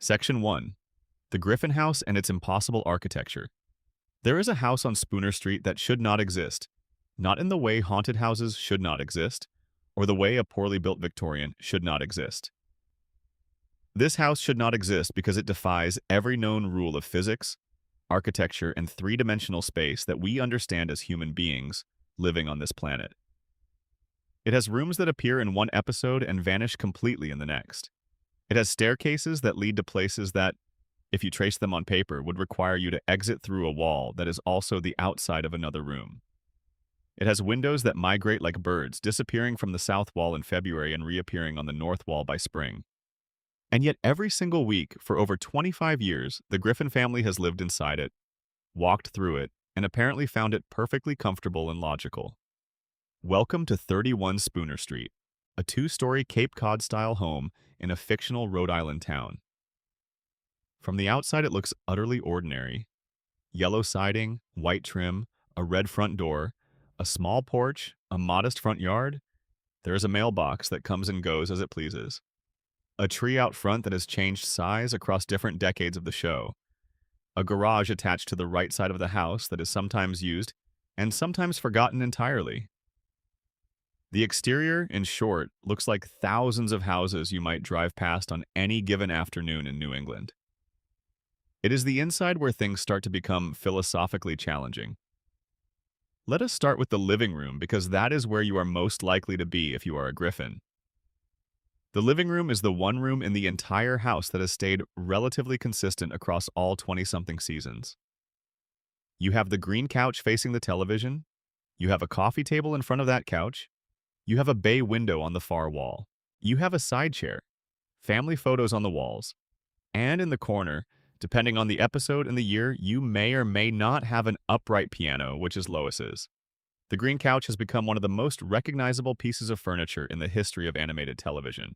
Section 1. The Griffin House and its impossible architecture. There is a house on Spooner Street that should not exist, not in the way haunted houses should not exist, or the way a poorly built Victorian should not exist. This house should not exist because it defies every known rule of physics, architecture, and three-dimensional space that we understand as human beings living on this planet. It has rooms that appear in one episode and vanish completely in the next. It has staircases that lead to places that, if you trace them on paper, would require you to exit through a wall that is also the outside of another room. It has windows that migrate like birds, disappearing from the south wall in February and reappearing on the north wall by spring. And yet every single week, for over 25 years, the Griffin family has lived inside it, walked through it, and apparently found it perfectly comfortable and logical. Welcome to 31 Spooner Street, a two-story Cape Cod-style home in a fictional Rhode Island town. From the outside, it looks utterly ordinary. Yellow siding, white trim, a red front door, a small porch, a modest front yard. There is a mailbox that comes and goes as it pleases. A tree out front that has changed size across different decades of the show. A garage attached to the right side of the house that is sometimes used and sometimes forgotten entirely. The exterior, in short, looks like thousands of houses you might drive past on any given afternoon in New England. It is the inside where things start to become philosophically challenging. Let us start with the living room because that is where you are most likely to be if you are a Griffin. The living room is the one room in the entire house that has stayed relatively consistent across all 20-something seasons. You have the green couch facing the television. You have a coffee table in front of that couch. You have a bay window on the far wall. You have a side chair, family photos on the walls, and in the corner, depending on the episode and the year, you may or may not have an upright piano, which is Lois's. The green couch has become one of the most recognizable pieces of furniture in the history of animated television.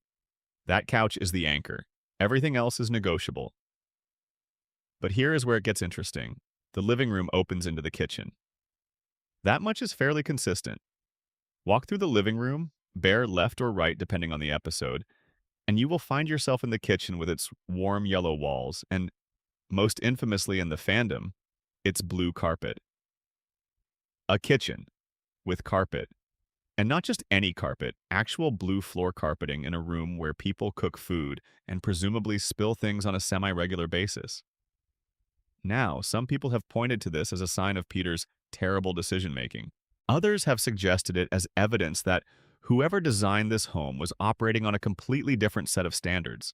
That couch is the anchor. Everything else is negotiable. But here is where it gets interesting. The living room opens into the kitchen. That much is fairly consistent. Walk through the living room, bear left or right depending on the episode, and you will find yourself in the kitchen with its warm yellow walls and, most infamously in the fandom, its blue carpet. A kitchen with carpet. And not just any carpet, actual blue floor carpeting in a room where people cook food and presumably spill things on a semi-regular basis. Now, some people have pointed to this as a sign of Peter's terrible decision-making. Others have suggested it as evidence that whoever designed this home was operating on a completely different set of standards.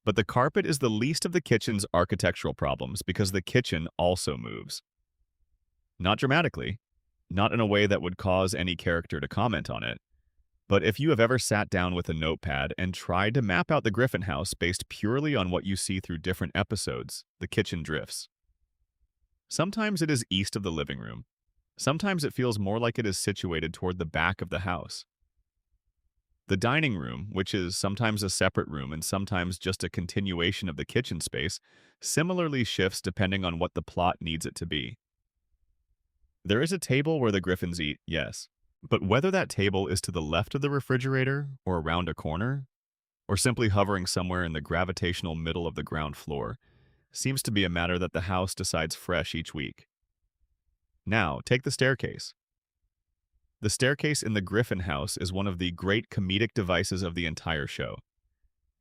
But the carpet is the least of the kitchen's architectural problems because the kitchen also moves. Not dramatically, not in a way that would cause any character to comment on it, but if you have ever sat down with a notepad and tried to map out the Griffin house based purely on what you see through different episodes, the kitchen drifts. Sometimes it is east of the living room. Sometimes it feels more like it is situated toward the back of the house. The dining room, which is sometimes a separate room and sometimes just a continuation of the kitchen space, similarly shifts depending on what the plot needs it to be. There is a table where the Griffins eat, yes, but whether that table is to the left of the refrigerator or around a corner, or simply hovering somewhere in the gravitational middle of the ground floor, seems to be a matter that the house decides fresh each week. Now, take the staircase. The staircase in the Griffin house is one of the great comedic devices of the entire show.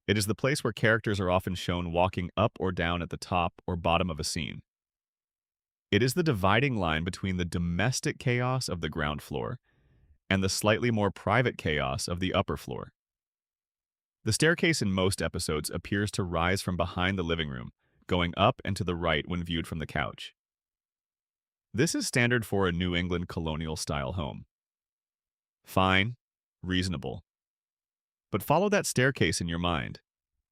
It is the place where characters are often shown walking up or down at the top or bottom of a scene. It is the dividing line between the domestic chaos of the ground floor and the slightly more private chaos of the upper floor. The staircase in most episodes appears to rise from behind the living room, going up and to the right when viewed from the couch. This is standard for a New England colonial-style home. Fine, reasonable. But follow that staircase in your mind.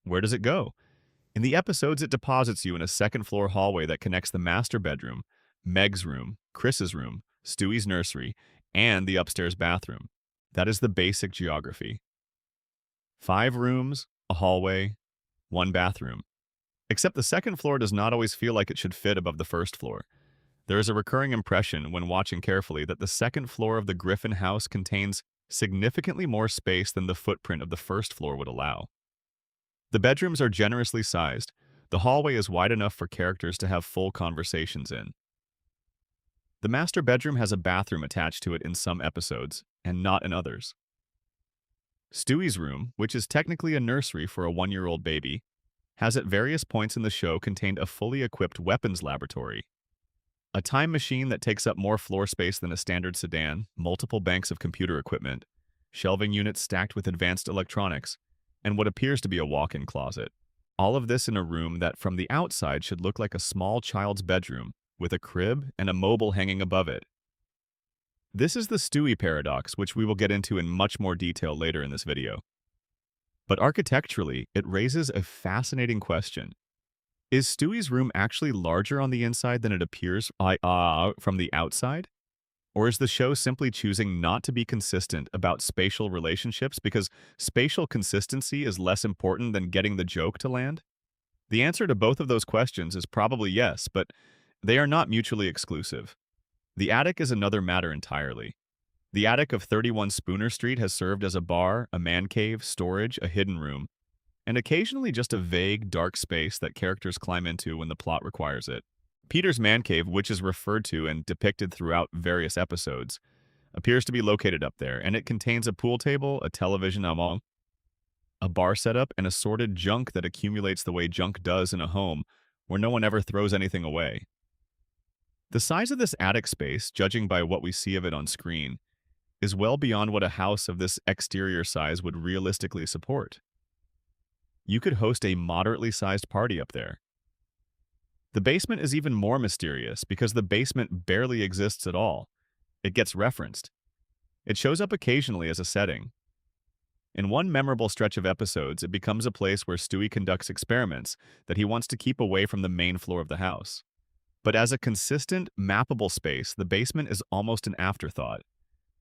Where does it go? In the episodes, it deposits you in a second-floor hallway that connects the master bedroom, Meg's room, Chris's room, Stewie's nursery, and the upstairs bathroom. That is the basic geography. 5 rooms, a hallway, 1 bathroom. Except the second floor does not always feel like it should fit above the first floor. There is a recurring impression, when watching carefully, that the second floor of the Griffin house contains significantly more space than the footprint of the first floor would allow. The bedrooms are generously sized. The hallway is wide enough for characters to have full conversations in. The master bedroom has a bathroom attached to it in some episodes, and not in others. Stewie's room, which is technically a nursery for a 1-year-old baby, has at various points in the show contained a fully equipped weapons laboratory, a time machine that takes up more floor space than a standard sedan, multiple banks of computer equipment, shelving units stacked with advanced electronics, and what appears to be a walk-in closet. All of this in a room that from the outside should look like a small child's bedroom, with a crib and a mobile hanging above it. This is the Stewie paradox, which we will get into in much more detail later in this video. But architecturally, it raises a fascinating question. Is Stewie's room actually larger on the inside than it appears from the outside? Or is the show simply choosing not to be consistent about spatial relationships because spatial consistency is less important than getting the joke to land? The answer to both of those questions is probably yes, but they are not mutually exclusive. The attic is another matter entirely. The attic of 31 Spooner Street has served as a bar, a man cave, storage, a hidden room, and occasionally just a vague, dark space that characters climb into when the plot requires it. Peter's man cave, which is referred to and depicted throughout various episodes, appears to be located up there, and it contains a pool table, a television, a bar setup, and assorted junk that accumulates the way junk does in a home where no one ever throws anything away. The size of this attic space, judging by what we see of it on screen, is well beyond what a house of this exterior size would realistically support. You could host a moderately sized party up there. The basement is even more mysterious because the basement barely exists at all. It gets referenced. It shows up occasionally as a setting. In one memorable stretch of episodes, it becomes a place where Stewie conducts experiments that he wants to keep away from the main floor of the house. But as a consistent, mappable space, the basement is almost an afterthought.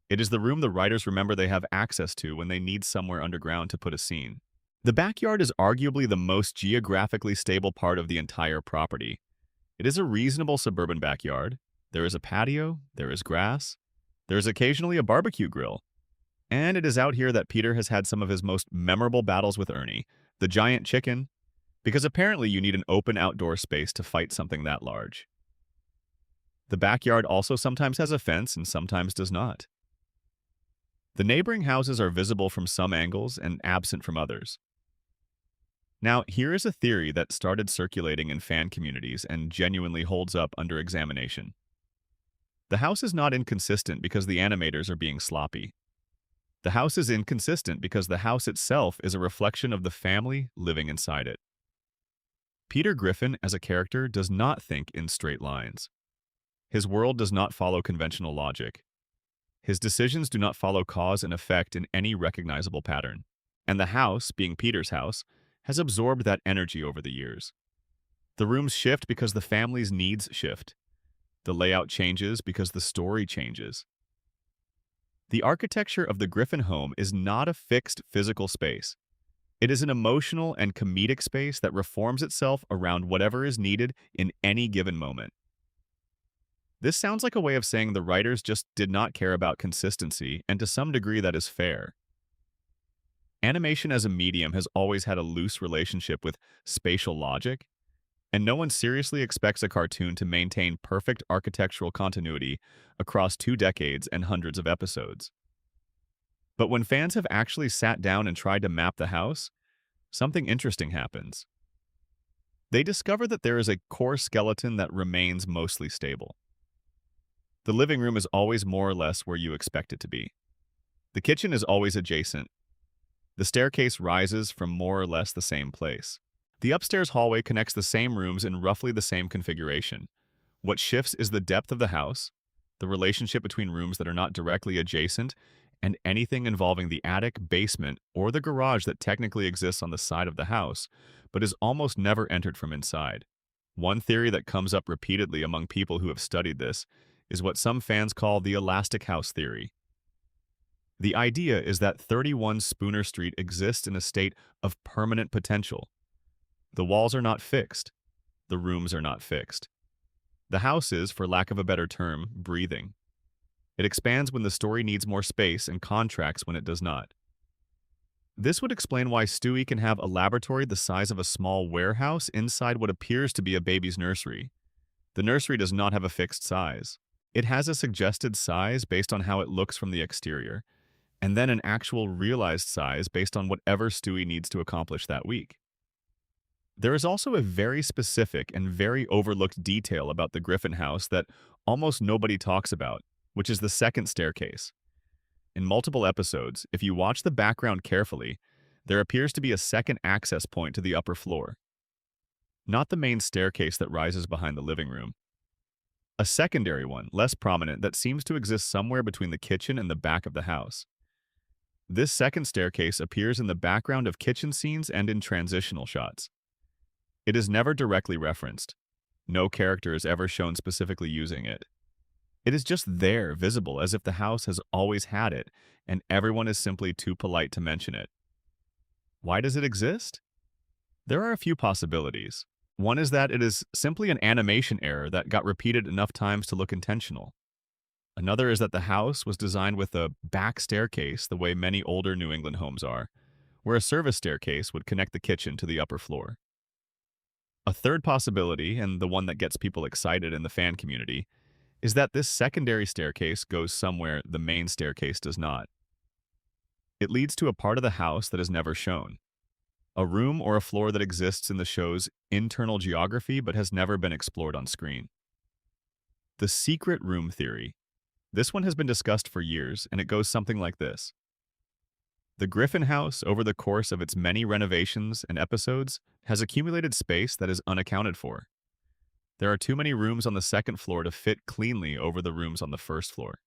It is the room the writers remember they have access to when they need somewhere underground to put a scene. The backyard is arguably the most geographically stable part of the entire property. It is a reasonable suburban backyard. There is a patio, there is grass, there is occasionally a barbecue grill. And it is out here that Peter has had some of his most memorable battles with Ernie, the giant chicken, because apparently you need an open outdoor space to fight something that large. The backyard also sometimes has a fence and sometimes does not. The neighboring houses are visible from some angles and absent from others. Now, here is a theory that started circulating in fan communities and genuinely holds up under examination. The house is not inconsistent because the animators are being sloppy. The house is inconsistent because the house itself is a reflection of the family living inside it. Peter Griffin, as a character, does not think in straight lines. His world does not follow conventional logic. His decisions do not follow cause and effect in any recognizable pattern. And the house, being Peter's house, has absorbed that energy over the years. The rooms shift because the family's needs shift. The layout changes because the story changes. The architecture of the Griffin home is not a fixed physical space. It is an emotional and comedic space that reforms itself around whatever is needed in any given moment. This sounds like a way of saying the writers just did not care about consistency, and to some degree that is fair. Animation as a medium has always had a loose relationship with spatial logic, and no one seriously expects a cartoon to maintain perfect architectural continuity across 2 decades and hundreds of episodes. But when fans have actually sat down and tried to map the house, something interesting happens. They discover that there is a core skeleton that remains mostly stable. The living room is always more or less where you expect it to be. The kitchen is always adjacent. The staircase rises from more or less the same place. The upstairs hallway connects the same rooms in roughly the same configuration. What shifts is the depth of the house, the relationship between rooms that are not directly adjacent, and anything involving the attic, basement, or the garage that technically exists on the side of the house, but is almost never entered from inside. One theory that comes up repeatedly among people who have studied this is what some fans call the elastic house theory. The idea is that 31 Spooner Street exists in a state of permanent potential. The walls are not fixed. The rooms are not fixed. The house is, for lack of a better term, breathing. It expands when the story needs more space and contracts when it does not. This would explain why Stewie can have a laboratory the size of a small warehouse inside what appears to be a baby's nursery. The nursery does not have a fixed size. It has a suggested size based on how it looks from the exterior, and then an actual realized size based on whatever Stewie needs to accomplish that week. There is also a very specific and very overlooked detail about the Griffin house that almost nobody talks about, which is the second staircase. In multiple episodes, if you watch the background carefully, there appears to be a second access point to the upper floor. Not the main staircase that rises behind the living room. A secondary one, less prominent, that seems to exist somewhere between the kitchen and the back of the house. This second staircase appears in the background of kitchen scenes and in transitional shots. It is never directly referenced. No character is ever shown specifically using it. It is just there, visible, as if the house has always had it, and everyone is simply too polite to mention it. Why does it exist? There are a few possibilities. One is that it is simply an animation error that got repeated enough times to look intentional. Another is that the house was designed with a back staircase the way many older New England homes are, where a service staircase would connect the kitchen to the upper floor. A third possibility, and the one that gets people excited in the fan community, is that this secondary staircase goes somewhere the main staircase does not. It leads to a part of the house that is never shown. A room or a floor that exists in the show's internal geography but has never been explored on screen. The secret room theory. This one has been discussed for years, and it goes something like this. The Griffin house, over the course of its many renovations and episodes, has accumulated space that is unaccounted for. There are too many rooms on the second floor to fit cleanly over the rooms on the first floor.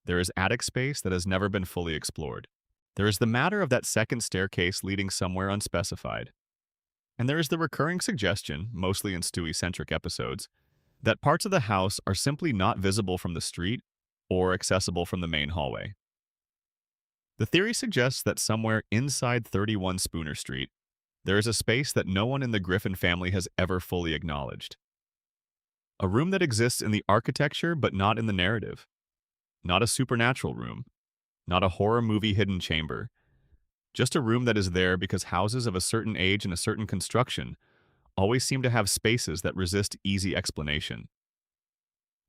There is attic space that has never been fully explored. There is the matter of that second staircase leading somewhere unspecified. And there is the recurring suggestion, mostly in Stewie-centric episodes, that parts of the house are simply not visible from the street or accessible from the main hallway. The theory suggests that somewhere inside 31 Spooner Street, there is a space that no one in the Griffin family has ever fully acknowledged. A room that exists in the architecture but not in the narrative. Not a supernatural room. Not a horror movie hidden chamber. Just a room that is there because houses of a certain age and a certain construction always seem to have spaces that resist easy explanation.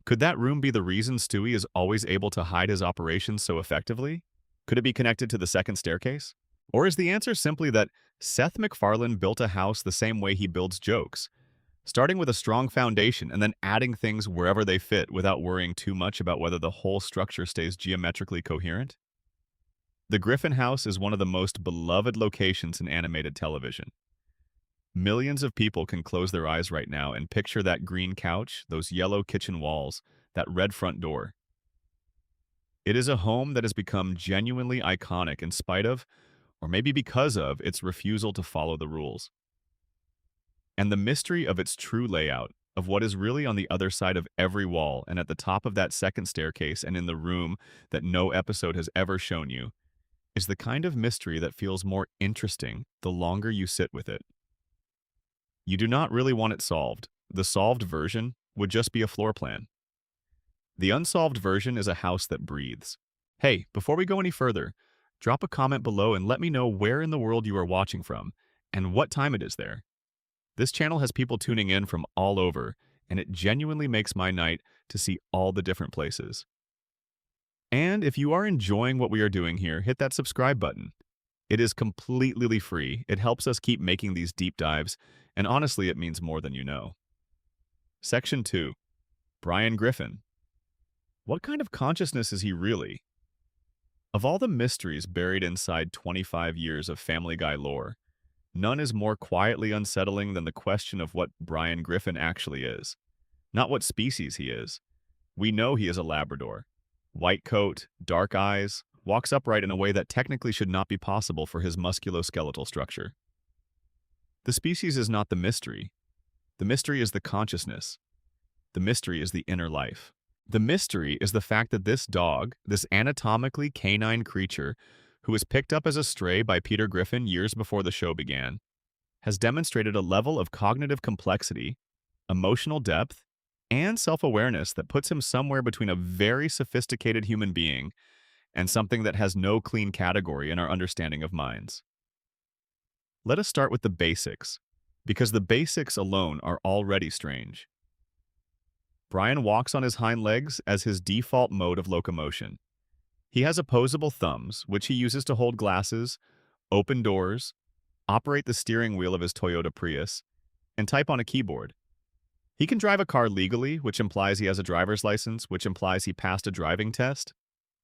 Could that room be the reason Stewie is always able to hide his operations so effectively? Could it be connected to the second staircase? Or is the answer simply that Seth MacFarlane built a house the same way he builds jokes, starting with a strong foundation and then adding things wherever they fit without worrying too much about whether the whole structure stays geometrically coherent? The Griffin house is one of the most beloved locations in animated television. Millions of people can close their eyes right now and picture that green couch, those yellow kitchen walls, that red front door. It is a home that has become genuinely iconic in spite of, or maybe because of, its refusal to follow the rules. And the mystery of its true layout, of what is really on the other side of every wall and at the top of that second staircase and in the room that no episode has ever shown you, is the kind of mystery that feels more interesting the longer you sit with it. You do not really want it solved. The solved version would just be a floor plan. The unsolved version is a house that breathes. Hey, before we go any further, drop a comment below and let me know where in the world you are watching from and what time it is there. This channel has people tuning in from all over, and it genuinely makes my night to see all the different places. And if you are enjoying what we are doing here, hit that subscribe button. It is completely free. It helps us keep making these deep dives, and honestly, it means more than you know. Section 2. Brian Griffin. What kind of consciousness is he really? Of all the mysteries buried inside 25 years of Family Guy lore, none is more quietly unsettling than the question of what Brian Griffin actually is. Not what species he is. We know he is a Labrador. White coat, dark eyes, walks upright in a way that technically should not be possible for his musculoskeletal structure. The species is not the mystery. The mystery is the consciousness. The mystery is the inner life. The mystery is the fact that this dog, this anatomically canine creature, who was picked up as a stray by Peter Griffin years before the show began, has demonstrated a level of cognitive complexity, emotional depth, and self-awareness that puts him somewhere between a very sophisticated human being and something that has no clean category in our understanding of minds. Let us start with the basics, because the basics alone are already strange. Brian walks on his hind legs as his default mode of locomotion. He has opposable thumbs, which he uses to hold glasses, open doors, operate the steering wheel of his Toyota Prius, and type on a keyboard. He can drive a car legally, which implies he has a driver's license, which implies he passed a driving test,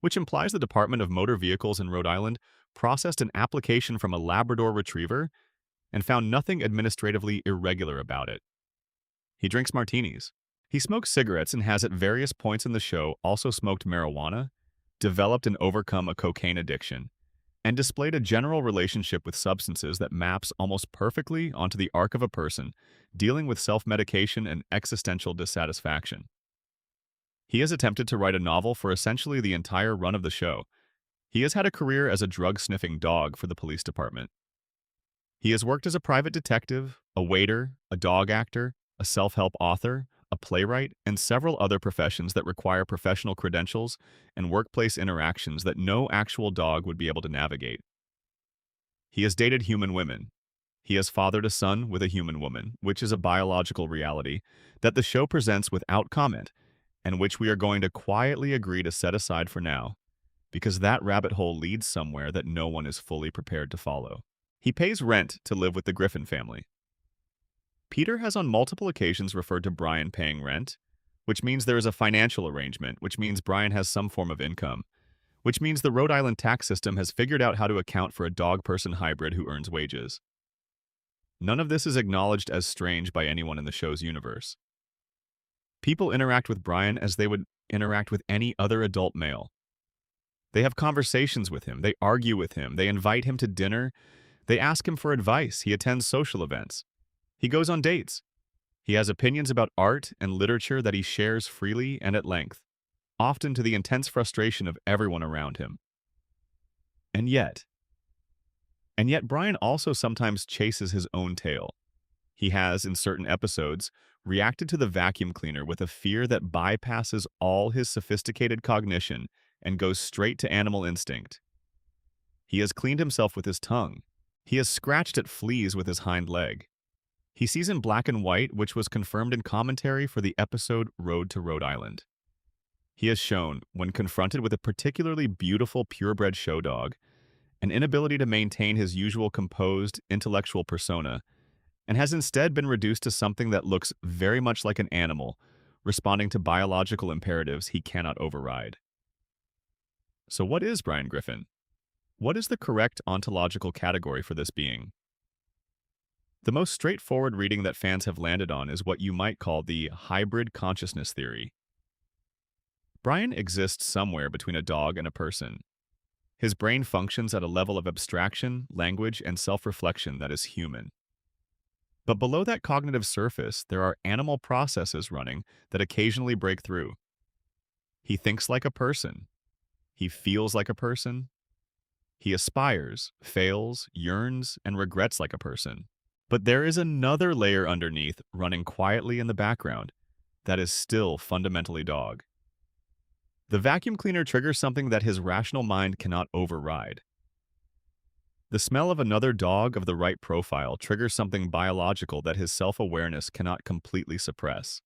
which implies the Department of Motor Vehicles in Rhode Island processed an application from a Labrador Retriever and found nothing administratively irregular about it. He drinks martinis. He smokes cigarettes and has at various points in the show also smoked marijuana, developed and overcome a cocaine addiction, and displayed a general relationship with substances that maps almost perfectly onto the arc of a person dealing with self-medication and existential dissatisfaction. He has attempted to write a novel for essentially the entire run of the show. He has had a career as a drug-sniffing dog for the police department. He has worked as a private detective, a waiter, a dog actor, a self-help author, a playwright, and several other professions that require professional credentials and workplace interactions that no actual dog would be able to navigate. He has dated human women. He has fathered a son with a human woman, which is a biological reality that the show presents without comment and which we are going to quietly agree to set aside for now, because that rabbit hole leads somewhere that no one is fully prepared to follow. He pays rent to live with the Griffin family. Peter has on multiple occasions referred to Brian paying rent, which means there is a financial arrangement, which means Brian has some form of income, which means the Rhode Island tax system has figured out how to account for a dog-person hybrid who earns wages. None of this is acknowledged as strange by anyone in the show's universe. People interact with Brian as they would interact with any other adult male. They have conversations with him, they argue with him, they invite him to dinner, they ask him for advice, he attends social events. He goes on dates. He has opinions about art and literature that he shares freely and at length, often to the intense frustration of everyone around him. And yet Brian also sometimes chases his own tail. He has, in certain episodes, reacted to the vacuum cleaner with a fear that bypasses all his sophisticated cognition and goes straight to animal instinct. He has cleaned himself with his tongue. He has scratched at fleas with his hind leg. He sees in black and white, which was confirmed in commentary for the episode Road to Rhode Island. He has shown, when confronted with a particularly beautiful purebred show dog, an inability to maintain his usual composed, intellectual persona, and has instead been reduced to something that looks very much like an animal, responding to biological imperatives he cannot override. So what is Brian Griffin? What is the correct ontological category for this being? The most straightforward reading that fans have landed on is what you might call the hybrid consciousness theory. Brian exists somewhere between a dog and a person. His brain functions at a level of abstraction, language, and self-reflection that is human. But below that cognitive surface, there are animal processes running that occasionally break through. He thinks like a person. He feels like a person. He aspires, fails, yearns, and regrets like a person. But there is another layer underneath, running quietly in the background, that is still fundamentally dog. The vacuum cleaner triggers something that his rational mind cannot override. The smell of another dog of the right profile triggers something biological that his self-awareness cannot completely suppress.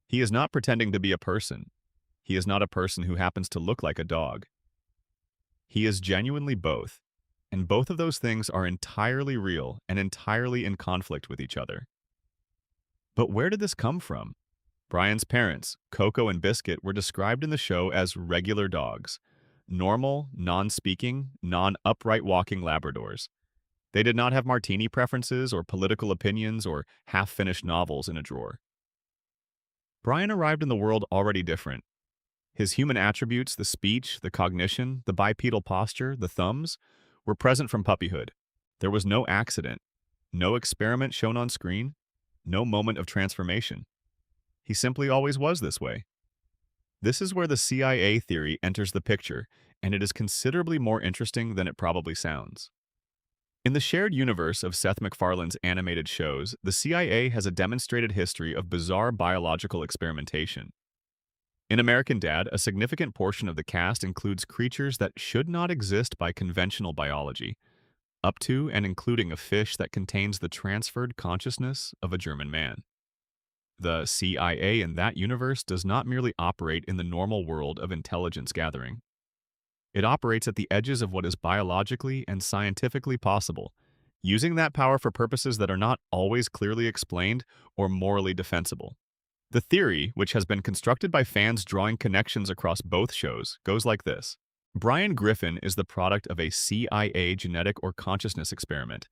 He is not pretending to be a person. He is not a person who happens to look like a dog. He is genuinely both, and both of those things are entirely real and entirely in conflict with each other. But where did this come from? Brian's parents, Coco and Biscuit, were described in the show as regular dogs, normal, non-speaking, non-upright walking Labradors. They did not have martini preferences or political opinions or half-finished novels in a drawer. Brian arrived in the world already different. His human attributes, the speech, the cognition, the bipedal posture, the thumbs, were present from puppyhood. There was no accident, no experiment shown on screen, no moment of transformation. He simply always was this way. This is where the CIA theory enters the picture, and it is considerably more interesting than it probably sounds. In the shared universe of Seth MacFarlane's animated shows, the CIA has a demonstrated history of bizarre biological experimentation. In American Dad, a significant portion of the cast includes creatures that should not exist by conventional biology, up to and including a fish that contains the transferred consciousness of a German man. The CIA in that universe does not merely operate in the normal world of intelligence gathering. It operates at the edges of what is biologically and scientifically possible, using that power for purposes that are not always clearly explained or morally defensible. The theory, which has been constructed by fans drawing connections across both shows, goes like this. Brian Griffin is the product of a CIA genetic or consciousness experiment.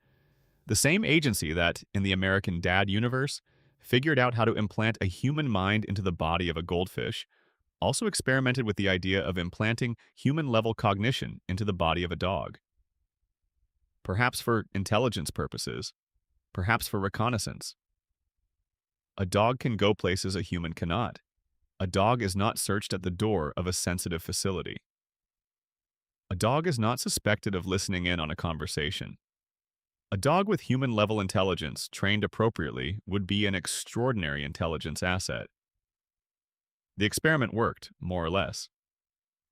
The same agency that, in the American Dad universe, figured out how to implant a human mind into the body of a goldfish, also experimented with the idea of implanting human-level cognition into the body of a dog. Perhaps for intelligence purposes, perhaps for reconnaissance. A dog can go places a human cannot. A dog is not searched at the door of a sensitive facility. A dog is not suspected of listening in on a conversation. A dog with human-level intelligence, trained appropriately, would be an extraordinary intelligence asset. The experiment worked, more or less.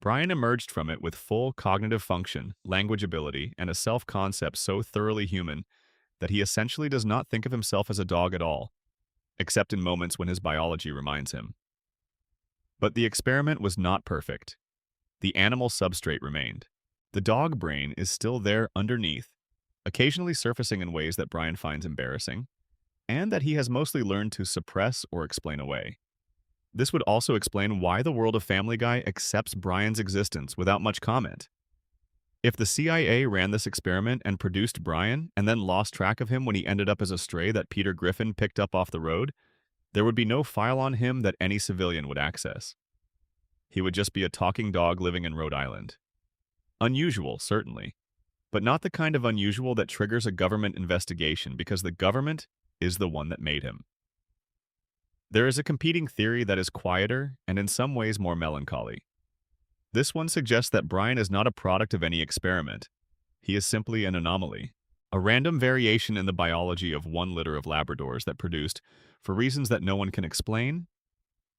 Brian emerged from it with full cognitive function, language ability, and a self-concept so thoroughly human that he essentially does not think of himself as a dog at all, except in moments when his biology reminds him. But the experiment was not perfect. The animal substrate remained. The dog brain is still there underneath, occasionally surfacing in ways that Brian finds embarrassing, and that he has mostly learned to suppress or explain away. This would also explain why the world of Family Guy accepts Brian's existence without much comment. If the CIA ran this experiment and produced Brian, and then lost track of him when he ended up as a stray that Peter Griffin picked up off the road, there would be no file on him that any civilian would access. He would just be a talking dog living in Rhode Island. Unusual, certainly, but not the kind of unusual that triggers a government investigation because the government is the one that made him. There is a competing theory that is quieter and in some ways more melancholy. This one suggests that Brian is not a product of any experiment. He is simply an anomaly, a random variation in the biology of one litter of Labradors that produced, for reasons that no one can explain,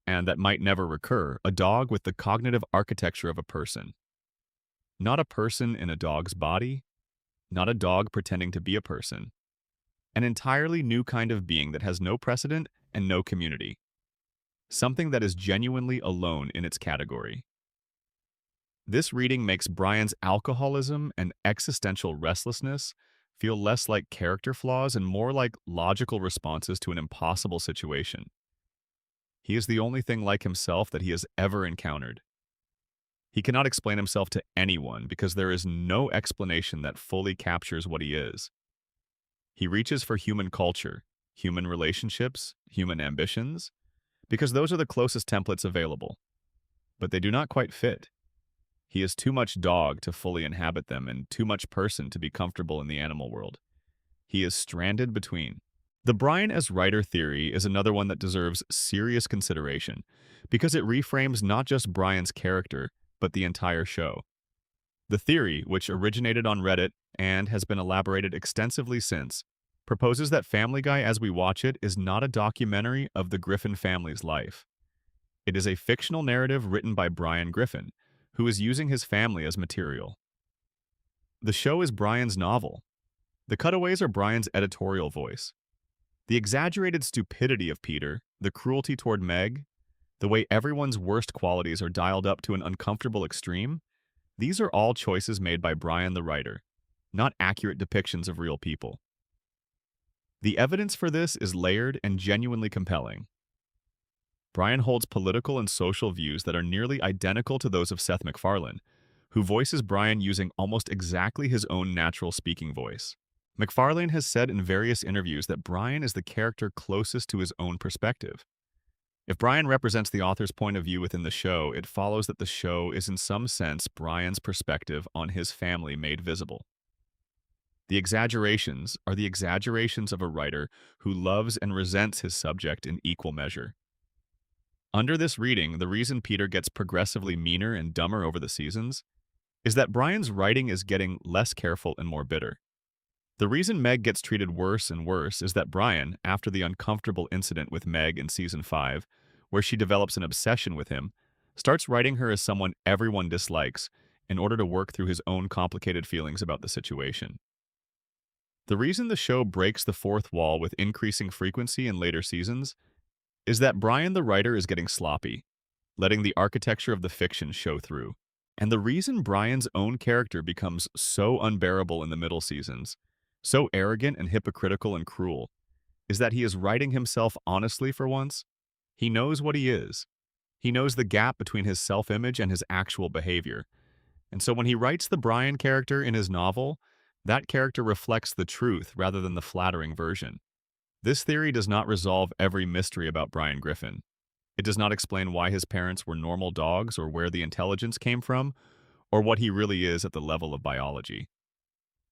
and that might never recur, a dog with the cognitive architecture of a person. Not a person in a dog's body, not a dog pretending to be a person. An entirely new kind of being that has no precedent and no community. Something that is genuinely alone in its category. This reading makes Brian's alcoholism and existential restlessness feel less like character flaws and more like logical responses to an impossible situation. He is the only thing like himself that he has ever encountered. He cannot explain himself to anyone because there is no explanation that fully captures what he is. He reaches for human culture, human relationships, human ambitions, because those are the closest templates available. But they do not quite fit. He is too much dog to fully inhabit them and too much person to be comfortable in the animal world. He is stranded between. The Brian as writer theory is another one that deserves serious consideration because it reframes not just Brian's character, but the entire show. The theory, which originated on Reddit and has been elaborated extensively since, proposes that Family Guy as we watch it is not a documentary of the Griffin family's life. It is a fictional narrative written by Brian Griffin, who is using his family as material. The show is Brian's novel. The cutaways are Brian's editorial voice. The exaggerated stupidity of Peter, the cruelty toward Meg, the way everyone's worst qualities are dialed up to an uncomfortable extreme, these are all choices made by Brian the writer, not accurate depictions of real people. The evidence for this is layered and genuinely compelling. Brian holds political and social views that are nearly identical to those of Seth MacFarlane, who voices Brian using almost exactly his own natural speaking voice. MacFarlane has said in various interviews that Brian is the character closest to his own perspective. If Brian represents the author's point of view within the show, it follows that the show is in some sense Brian's perspective on his family made visible. The exaggerations are the exaggerations of a writer who loves and resents his subject in equal measure. Under this reading, the reason Peter gets progressively meaner and dumber over the seasons is that Brian's writing is getting less careful and more bitter. The reason Meg gets treated worse and worse is that Brian, after the uncomfortable incident with Meg in Season 5, where she develops an obsession with him, starts writing her as someone everyone dislikes in order to work through his own complicated feelings about the situation. The reason the show breaks the fourth wall with increasing frequency in later seasons is that Brian the writer is getting sloppy, letting the architecture of the fiction show through. And the reason Brian's own character becomes so unbearable in the middle seasons, so arrogant and hypocritical and cruel, is that he is writing himself honestly for once. He knows what he is. He knows the gap between his self-image and his actual behavior. And so when he writes the Brian character in his novel, that character reflects the truth rather than the flattering version. This theory does not resolve every mystery about Brian Griffin. It does not explain why his parents were normal dogs or where the intelligence came from, or what he really is at the level of biology.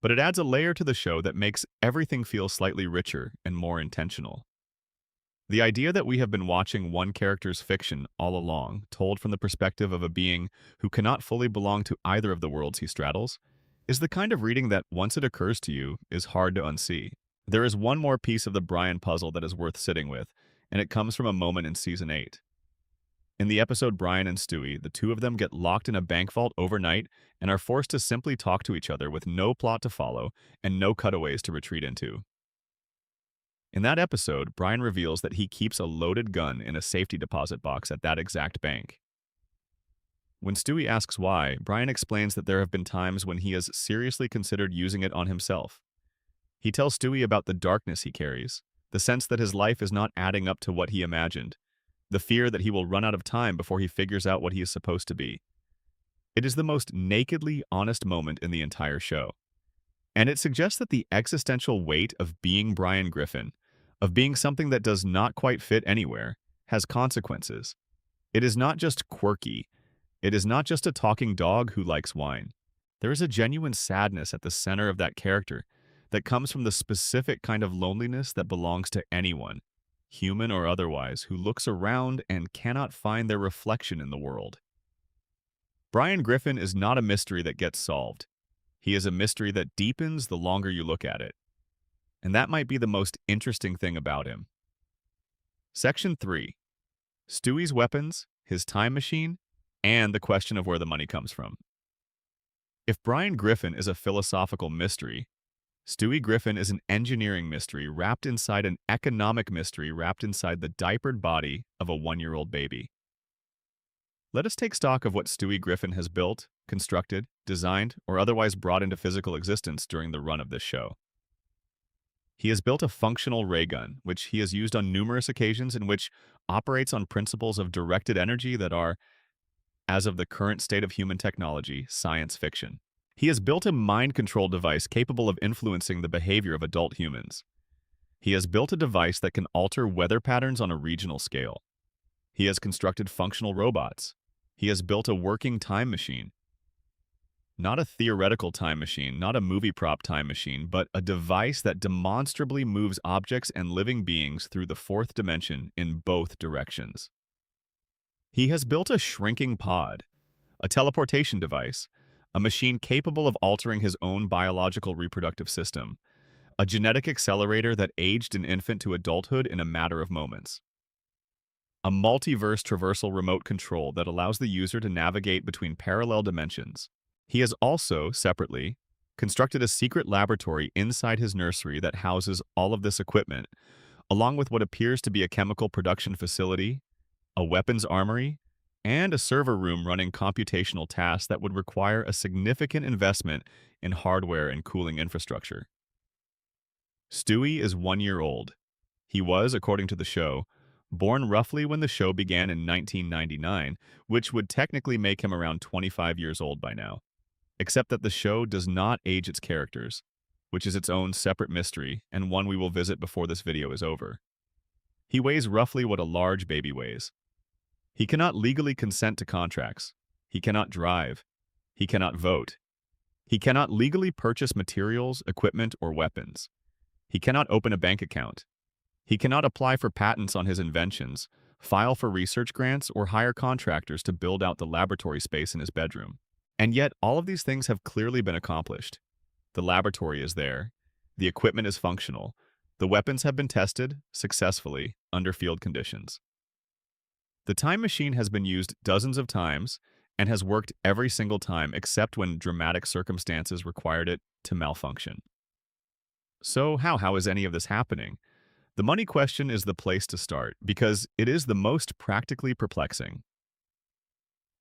But it adds a layer to the show that makes everything feel slightly richer and more intentional. The idea that we have been watching one character's fiction all along, told from the perspective of a being who cannot fully belong to either of the worlds he straddles, is the kind of reading that, once it occurs to you, is hard to unsee. There is one more piece of the Brian puzzle that is worth sitting with, and it comes from a moment in Season 8. In the episode Brian and Stewie, the two of them get locked in a bank vault overnight and are forced to simply talk to each other with no plot to follow and no cutaways to retreat into. In that episode, Brian reveals that he keeps a loaded gun in a safety deposit box at that exact bank. When Stewie asks why, Brian explains that there have been times when he has seriously considered using it on himself. He tells Stewie about the darkness he carries, the sense that his life is not adding up to what he imagined, the fear that he will run out of time before he figures out what he is supposed to be. It is the most nakedly honest moment in the entire show. And it suggests that the existential weight of being Brian Griffin, of being something that does not quite fit anywhere, has consequences. It is not just quirky. It is not just a talking dog who likes wine. There is a genuine sadness at the center of that character that comes from the specific kind of loneliness that belongs to anyone, human or otherwise, who looks around and cannot find their reflection in the world. Brian Griffin is not a mystery that gets solved. He is a mystery that deepens the longer you look at it. And that might be the most interesting thing about him. Section 3. Stewie's weapons, his time machine, and the question of where the money comes from. If Brian Griffin is a philosophical mystery, Stewie Griffin is an engineering mystery wrapped inside an economic mystery wrapped inside the diapered body of a one-year-old baby. Let us take stock of what Stewie Griffin has built, constructed, designed, or otherwise brought into physical existence during the run of this show. He has built a functional ray gun, which he has used on numerous occasions and which operates on principles of directed energy that are, as of the current state of human technology, science fiction. He has built a mind control device capable of influencing the behavior of adult humans. He has built a device that can alter weather patterns on a regional scale. He has constructed functional robots. He has built a working time machine. Not a theoretical time machine, not a movie prop time machine, but a device that demonstrably moves objects and living beings through the fourth dimension in both directions. He has built a shrinking pod, a teleportation device, a machine capable of altering his own biological reproductive system, a genetic accelerator that aged an infant to adulthood in a matter of moments, a multiverse traversal remote control that allows the user to navigate between parallel dimensions. He has also, separately, constructed a secret laboratory inside his nursery that houses all of this equipment, along with what appears to be a chemical production facility, a weapons armory, and a server room running computational tasks that would require a significant investment in hardware and cooling infrastructure. Stewie is 1 year old. He was, according to the show, born roughly when the show began in 1999, which would technically make him around 25 years old by now. Except that the show does not age its characters, which is its own separate mystery and one we will visit before this video is over. He weighs roughly what a large baby weighs. He cannot legally consent to contracts. He cannot drive. He cannot vote. He cannot legally purchase materials, equipment, or weapons. He cannot open a bank account. He cannot apply for patents on his inventions, file for research grants, or hire contractors to build out the laboratory space in his bedroom. And yet, all of these things have clearly been accomplished. The laboratory is there. The equipment is functional. The weapons have been tested, successfully, under field conditions. The time machine has been used dozens of times and has worked every single time except when dramatic circumstances required it to malfunction. So how is any of this happening? The money question is the place to start because it is the most practically perplexing.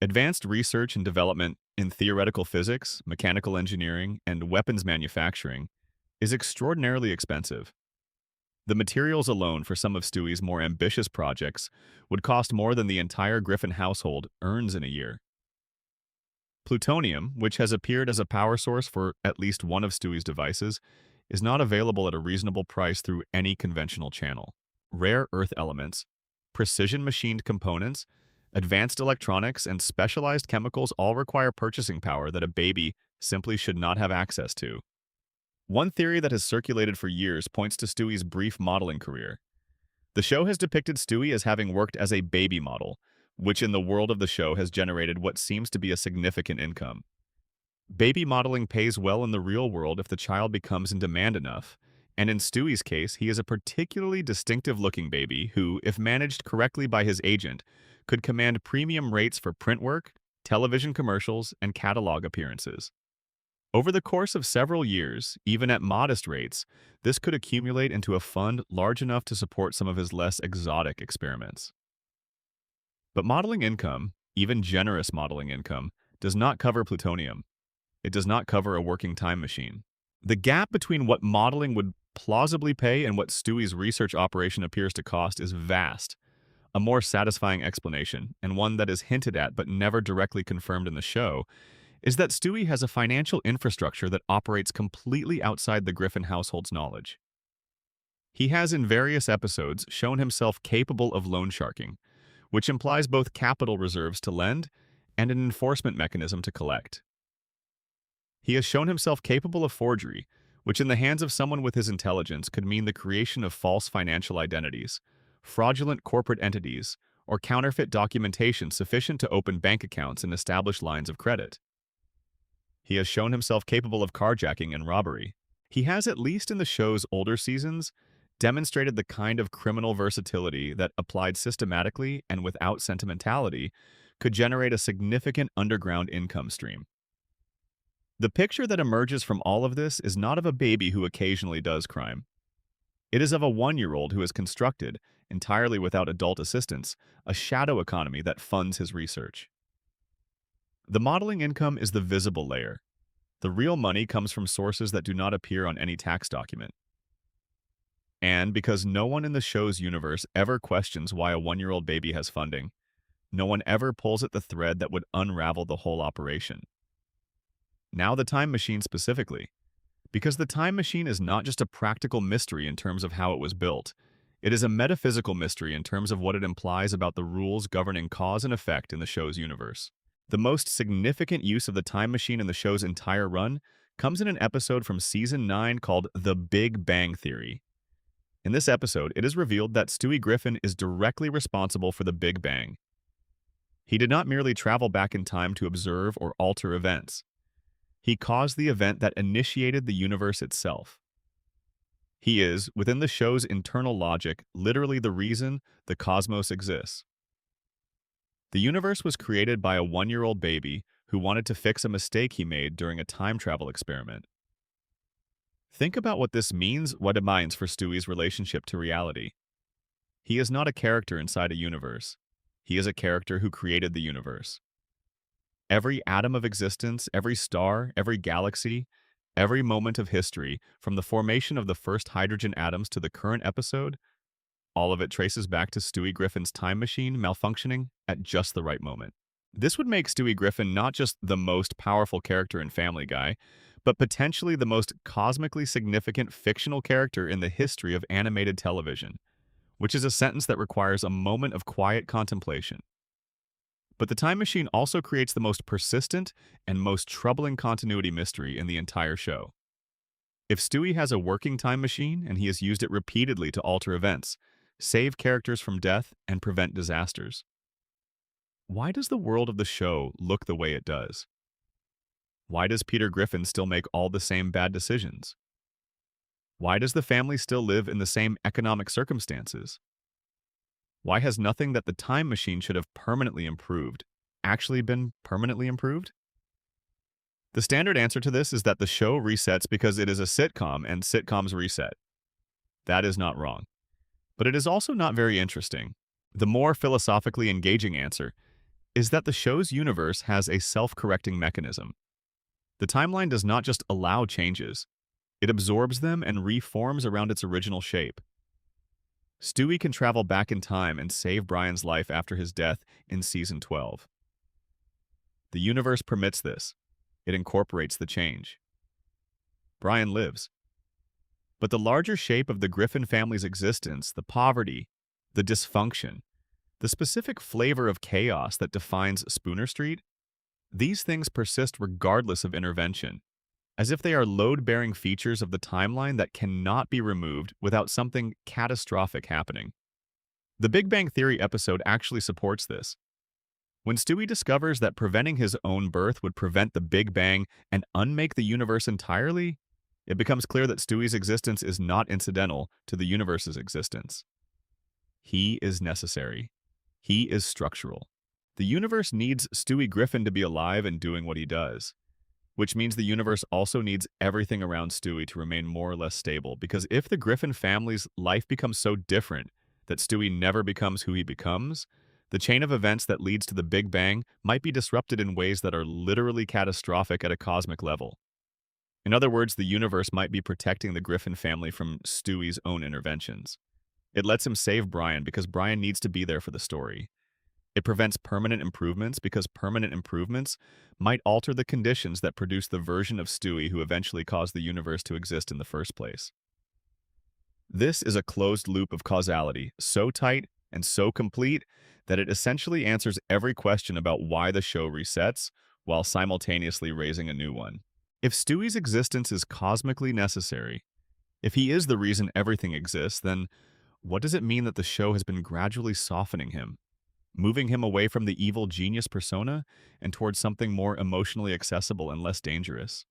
Advanced research and development in theoretical physics, mechanical engineering, and weapons manufacturing is extraordinarily expensive. The materials alone for some of Stewie's more ambitious projects would cost more than the entire Griffin household earns in a year. Plutonium, which has appeared as a power source for at least one of Stewie's devices, is not available at a reasonable price through any conventional channel. Rare earth elements, precision machined components, advanced electronics, and specialized chemicals all require purchasing power that a baby simply should not have access to. One theory that has circulated for years points to Stewie's brief modeling career. The show has depicted Stewie as having worked as a baby model, which in the world of the show has generated what seems to be a significant income. Baby modeling pays well in the real world if the child becomes in demand enough, and in Stewie's case, he is a particularly distinctive-looking baby who, if managed correctly by his agent, could command premium rates for print work, television commercials, and catalog appearances. Over the course of several years, even at modest rates, this could accumulate into a fund large enough to support some of his less exotic experiments. But modeling income, even generous modeling income, does not cover plutonium. It does not cover a working time machine. The gap between what modeling would plausibly pay and what Stewie's research operation appears to cost is vast. A more satisfying explanation, and one that is hinted at but never directly confirmed in the show, is that Stewie has a financial infrastructure that operates completely outside the Griffin household's knowledge. He has in various episodes shown himself capable of loan sharking, which implies both capital reserves to lend and an enforcement mechanism to collect. He has shown himself capable of forgery, which in the hands of someone with his intelligence could mean the creation of false financial identities, fraudulent corporate entities, or counterfeit documentation sufficient to open bank accounts and establish lines of credit. He has shown himself capable of carjacking and robbery. He has, at least in the show's older seasons, demonstrated the kind of criminal versatility that, applied systematically and without sentimentality, could generate a significant underground income stream. The picture that emerges from all of this is not of a baby who occasionally does crime. It is of a one-year-old who has constructed, entirely without adult assistance, a shadow economy that funds his research. The modeling income is the visible layer. The real money comes from sources that do not appear on any tax document. And because no one in the show's universe ever questions why a one-year-old baby has funding, no one ever pulls at the thread that would unravel the whole operation. Now the time machine specifically. Because the time machine is not just a practical mystery in terms of how it was built, it is a metaphysical mystery in terms of what it implies about the rules governing cause and effect in the show's universe. The most significant use of the time machine in the show's entire run comes in an episode from Season 9 called The Big Bang Theory. In this episode, it is revealed that Stewie Griffin is directly responsible for the Big Bang. He did not merely travel back in time to observe or alter events. He caused the event that initiated the universe itself. He is, within the show's internal logic, literally the reason the cosmos exists. The universe was created by a one-year-old baby who wanted to fix a mistake he made during a time travel experiment. Think about what this means, what it means for Stewie's relationship to reality. He is not a character inside a universe. He is a character who created the universe. Every atom of existence, every star, every galaxy, every moment of history, from the formation of the first hydrogen atoms to the current episode, all of it traces back to Stewie Griffin's time machine malfunctioning at just the right moment. This would make Stewie Griffin not just the most powerful character in Family Guy, but potentially the most cosmically significant fictional character in the history of animated television, which is a sentence that requires a moment of quiet contemplation. But the time machine also creates the most persistent and most troubling continuity mystery in the entire show. If Stewie has a working time machine and he has used it repeatedly to alter events, save characters from death, and prevent disasters, why does the world of the show look the way it does? Why does Peter Griffin still make all the same bad decisions? Why does the family still live in the same economic circumstances? Why has nothing that the time machine should have permanently improved actually been permanently improved? The standard answer to this is that the show resets because it is a sitcom and sitcoms reset. That is not wrong. But it is also not very interesting. The more philosophically engaging answer is that the show's universe has a self-correcting mechanism. The timeline does not just allow changes, it absorbs them and reforms around its original shape. Stewie can travel back in time and save Brian's life after his death in Season 12. The universe permits this. It incorporates the change. Brian lives. But the larger shape of the Griffin family's existence, the poverty, the dysfunction, the specific flavor of chaos that defines Spooner Street, these things persist regardless of intervention, as if they are load-bearing features of the timeline that cannot be removed without something catastrophic happening. The Big Bang Theory episode actually supports this. When Stewie discovers that preventing his own birth would prevent the Big Bang and unmake the universe entirely, it becomes clear that Stewie's existence is not incidental to the universe's existence. He is necessary. He is structural. The universe needs Stewie Griffin to be alive and doing what he does, which means the universe also needs everything around Stewie to remain more or less stable, because if the Griffin family's life becomes so different that Stewie never becomes who he becomes, the chain of events that leads to the Big Bang might be disrupted in ways that are literally catastrophic at a cosmic level. In other words, the universe might be protecting the Griffin family from Stewie's own interventions. It lets him save Brian because Brian needs to be there for the story. It prevents permanent improvements because permanent improvements might alter the conditions that produce the version of Stewie who eventually caused the universe to exist in the first place. This is a closed loop of causality, so tight and so complete that it essentially answers every question about why the show resets while simultaneously raising a new one. If Stewie's existence is cosmically necessary, if he is the reason everything exists, then what does it mean that the show has been gradually softening him, moving him away from the evil genius persona and towards something more emotionally accessible and less dangerous?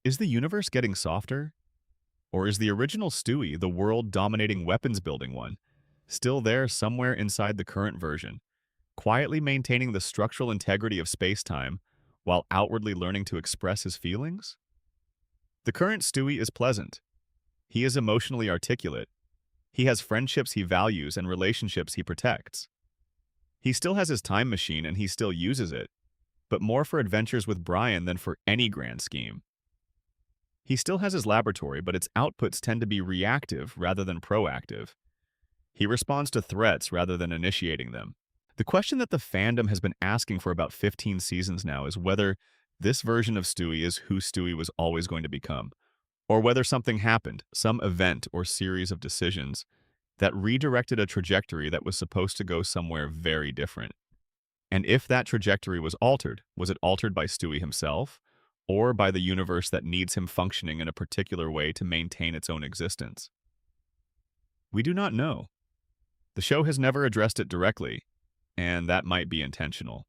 Is the universe getting softer? Or is the original Stewie, the world-dominating weapons-building one, still there somewhere inside the current version, quietly maintaining the structural integrity of space-time while outwardly learning to express his feelings? The current Stewie is pleasant. He is emotionally articulate. He has friendships he values and relationships he protects. He still has his time machine and he still uses it, but more for adventures with Brian than for any grand scheme. He still has his laboratory, but its outputs tend to be reactive rather than proactive. He responds to threats rather than initiating them. The question that the fandom has been asking for about 15 seasons now is whether this version of Stewie is who Stewie was always going to become, or whether something happened, some event or series of decisions, that redirected a trajectory that was supposed to go somewhere very different. And if that trajectory was it altered by Stewie himself, or by the universe that needs him functioning in a particular way to maintain its own existence? We do not know. The show has never addressed it directly, and that might be intentional.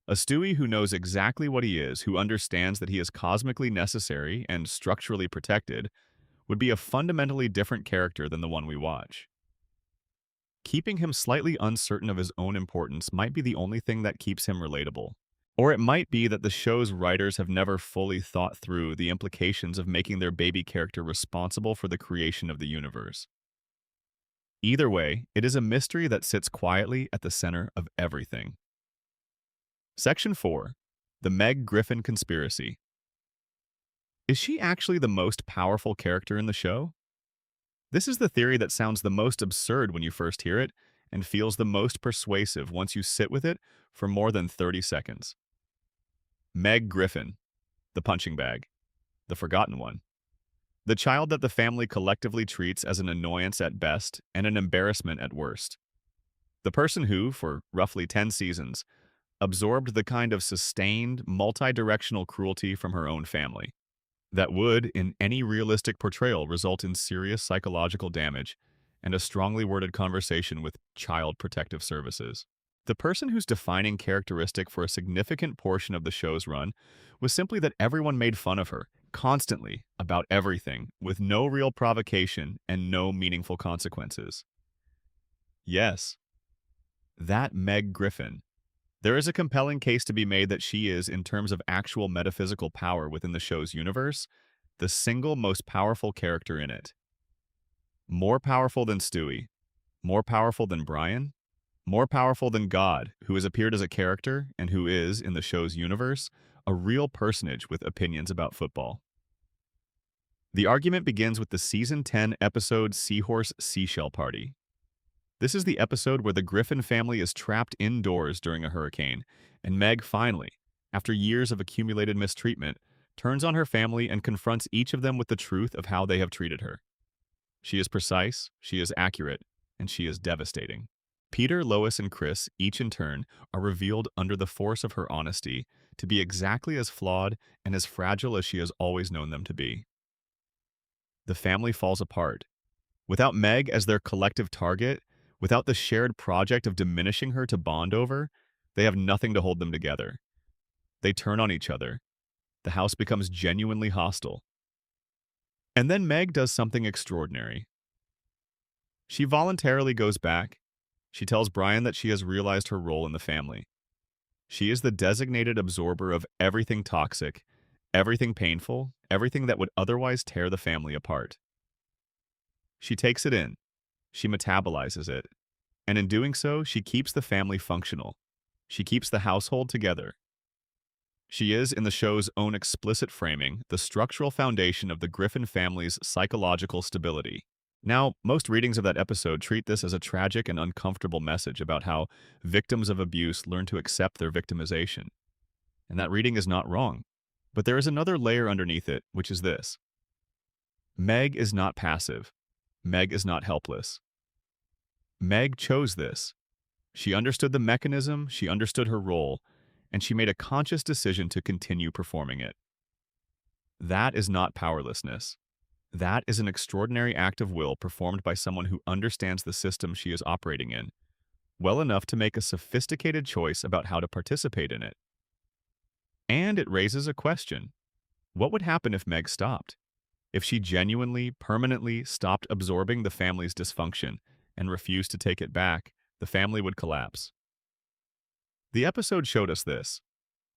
A Stewie who knows exactly what he is, who understands that he is cosmically necessary and structurally protected, would be a fundamentally different character than the one we watch. Keeping him slightly uncertain of his own importance might be the only thing that keeps him relatable. Or it might be that the show's writers have never fully thought through the implications of making their baby character responsible for the creation of the universe. Either way, it is a mystery that sits quietly at the center of everything. Section 4. The Meg Griffin Conspiracy. Is she actually the most powerful character in the show? This is the theory that sounds the most absurd when you first hear it and feels the most persuasive once you sit with it for more than 30 seconds. Meg Griffin, the punching bag, the forgotten one. The child that the family collectively treats as an annoyance at best and an embarrassment at worst. The person who, for roughly 10 seasons, absorbed the kind of sustained, multi-directional cruelty from her own family that would, in any realistic portrayal, result in serious psychological damage and a strongly worded conversation with Child Protective Services. The person whose defining characteristic for a significant portion of the show's run was simply that everyone made fun of her, constantly, about everything, with no real provocation and no meaningful consequences. Yes, that Meg Griffin. There is a compelling case to be made that she is, in terms of actual metaphysical power within the show's universe, the single most powerful character in it. More powerful than Stewie, more powerful than Brian, more powerful than God, who has appeared as a character and who is, in the show's universe, a real personage with opinions about football. The argument begins with the season 10 episode Seahorse Seashell Party. This is the episode where the Griffin family is trapped indoors during a hurricane, and Meg finally, after years of accumulated mistreatment, turns on her family and confronts each of them with the truth of how they have treated her. She is precise, she is accurate, and she is devastating. Peter, Lois, and Chris, each in turn, are revealed under the force of her honesty to be exactly as flawed and as fragile as she has always known them to be. The family falls apart. Without Meg as their collective target, without the shared project of diminishing her to bond over, they have nothing to hold them together. They turn on each other. The house becomes genuinely hostile. And then Meg does something extraordinary. She voluntarily goes back. She tells Brian that she has realized her role in the family. She is the designated absorber of everything toxic, everything painful, everything that would otherwise tear the family apart. She takes it in. She metabolizes it. And in doing so, she keeps the family functional. She keeps the household together. She is, in the show's own explicit framing, the structural foundation of the Griffin family's psychological stability. Now, most readings of that episode treat this as a tragic and uncomfortable message about how victims of abuse learn to accept their victimization. And that reading is not wrong. But there is another layer underneath it, which is this. Meg is not passive. Meg is not helpless. Meg chose this. She understood the mechanism, she understood her role, and she made a conscious decision to continue performing it. That is not powerlessness. That is an extraordinary act of will performed by someone who understands the system she is operating in, well enough to make a sophisticated choice about how to participate in it. And it raises a question. What would happen if Meg stopped? If she genuinely, permanently stopped absorbing the family's dysfunction and refused to take it back, the family would collapse. The episode showed us this.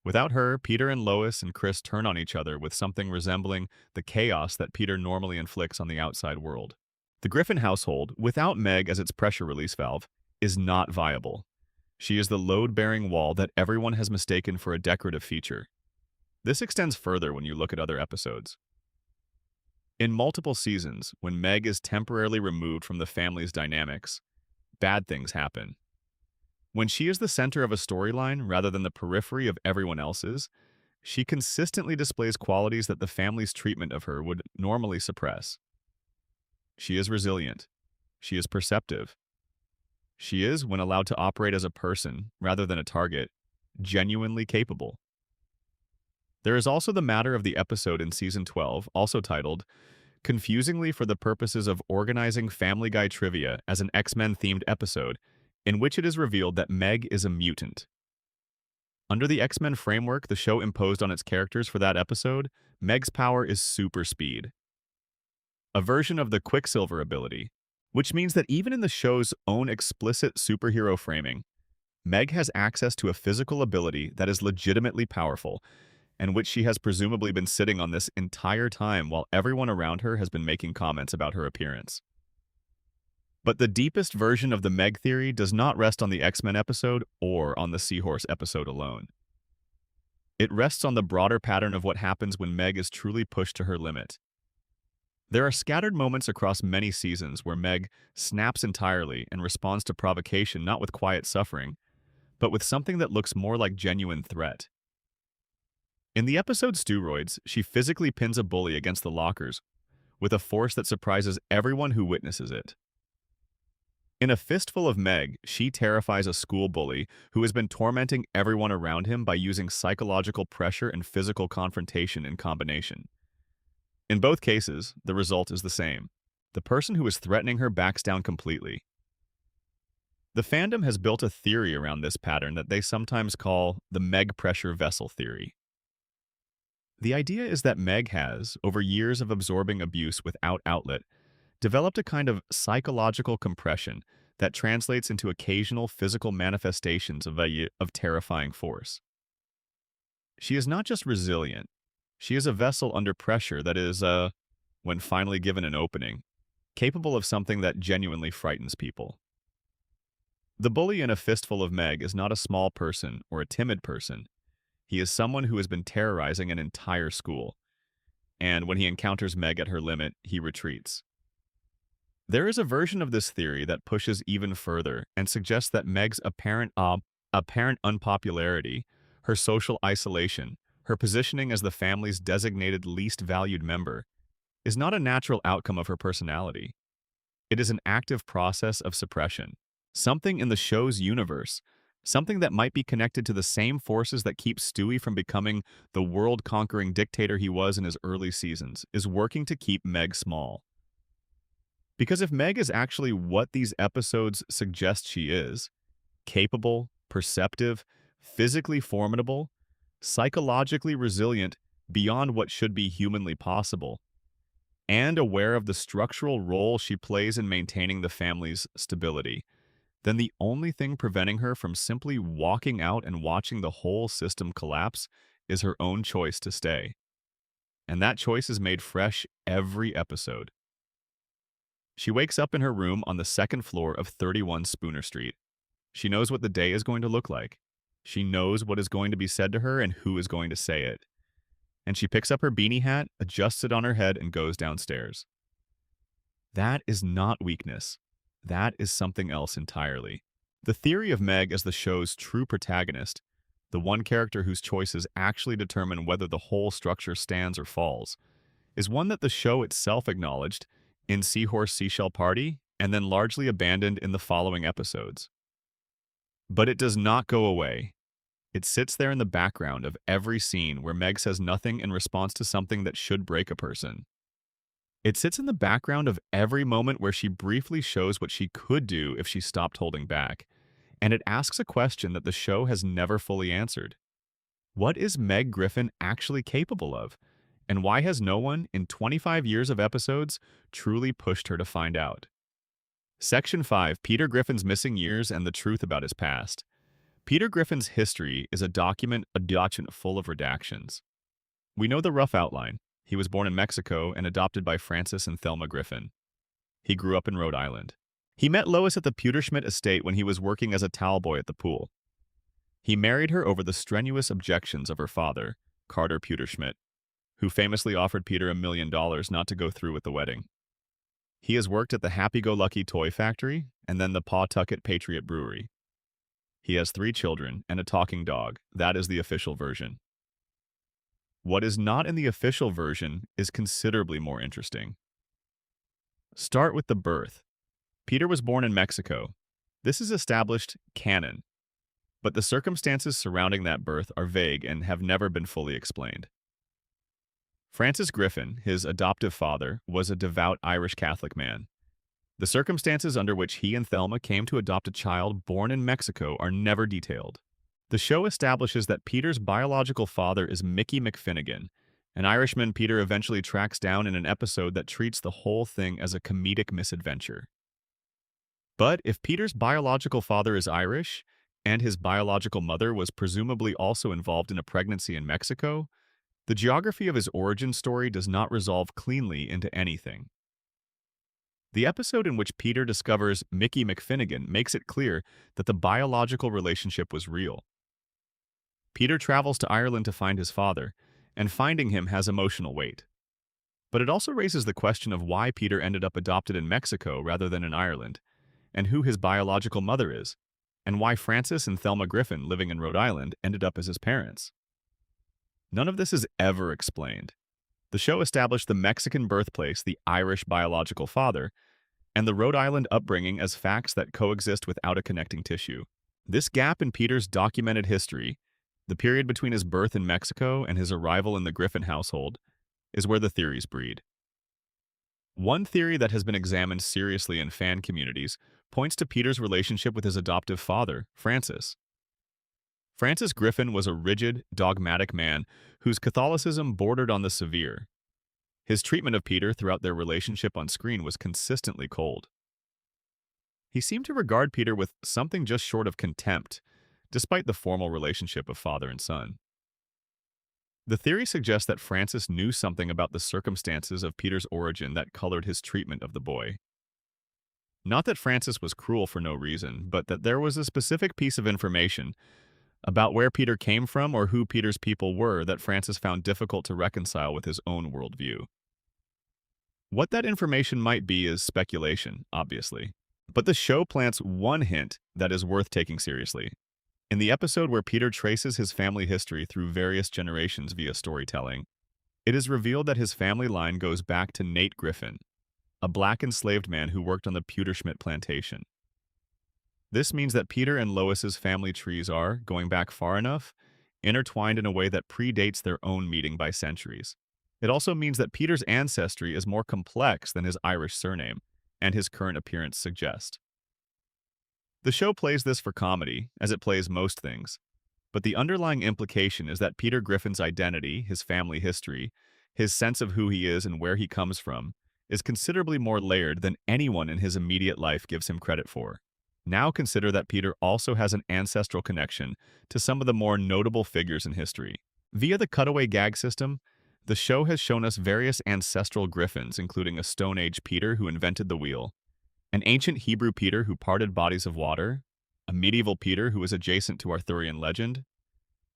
Without her, Peter and Lois and Chris turn on each other with something resembling the chaos that Peter normally inflicts on the outside world. The Griffin household, without Meg as its pressure release valve, is not viable. She is the load-bearing wall that everyone has mistaken for a decorative feature. This extends further when you look at other episodes. In multiple seasons, when Meg is temporarily removed from the family's dynamics, bad things happen. When she is the center of a storyline rather than the periphery of everyone else's, she consistently displays qualities that the family's treatment of her would normally suppress. She is resilient. She is perceptive. She is, when allowed to operate as a person rather than a target, genuinely capable. There is also the matter of the episode in Season 12, also titled, confusingly for the purposes of organizing Family Guy trivia as an X-Men-themed episode, in which it is revealed that Meg is a mutant. Under the X-Men framework the show imposed on its characters for that episode, Meg's power is super speed. A version of the Quicksilver ability, which means that even in the show's own explicit superhero framing, Meg has access to a physical ability that is legitimately powerful, and which she has presumably been sitting on this entire time while everyone around her has been making comments about her appearance. But the deepest version of the Meg theory does not rest on the X-Men episode or on the Seahorse episode alone. It rests on the broader pattern of what happens when Meg is truly pushed to her limit. There are scattered moments across many seasons where Meg snaps entirely and responds to provocation not with quiet suffering, but with something that looks more like genuine threat. In the episode Steroids, she physically pins a bully against the lockers with a force that surprises everyone who witnesses it. In A Fistful of Meg, she terrifies a school bully who has been tormenting everyone around him by using psychological pressure and physical confrontation in combination. In both cases, the result is the same. The person who is threatening her backs down completely. The fandom has built a theory around this pattern that they sometimes call the Meg pressure vessel theory. The idea is that Meg has, over years of absorbing abuse without outlet, developed a kind of psychological compression that translates into occasional physical manifestations of terrifying force. She is not just resilient, she is a vessel under pressure that is, when finally given an opening, capable of something that genuinely frightens people. The bully in A Fistful of Meg is not a small person or a timid person. He is someone who has been terrorizing an entire school, and when he encounters Meg at her limit, he retreats. There is a version of this theory that pushes even further and suggests that Meg's apparent unpopularity, her social isolation, her positioning as the family's designated least valued member, is not a natural outcome of her personality. It is an active process of suppression, something in the show's universe, something that might be connected to the same forces that keep Stewie from becoming the world-conquering dictator he was in his early seasons, is working to keep Meg small. Because if Meg is actually what these episodes suggest she is, capable, perceptive, physically formidable, psychologically resilient beyond what should be humanly possible, and aware of the structural role she plays in maintaining the family's stability, then the only thing preventing her from simply walking out and watching the whole system collapse is her own choice to stay. And that choice is made fresh every episode. She wakes up in her room on the second floor of 31 Spooner Street. She knows what the day is going to look like. She knows what is going to be said to her and who is going to say it. And she picks up her beanie hat, adjusts it on her head, and goes downstairs. That is not weakness. That is something else entirely. The theory of Meg as the show's true protagonist, the one character whose choices actually determine whether the whole structure stands or falls, is one that the show itself acknowledged in Seahorse Seashell Party and then largely abandoned in the following episodes. But it does not go away. It sits there in the background of every scene where Meg says nothing in response to something that should break a person. It sits in the background of every moment where she briefly shows what she could do if she stopped holding back, and it asks a question that the show has never fully answered. What is Meg Griffin actually capable of? And why has no one, in 25 years of episodes, truly pushed her to find out? Section 5, Peter Griffin's Missing Years and the Truth About His Past. Peter Griffin's history is a document full of redactions. We know the rough outline. He was born in Mexico and adopted by Francis and Thelma Griffin. He grew up in Rhode Island. He met Lois at the Petersmid estate when he was working as a towel boy at the pool. He married her over the strenuous objections of her father, Carter Petersmid, who famously offered Peter $1 million not to go through with the wedding. He has worked at the Happy-Go-Lucky Toy Factory and then the Pawtucket Patriot Brewery. He has 3 children and a talking dog. That is the official version. What is not in the official version is considerably more interesting. Start with the birth. Peter was born in Mexico. This is established canon, but the circumstances surrounding that birth are vague and have never been fully explained. Francis Griffin, his adoptive father, was a devout Irish Catholic man. The circumstances under which he and Thelma came to adopt a child born in Mexico are never detailed. The show establishes that Peter's biological father is Mickey McFinnigan, an Irishman Peter eventually tracks down in an episode that treats the whole thing as a comedic misadventure. But if Peter's biological father is Irish, and his biological mother was presumably also involved in a pregnancy in Mexico, the geography of his origin story does not resolve cleanly into anything. The episode in which Peter discovers Mickey McFinnigan makes it clear that the biological relationship was real. Peter travels to Ireland to find his father, and finding him has emotional weight. But it also raises the question of why Peter ended up adopted in Mexico rather than in Ireland, and who his biological mother is, and why Francis and Thelma Griffin, living in Rhode Island, ended up as his parents. None of this is ever explained. The show established the Mexican birthplace, the Irish biological father, and the Rhode Island upbringing as facts that coexist without a connecting tissue. This gap in Peter's documented history, the period between his birth in Mexico and his arrival in the Griffin household, is where the theories breed. One theory that has been examined seriously in fan communities points to Peter's relationship with his adoptive father, Francis. Francis Griffin was a rigid, dogmatic man whose Catholicism bordered on the severe. His treatment of Peter throughout their relationship on screen was consistently cold. He seemed to regard Peter with something just short of contempt, despite the formal relationship of father and son. The theory suggests that Francis knew something about the circumstances of Peter's origin that colored his treatment of the boy. Not that Francis was cruel for no reason, but that there was a specific piece of information about where Peter came from or who Peter's people were that Francis found difficult to reconcile with his own worldview. What that information might be is speculation, obviously, but the show plants one hint that is worth taking seriously. In the episode where Peter traces his family history through various generations via storytelling, it is revealed that his family line goes back to Nate Griffin, a black enslaved man who worked on the Petersmid plantation. This means that Peter and Lois's family trees are, going back far enough, intertwined in a way that predates their own meeting by centuries. It also means that Peter's ancestry is more complex than his Irish surname and his current appearance suggest. The show plays this for comedy, as it plays most things, but the underlying implication is that Peter Griffin's identity, his family history, his sense of who he is and where he comes from, is considerably more layered than anyone in his immediate life gives him credit for. Now consider that Peter also has an ancestral connection to some of the more notable figures in history. Via the cutaway gag system, the show has shown us various ancestral Griffins, including a Stone Age Peter who invented the wheel, an ancient Hebrew Peter who parted bodies of water, a medieval Peter who is adjacent to Arthurian legend,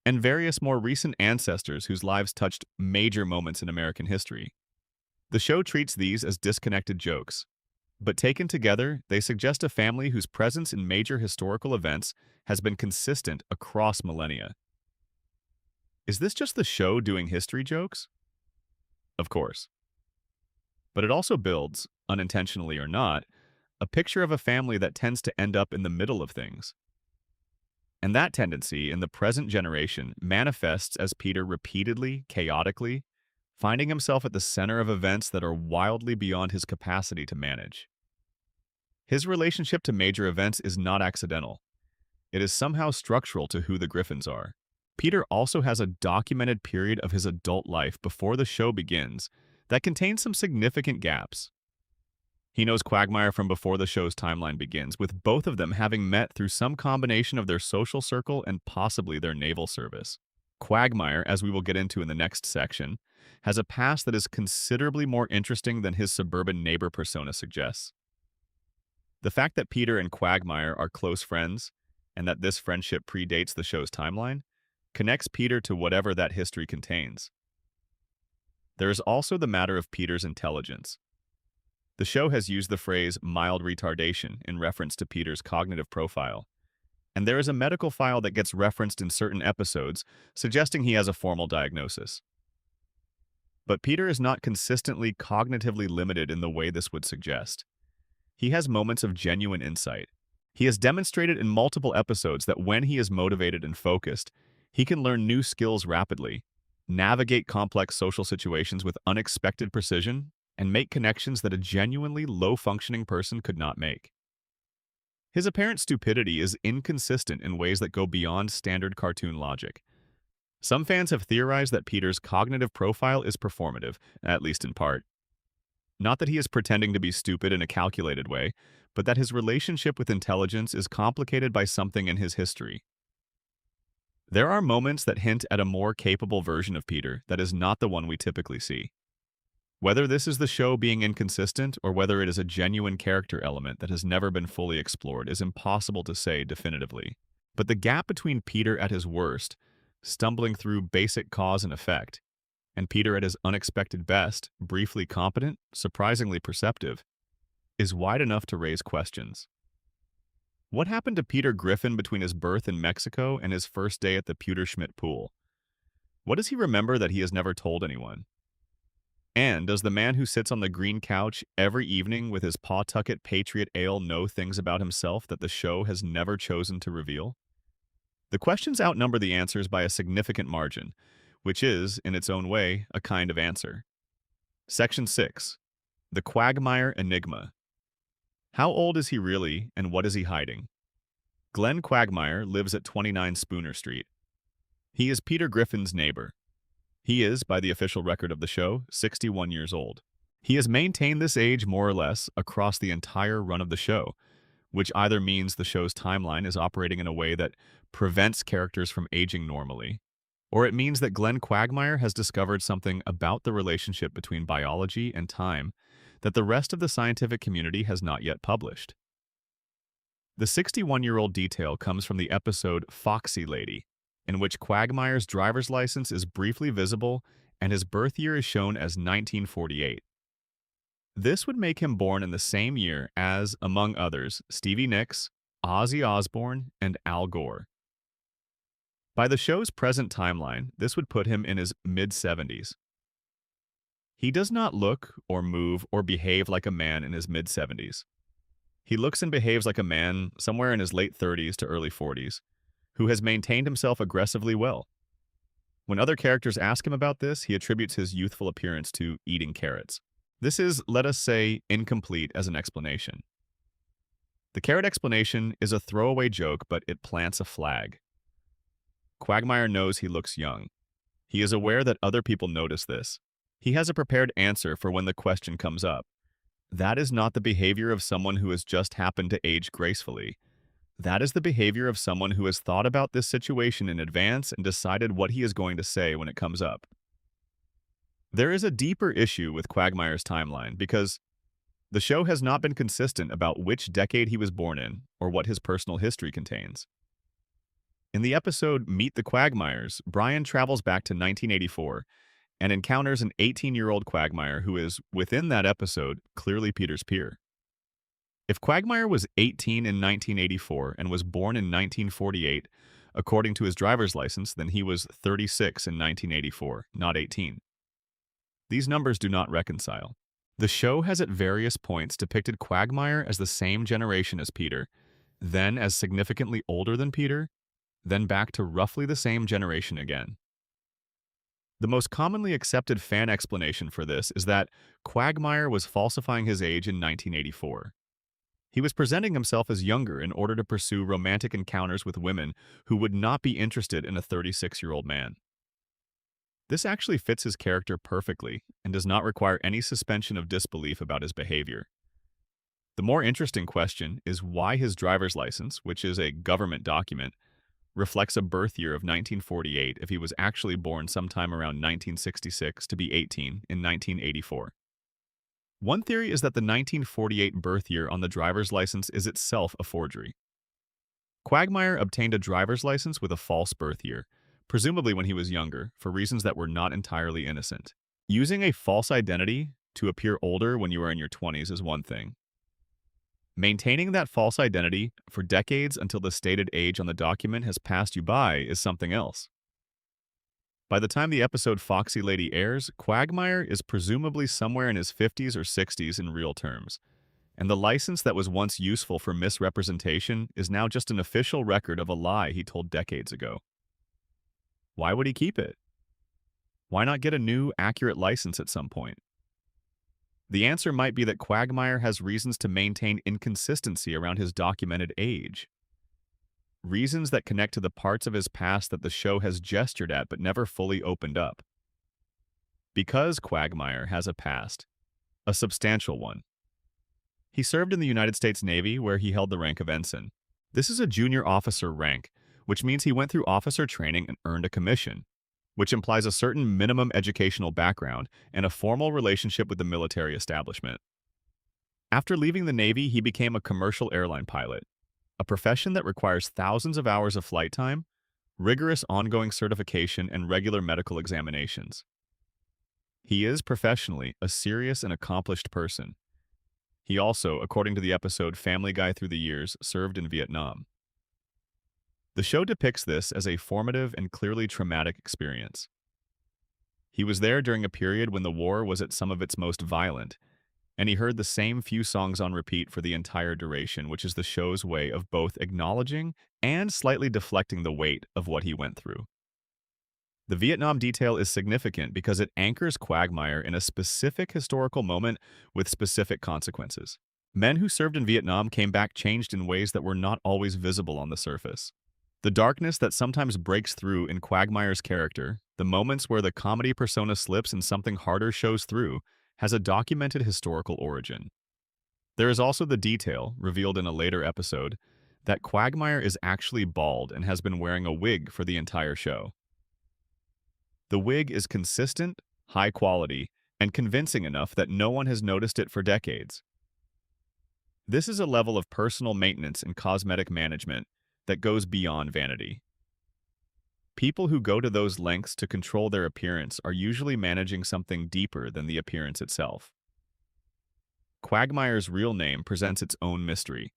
and various more recent ancestors whose lives touched major moments in American history. The show treats these as disconnected jokes, but taken together, they suggest a family whose presence in major historical events has been consistent across millennia. Is this just the show doing history jokes? Of course. But it also builds, unintentionally or not, a picture of a family that tends to end up in the middle of things. And that tendency in the present generation manifests as Peter repeatedly, chaotically, finding himself at the center of events that are wildly beyond his capacity to manage. His relationship to major events is not accidental. It is somehow structural to who the Griffins are. Peter also has a documented period of his adult life before the show begins that contains some significant gaps. He knows Quagmire from before the show's timeline begins, with both of them having met through some combination of their social circle and possibly their naval service. Quagmire, as we will get into in the next section, has a past that is considerably more interesting than his suburban neighbor persona suggests. The fact that Peter and Quagmire are close friends, and that this friendship predates the show's timeline, connects Peter to whatever that history contains. There is also the matter of Peter's intelligence. The show has used the phrase mild retardation in reference to Peter's cognitive profile, and there is a medical file that gets referenced in certain episodes, suggesting he has a formal diagnosis. But Peter is not consistently cognitively limited in the way this would suggest. He has moments of genuine insight. He has demonstrated in multiple episodes that when he is motivated and focused, he can learn new skills rapidly, navigate complex social situations with unexpected precision, and make connections that a genuinely low-functioning person could not make. His apparent stupidity is inconsistent in ways that go beyond standard cartoon logic. Some fans have theorized that Peter's cognitive profile is performative, at least in part. Not that he is pretending to be stupid in a calculated way, but that his relationship with intelligence is complicated by something in his history. There are moments that hint at a more capable version of Peter that is not the one we typically see. Whether this is the show being inconsistent or whether it is a genuine character element that has never been fully explored is impossible to say definitively. But the gap between Peter at his worst, stumbling through basic cause and effect, and Peter at his unexpected best, briefly competent, surprisingly perceptive, is wide enough to raise questions. What happened to Peter Griffin between his birth in Mexico and his first day at the Petersmid pool? What does he remember that he has never told anyone? And does the man who sits on the green couch every evening with his Pawtucket Patriot Ale know things about himself that the show has never chosen to reveal? The questions outnumber the answers by a significant margin, which is, in its own way, a kind of answer. Section 6. The Quagmire Enigma. How old is he really, and what is he hiding? Glenn Quagmire lives at 29 Spooner Street. He is Peter Griffin's neighbor. He is, by the official record of the show, 61 years old. He has maintained this age more or less across the entire run of the show, which either means the show's timeline is operating in a way that prevents characters from aging normally, or it means that Glenn Quagmire has discovered something about the relationship between biology and time that the rest of the scientific community has not yet published. The 61-year-old detail comes from the episode Foxy Lady, in which Quagmire's driver's license is briefly visible and his birth year is shown as 1948. This would make him born in the same year as, among others, Stevie Nicks, Ozzy Osbourne, and Al Gore. By the show's present timeline, this would put him in his mid-70s. He does not look or move or behave like a man in his mid-70s. He looks and behaves like a man somewhere in his late 30s to early 40s, who has maintained himself aggressively well. When other characters ask him about this, he attributes his youthful appearance to eating carrots. This is, let us say, incomplete as an explanation. The carrot explanation is a throwaway joke, but it plants a flag. Quagmire knows he looks young. He is aware that other people notice this. He has a prepared answer for when the question comes up. That is not the behavior of someone who has just happened to age gracefully. That is the behavior of someone who has thought about this situation in advance and decided what he is going to say when it comes up. There is a deeper issue with Quagmire's timeline because the show has not been consistent about which decade he was born in or what his personal history contains. In the episode Meet the Quagmires, Brian travels back to 1984 and encounters an 18-year-old Quagmire who is, within that episode, clearly Peter's peer. If Quagmire was 18 in 1984 and was born in 1948, according to his driver's license, then he was 36 in 1984, not 18. These numbers do not reconcile. The show has at various points depicted Quagmire as the same generation as Peter, then as significantly older than Peter, then back to roughly the same generation again. The most commonly accepted fan explanation for this is that Quagmire was falsifying his age in 1984. He was presenting himself as younger in order to pursue romantic encounters with women who would not be interested in a 36-year-old man. This actually fits his character perfectly and does not require any suspension of disbelief about his behavior. The more interesting question is why his driver's license, which is a government document, reflects a birth year of 1948 if he was actually born sometime around 1966 to be 18 in 1984. One theory is that the 1948 birth year on the driver's license is itself a forgery. Quagmire obtained a driver's license with a false birth year, presumably when he was younger, for reasons that were not entirely innocent. Using a false identity to appear older when you are in your 20s is one thing. Maintaining that false identity for decades until the stated age on the document has passed you by is something else. By the time the episode Foxy Lady airs, Quagmire is presumably somewhere in his 50s or 60s in real terms, and the license that was once useful for misrepresentation is now just an official record of a lie he told decades ago. Why would he keep it? Why not get a new, accurate license at some point? The answer might be that Quagmire has reasons to maintain inconsistency around his documented age. Reasons that connect to the parts of his past that the show has gestured at but never fully opened up. Because Quagmire has a past, a substantial one. He served in the United States Navy where he held the rank of ensign. This is a junior officer rank, which means he went through officer training and earned a commission, which implies a certain minimum educational background and a formal relationship with the military establishment. After leaving the Navy, he became a commercial airline pilot, a profession that requires thousands of hours of flight time, rigorous ongoing certification, and regular medical examinations. He is, professionally, a serious and accomplished person. He also, according to the episode Family Guy Through the Years, served in Vietnam. The show depicts this as a formative and clearly traumatic experience. He was there during a period when the war was at some of its most violent, and he heard the same few songs on repeat for the entire duration, which is the show's way of both acknowledging and slightly deflecting the weight of what he went through. The Vietnam detail is significant because it anchors Quagmire in a specific historical moment with specific consequences. Men who served in Vietnam came back changed in ways that were not always visible on the surface. The darkness that sometimes breaks through in Quagmire's character, the moments where the comedy persona slips and something harder shows through, has a documented historical origin. There is also the detail, revealed in a later episode, that Quagmire is actually bald and has been wearing a wig for the entire show. The wig is consistent, high quality, and convincing enough that no one has noticed it for decades. This is a level of personal maintenance and cosmetic management that goes beyond vanity. People who go to those lengths to control their appearance are usually managing something deeper than the appearance itself. Quagmire's real name presents its own mystery.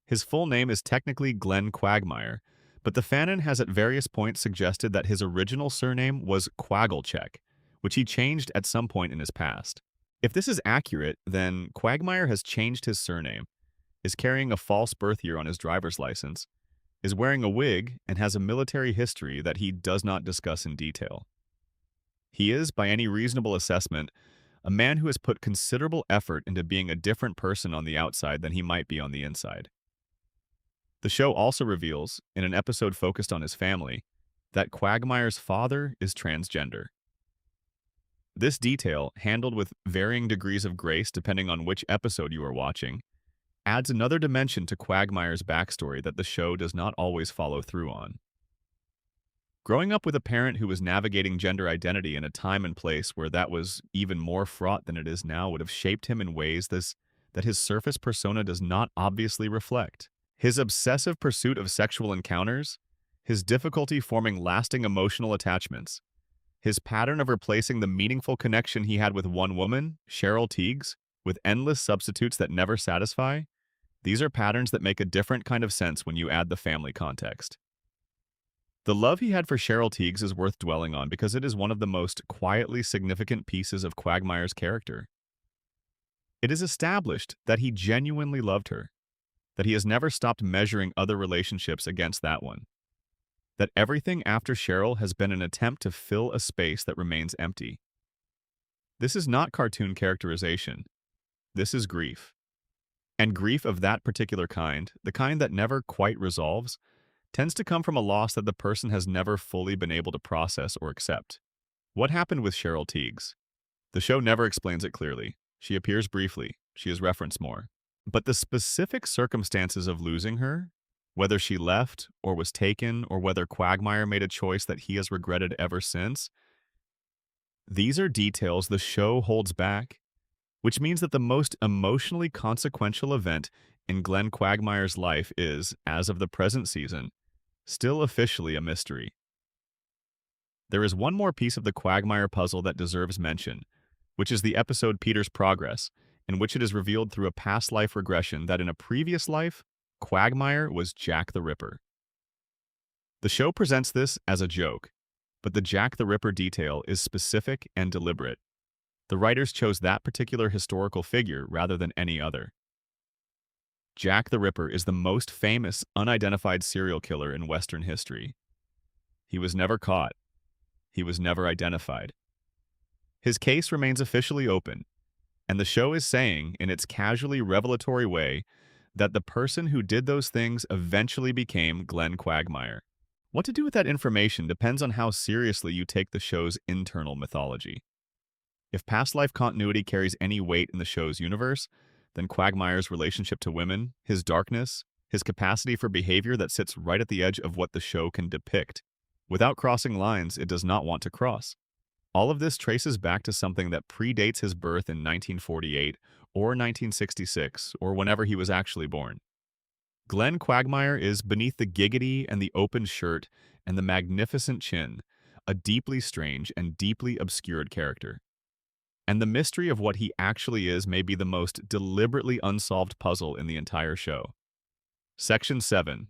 His full name is technically Glenn Quagmire, but the fanon has at various points suggested that his original surname was Quagglechek, which he changed at some point in his past. If this is accurate, then Quagmire has changed his surname, is carrying a false birth year on his driver's license, is wearing a wig, and has a military history that he does not discuss in detail. He is, by any reasonable assessment, a man who has put considerable effort into being a different person on the outside than he might be on the inside. The show also reveals, in an episode focused on his family, that Quagmire's father is transgender. This detail, handled with varying degrees of grace depending on which episode you are watching, adds another dimension to Quagmire's backstory that the show does not always follow through on. Growing up with a parent who was navigating gender identity in a time and place where that was even more fraught than it is now would have shaped him in ways that his surface persona does not obviously reflect. His obsessive pursuit of sexual encounters, his difficulty forming lasting emotional attachments, his pattern of replacing the meaningful connection he had with one woman, Cheryl Tiegs, with endless substitutes that never satisfy, these are patterns that make a different kind of sense when you add the family context. The love he had for Cheryl Tiegs is worth dwelling on because it is one of the most quietly significant pieces of Quagmire's character. It is established that he genuinely loved her, that he has never stopped measuring other relationships against that one, that everything after Cheryl has been an attempt to fill a space that remains empty. This is not cartoon characterization. This is grief. And grief of that particular kind, the kind that never quite resolves, tends to come from a loss that the person has never fully been able to process or accept. What happened with Cheryl Tiegs? The show never explains it clearly. She appears briefly. She is referenced more. But the specific circumstances of losing her, whether she left or was taken or whether Quagmire made a choice that he has regretted ever since, these are details the show holds back, which means that the most emotionally consequential event in Glenn Quagmire's life is, as of the present season, still officially a mystery. There is one more piece of the Quagmire puzzle that deserves mention, which is the episode Peter's Progress, in which it is revealed through a past life regression that in a previous life, Quagmire was Jack the Ripper. The show presents this as a joke, but the Jack the Ripper detail is specific and deliberate. The writers chose that particular historical figure rather than any other. Jack the Ripper is the most famous unidentified serial killer in Western history. He was never caught. He was never identified. His case remains officially open, and the show is saying, in its casually revelatory way, that the person who did those things eventually became Glenn Quagmire. What to do with that information depends on how seriously you take the show's internal mythology. If past life continuity carries any weight in the show's universe, then Quagmire's relationship to women, his darkness, his capacity for behavior that sits right at the edge of what the show can depict, without crossing lines it does not want to cross. All of this traces back to something that predates his birth in 1948 or 1966 or whenever he was actually born. Glenn Quagmire is beneath the giggity and the open shirt and the magnificent chin, a deeply strange and deeply obscured character. And the mystery of what he actually is may be the most deliberately unsolved puzzle in the entire show. Section 7.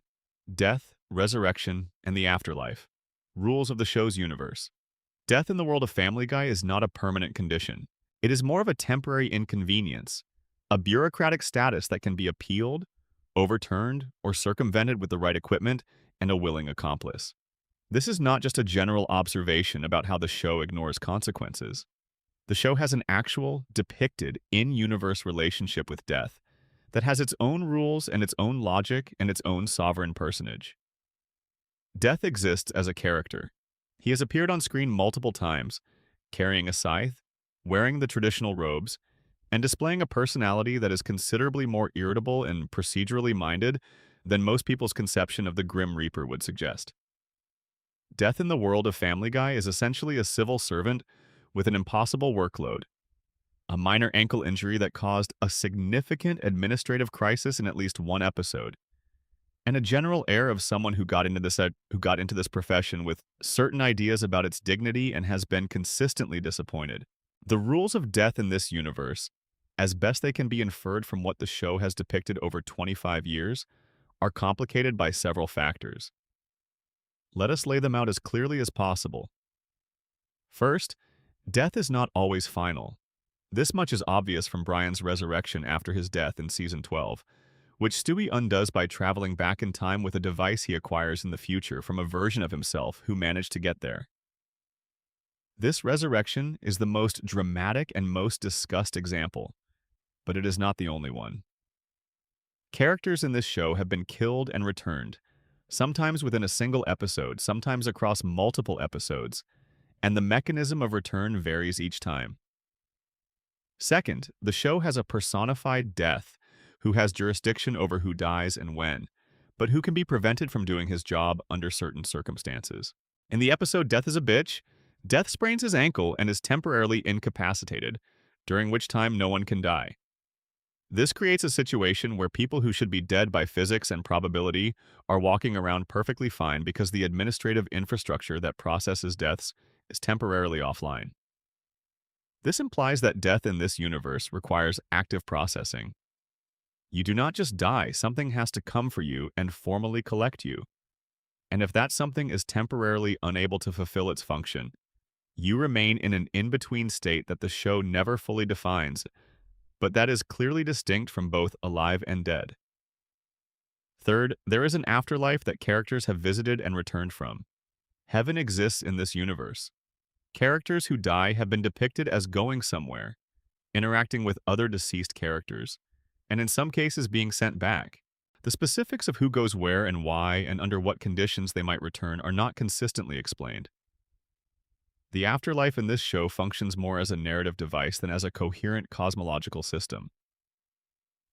Death, Resurrection, and the Afterlife. Rules of the show's universe. Death in the world of Family Guy is not a permanent condition. It is more of a temporary inconvenience, a bureaucratic status that can be appealed, overturned, or circumvented with the right equipment and a willing accomplice. This is not just a general observation about how the show ignores consequences. The show has an actual, depicted, in-universe relationship with death that has its own rules and its own logic and its own sovereign personage. Death exists as a character. He has appeared on screen multiple times, carrying a scythe, wearing the traditional robes, and displaying a personality that is considerably more irritable and procedurally minded than most people's conception of the Grim Reaper would suggest. Death in the world of Family Guy is essentially a civil servant with an impossible workload, a minor ankle injury that caused a significant administrative crisis in at least one episode, and a general air of someone who got into this profession with certain ideas about its dignity and has been consistently disappointed. The rules of death in this universe, as best they can be inferred from what the show has depicted over 25 years, are complicated by several factors. Let us lay them out as clearly as possible. First, death is not always final. This much is obvious from Brian's resurrection after his death in Season 12, which Stewie undoes by traveling back in time with a device he acquires in the future from a version of himself who managed to get there. This resurrection is the most dramatic and most discussed example, but it is not the only one. Characters in this show have been killed and returned, sometimes within a single episode, sometimes across multiple episodes, and the mechanism of return varies each time. Second, the show has a personified death who has jurisdiction over who dies and when, but who can be prevented from doing his job under certain circumstances. In the episode Death is a Bitch, Death sprains his ankle and is temporarily incapacitated, during which time no one can die. This creates a situation where people who should be dead by physics and probability are walking around perfectly fine because the administrative infrastructure that processes deaths is temporarily offline. This implies that death in this universe requires active processing. You do not just die, something has to come for you and formally collect you. And if that something is temporarily unable to fulfill its function, you remain in an in-between state that the show never fully defines, but that is clearly distinct from both alive and dead. Third, there is an afterlife that characters have visited and returned from. Heaven exists in this universe. Characters who die have been depicted as going somewhere, interacting with other deceased characters, and in some cases being sent back. The specifics of who goes where and why and under what conditions they might return are not consistently explained. The afterlife in this show functions more as a narrative device than as a coherent cosmological system.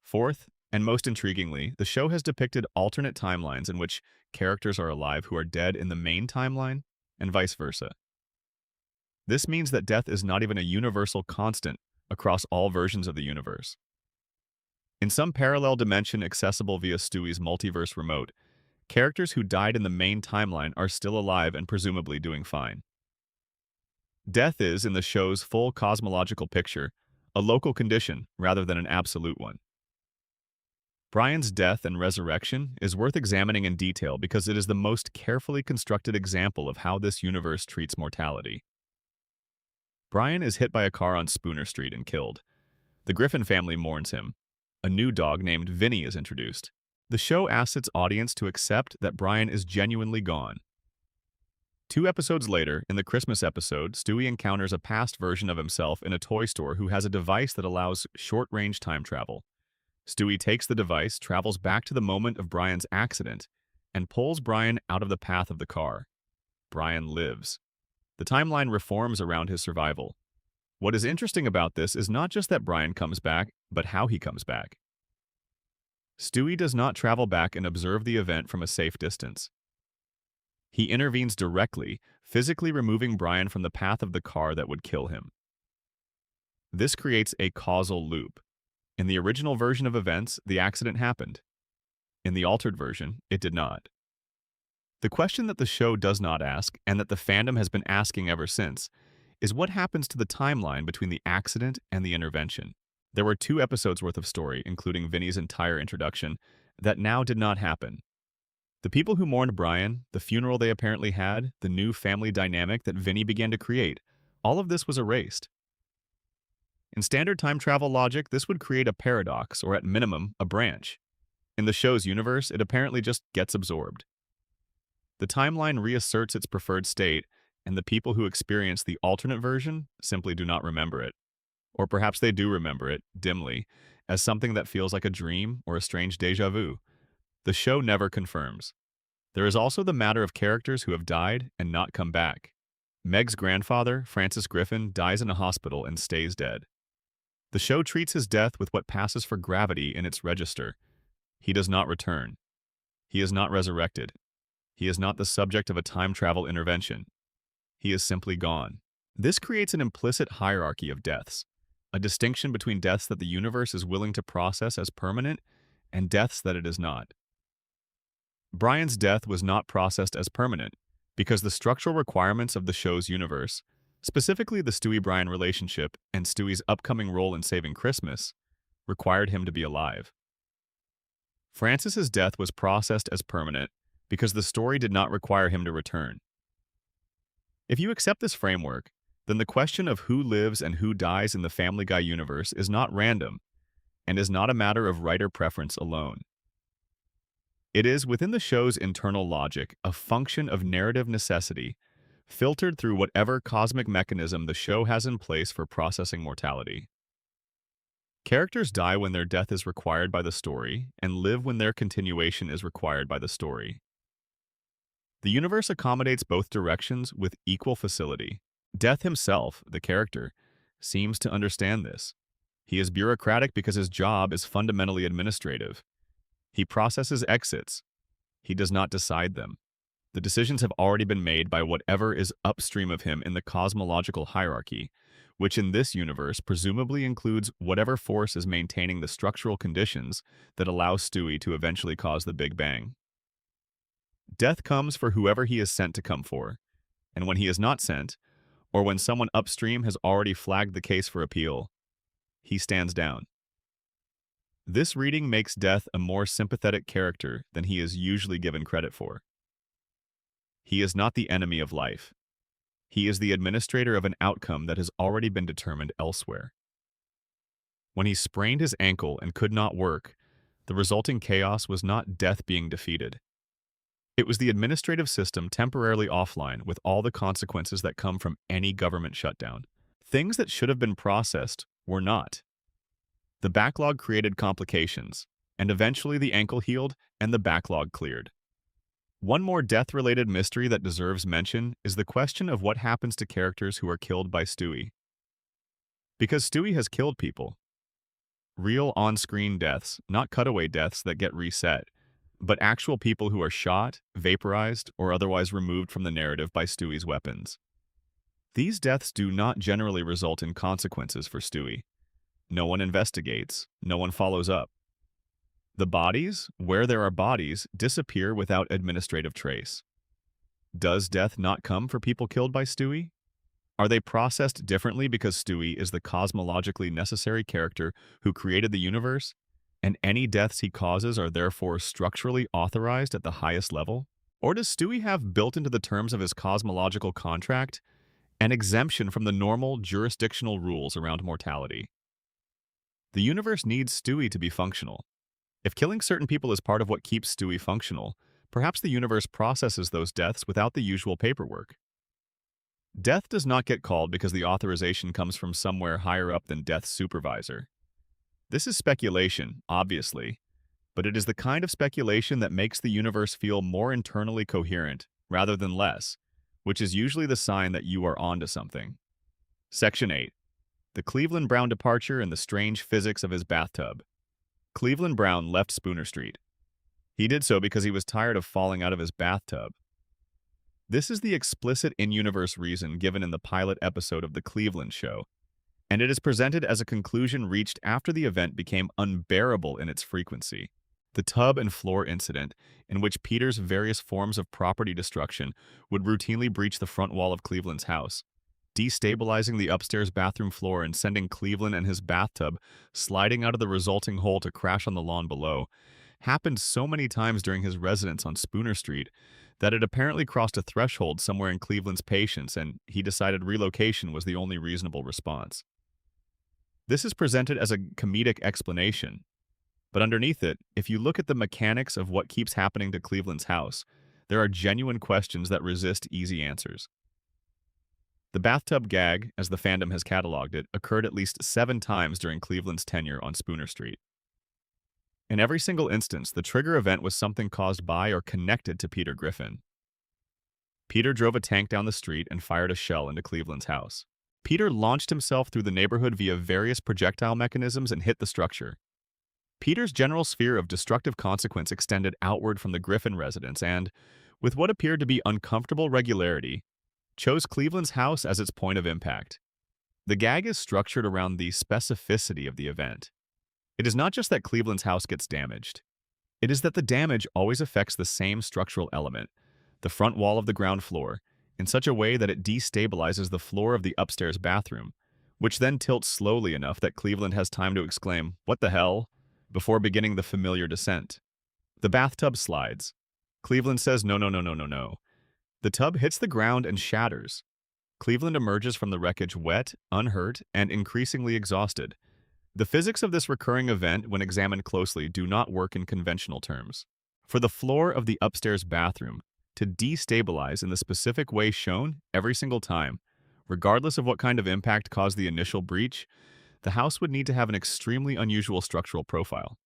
Fourth, and most intriguingly, the show has depicted alternate timelines in which characters are alive who are dead in the main timeline, and vice versa. This means that death is not even a universal constant across all versions of the universe. In some parallel dimension accessible via Stewie's multiverse remote, characters who died in the main timeline are still alive and presumably doing fine. Death is, in the show's full cosmological picture, a local condition rather than an absolute one. Brian's death and resurrection is worth examining in detail because it is the most carefully constructed example of how this universe treats mortality. Brian is hit by a car on Spooner Street and killed. The Griffin family mourns him. A new dog named Vinny is introduced. The show asks its audience to accept that Brian is genuinely gone. 2 episodes later, in the Christmas episode, Stewie encounters a past version of himself in a toy store who has a device that allows short-range time travel. Stewie takes the device, travels back to the moment of Brian's accident, and pulls Brian out of the path of the car. Brian lives. The timeline reforms around his survival. What is interesting about this is not just that Brian comes back, but how he comes back. Stewie does not travel back and observe the event from a safe distance. He intervenes directly, physically removing Brian from the path of the car that would kill him. This creates a causal loop. In the original version of events, the accident happened. In the altered version, it did not. The question that the show does not ask, and that the fandom has been asking ever since, is what happens to the timeline between the accident and the intervention. There were 2 episodes worth of story, including Vinny's entire introduction, that now did not happen. The people who mourned Brian, the funeral they apparently had, the new family dynamic that Vinny began to create, all of this was erased. In standard time travel logic, this would create a paradox, or at minimum, a branch. In the show's universe, it apparently just gets absorbed. The timeline reasserts its preferred state, and the people who experience the alternate version simply do not remember it. Or perhaps they do remember it, dimly, as something that feels like a dream or a strange déjà vu. The show never confirms. There is also the matter of characters who have died and not come back. Meg's grandfather, Francis Griffin, dies in a hospital and stays dead. The show treats his death with what passes for gravity in its register. He does not return. He is not resurrected. He is not the subject of a time travel intervention. He is simply gone. This creates an implicit hierarchy of deaths, a distinction between deaths that the universe is willing to process as permanent and deaths that it is not. Brian's death was not processed as permanent because the structural requirements of the show's universe, specifically the Stewie-Brian relationship and Stewie's upcoming role in saving Christmas, required him to be alive. Francis's death was processed as permanent because the story did not require him to return. If you accept this framework, then the question of who lives and who dies in the Family Guy universe is not random and is not a matter of writer preference alone. It is, within the show's internal logic, a function of narrative necessity, filtered through whatever cosmic mechanism the show has in place for processing mortality. Characters die when their death is required by the story, and live when their continuation is required by the story. The universe accommodates both directions with equal facility. Death himself, the character, seems to understand this. He is bureaucratic because his job is fundamentally administrative. He processes exits. He does not decide them. The decisions have already been made by whatever is upstream of him in the cosmological hierarchy, which in this universe presumably includes whatever force is maintaining the structural conditions that allow Stewie to eventually cause the Big Bang. Death comes for whoever he is sent to come for, and when he is not sent, or when someone upstream has already flagged the case for appeal, he stands down. This reading makes Death a more sympathetic character than he is usually given credit for. He is not the enemy of life. He is the administrator of an outcome that has already been determined elsewhere. When he sprained his ankle and could not work, the resulting chaos was not Death being defeated. It was the administrative system temporarily offline with all the consequences that come from any government shutdown. Things that should have been processed were not. The backlog created complications, and eventually the ankle healed and the backlog cleared. One more death-related mystery that deserves mention is the question of what happens to characters who are killed by Stewie. Because Stewie has killed people. Real on-screen deaths, not cutaway deaths that get reset, but actual people who are shot, vaporized, or otherwise removed from the narrative by Stewie's weapons. These deaths do not generally result in consequences for Stewie. No one investigates, no one follows up. The bodies, where there are bodies, disappear without administrative trace. Does death not come for people killed by Stewie? Are they processed differently because Stewie is the cosmologically necessary character who created the universe, and any deaths he causes are therefore structurally authorized at the highest level? Or does Stewie have built into the terms of his cosmological contract an exemption from the normal jurisdictional rules around mortality? The universe needs Stewie to be functional. If killing certain people is part of what keeps Stewie functional, perhaps the universe processes those deaths without the usual paperwork. Death does not get called because the authorization comes from somewhere higher up than Death's supervisor. This is speculation, obviously, but it is the kind of speculation that makes the universe feel more internally coherent rather than less, which is usually the sign that you are onto something. Section 8. The Cleveland Brown departure and the strange physics of his bathtub. Cleveland Brown left Spooner Street. He did so because he was tired of falling out of his bathtub. This is the explicit in-universe reason given in the pilot episode of The Cleveland Show, and it is presented as a conclusion reached after the event became unbearable in its frequency. The tub and floor incident, in which Peter's various forms of property destruction would routinely breach the front wall of Cleveland's house, destabilizing the upstairs bathroom floor and sending Cleveland and his bathtub sliding out of the resulting hole to crash on the lawn below, happened so many times during his residence on Spooner Street that it apparently crossed a threshold somewhere in Cleveland's patience, and he decided relocation was the only reasonable response. This is presented as a comedic explanation, but underneath it, if you look at the mechanics of what keeps happening to Cleveland's house, there are genuine questions that resist easy answers. The bathtub gag, as the fandom has cataloged it, occurred at least 7 times during Cleveland's tenure on Spooner Street. In every single instance, the trigger event was something caused by or connected to Peter Griffin. Peter drove a tank down the street and fired a shell into Cleveland's house. Peter launched himself through the neighborhood via various projectile mechanisms and hit the structure. Peter's general sphere of destructive consequence extended outward from the Griffin residence and, with what appeared to be uncomfortable regularity, chose Cleveland's house as its point of impact. The gag is structured around the specificity of the event. It is not just that Cleveland's house gets damaged. It is that the damage always affects the same structural element, the front wall of the ground floor, in such a way that it destabilizes the floor of the upstairs bathroom, which then tilts slowly enough that Cleveland has time to exclaim, "What the hell?" before beginning the familiar descent. The bathtub slides. Cleveland says, "No, no, no, no, no, no." The tub hits the ground and shatters. Cleveland emerges from the wreckage wet, unhurt, and increasingly exhausted. The physics of this recurring event, when examined closely, do not work in conventional terms. For the floor of the upstairs bathroom to destabilize in the specific way shown every single time, regardless of what kind of impact caused the initial breach, the house would need to have an extremely unusual structural profile.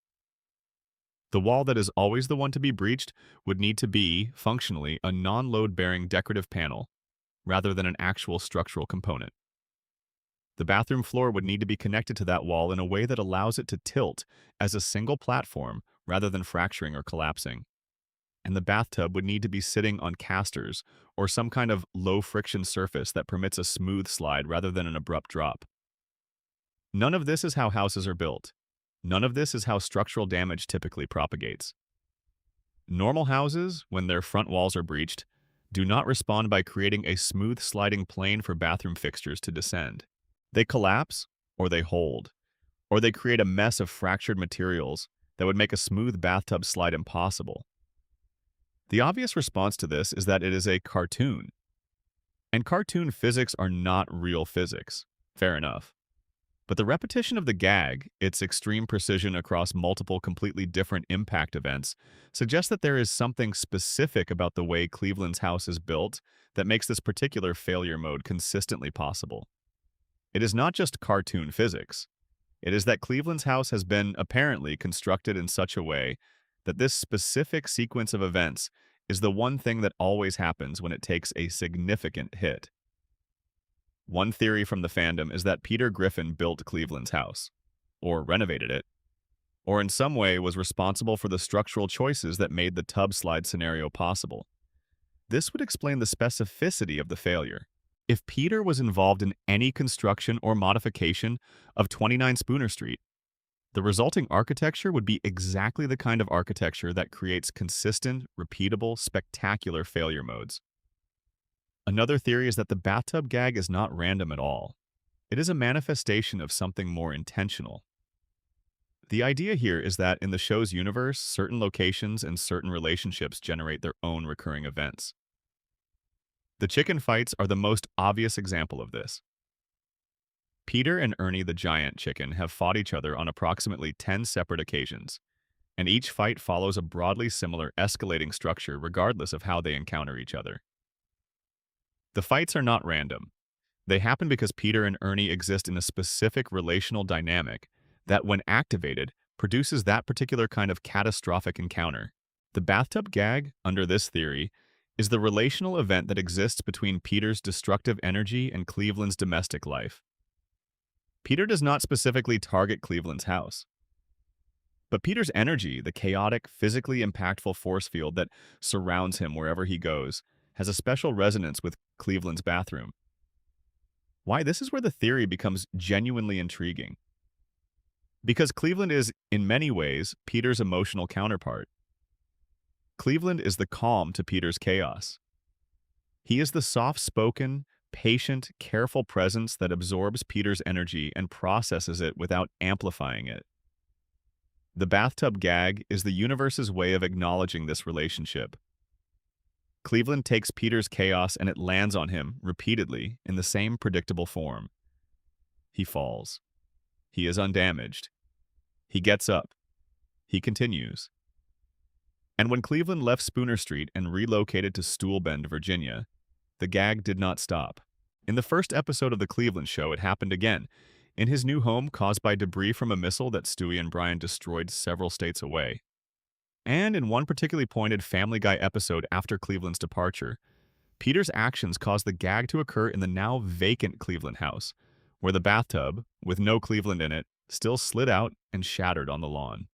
The wall that is always the one to be breached would need to be, functionally, a non-load-bearing decorative panel, rather than an actual structural component. The bathroom floor would need to be connected to that wall in a way that allows it to tilt as a single platform rather than fracturing or collapsing. And the bathtub would need to be sitting on casters or some kind of low-friction surface that permits a smooth slide rather than an abrupt drop. None of this is how houses are built. None of this is how structural damage typically propagates. Normal houses, when their front walls are breached, do not respond by creating a smooth sliding plane for bathroom fixtures to descend. They collapse, or they hold, or they create a mess of fractured materials that would make a smooth bathtub slide impossible. The obvious response to this is that it is a cartoon. And cartoon physics are not real physics. Fair enough. But the repetition of the gag, its extreme precision across multiple completely different impact events, suggests that there is something specific about the way Cleveland's house is built that makes this particular failure mode consistently possible. It is not just cartoon physics. It is that Cleveland's house has been apparently constructed in such a way that this specific sequence of events is the one thing that always happens when it takes a significant hit. One theory from the fandom is that Peter Griffin built Cleveland's house, or renovated it, or in some way was responsible for the structural choices that made the tub slide scenario possible. This would explain the specificity of the failure. If Peter was involved in any construction or modification of 29 Spooner Street, the resulting architecture would be exactly the kind of architecture that creates consistent, repeatable, spectacular failure modes. Another theory is that the bathtub gag is not random at all. It is a manifestation of something more intentional. The idea here is that in the show's universe, certain locations and certain relationships generate their own recurring events. The chicken fights are the most obvious example of this. Peter and Ernie the giant chicken have fought each other on approximately 10 separate occasions, and each fight follows a broadly similar escalating structure regardless of how they encounter each other. The fights are not random. They happen because Peter and Ernie exist in a specific relational dynamic that, when activated, produces that particular kind of catastrophic encounter. The bathtub gag, under this theory, is the relational event that exists between Peter's destructive energy and Cleveland's domestic life. Peter does not specifically target Cleveland's house. But Peter's energy, the chaotic, physically impactful force field that surrounds him wherever he goes, has a special resonance with Cleveland's bathroom. Why? This is where the theory becomes genuinely intriguing. Because Cleveland is, in many ways, Peter's emotional counterpart. Cleveland is the calm to Peter's chaos. He is the soft-spoken, patient, careful presence that absorbs Peter's energy and processes it without amplifying it. The bathtub gag is the universe's way of acknowledging this relationship. Cleveland takes Peter's chaos and it lands on him, repeatedly, in the same predictable form. He falls. He is undamaged. He gets up. He continues. And when Cleveland left Spooner Street and relocated to Stool Bend, Virginia, the gag did not stop. In the first episode of The Cleveland Show, it happened again. in his new home caused by debris from a missile that Stewie and Brian destroyed several states away. And in one particularly pointed Family Guy episode after Cleveland's departure, Peter's actions caused the gag to occur in the now vacant Cleveland house, where the bathtub, with no Cleveland in it, still slid out and shattered on the lawn.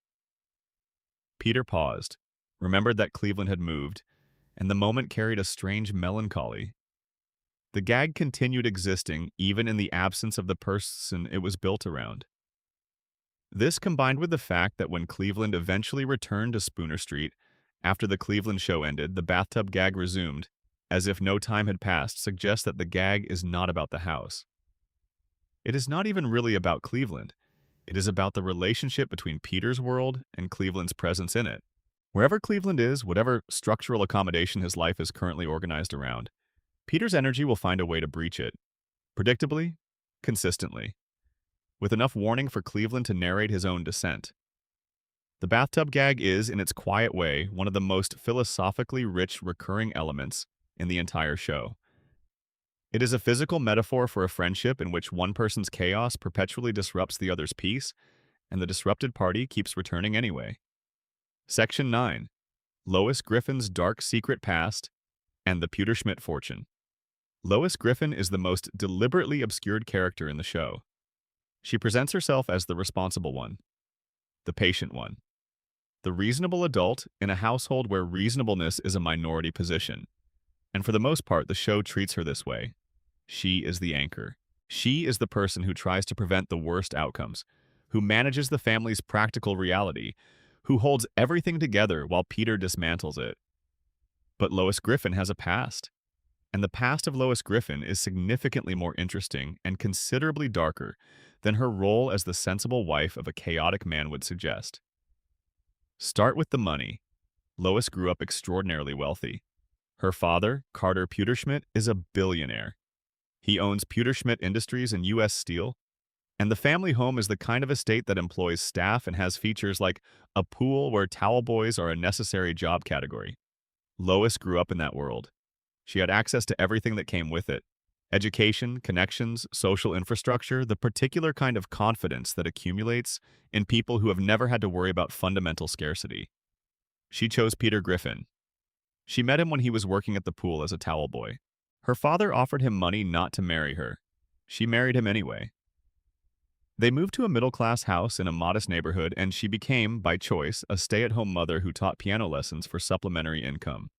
Peter paused, remembered that Cleveland had moved, and the moment carried a strange melancholy. The gag continued existing even in the absence of the person it was built around. This combined with the fact that when Cleveland eventually returned to Spooner Street, after the Cleveland show ended, the bathtub gag resumed, as if no time had passed, suggests that the gag is not about the house. It is not even really about Cleveland. It is about the relationship between Peter's world and Cleveland's presence in it. Wherever Cleveland is, whatever structural accommodation his life is currently organized around, Peter's energy will find a way to breach it. Predictably, consistently, with enough warning for Cleveland to narrate his own descent. The bathtub gag is, in its quiet way, one of the most philosophically rich recurring elements in the entire show. It is a physical metaphor for a friendship in which one person's chaos perpetually disrupts the other's peace, and the disrupted party keeps returning anyway. Section 9. Lois Griffin's Dark Secret Past and the Petersmid Fortune. Lois Griffin is the most deliberately obscured character in the show. She presents herself as the responsible one, the patient one, the reasonable adult in a household where reasonableness is a minority position. And for the most part, the show treats her this way. She is the anchor. She is the person who tries to prevent the worst outcomes, who manages the family's practical reality, who holds everything together while Peter dismantles it. But Lois Griffin has a past. And the past of Lois Griffin is significantly more interesting and considerably darker than her role as the sensible wife of a chaotic man would suggest. Start with the money. Lois grew up extraordinarily wealthy. Her father, Carter Petersmid, is a billionaire. He owns Petersmid Industries and U.S. Steel, and the family home is the kind of estate that employs staff and has features like a pool where towel boys are a necessary job category. Lois grew up in that world. She had access to everything that came with it: education, connections, social infrastructure, the particular kind of confidence that accumulates in people who have never had to worry about fundamental scarcity. She chose Peter Griffin. She met him when he was working at the pool as a towel boy. Her father offered him money not to marry her. She married him anyway. They moved to a middle-class house in a modest neighborhood, and she became, by choice, a stay-at-home mother who taught piano lessons for supplementary income.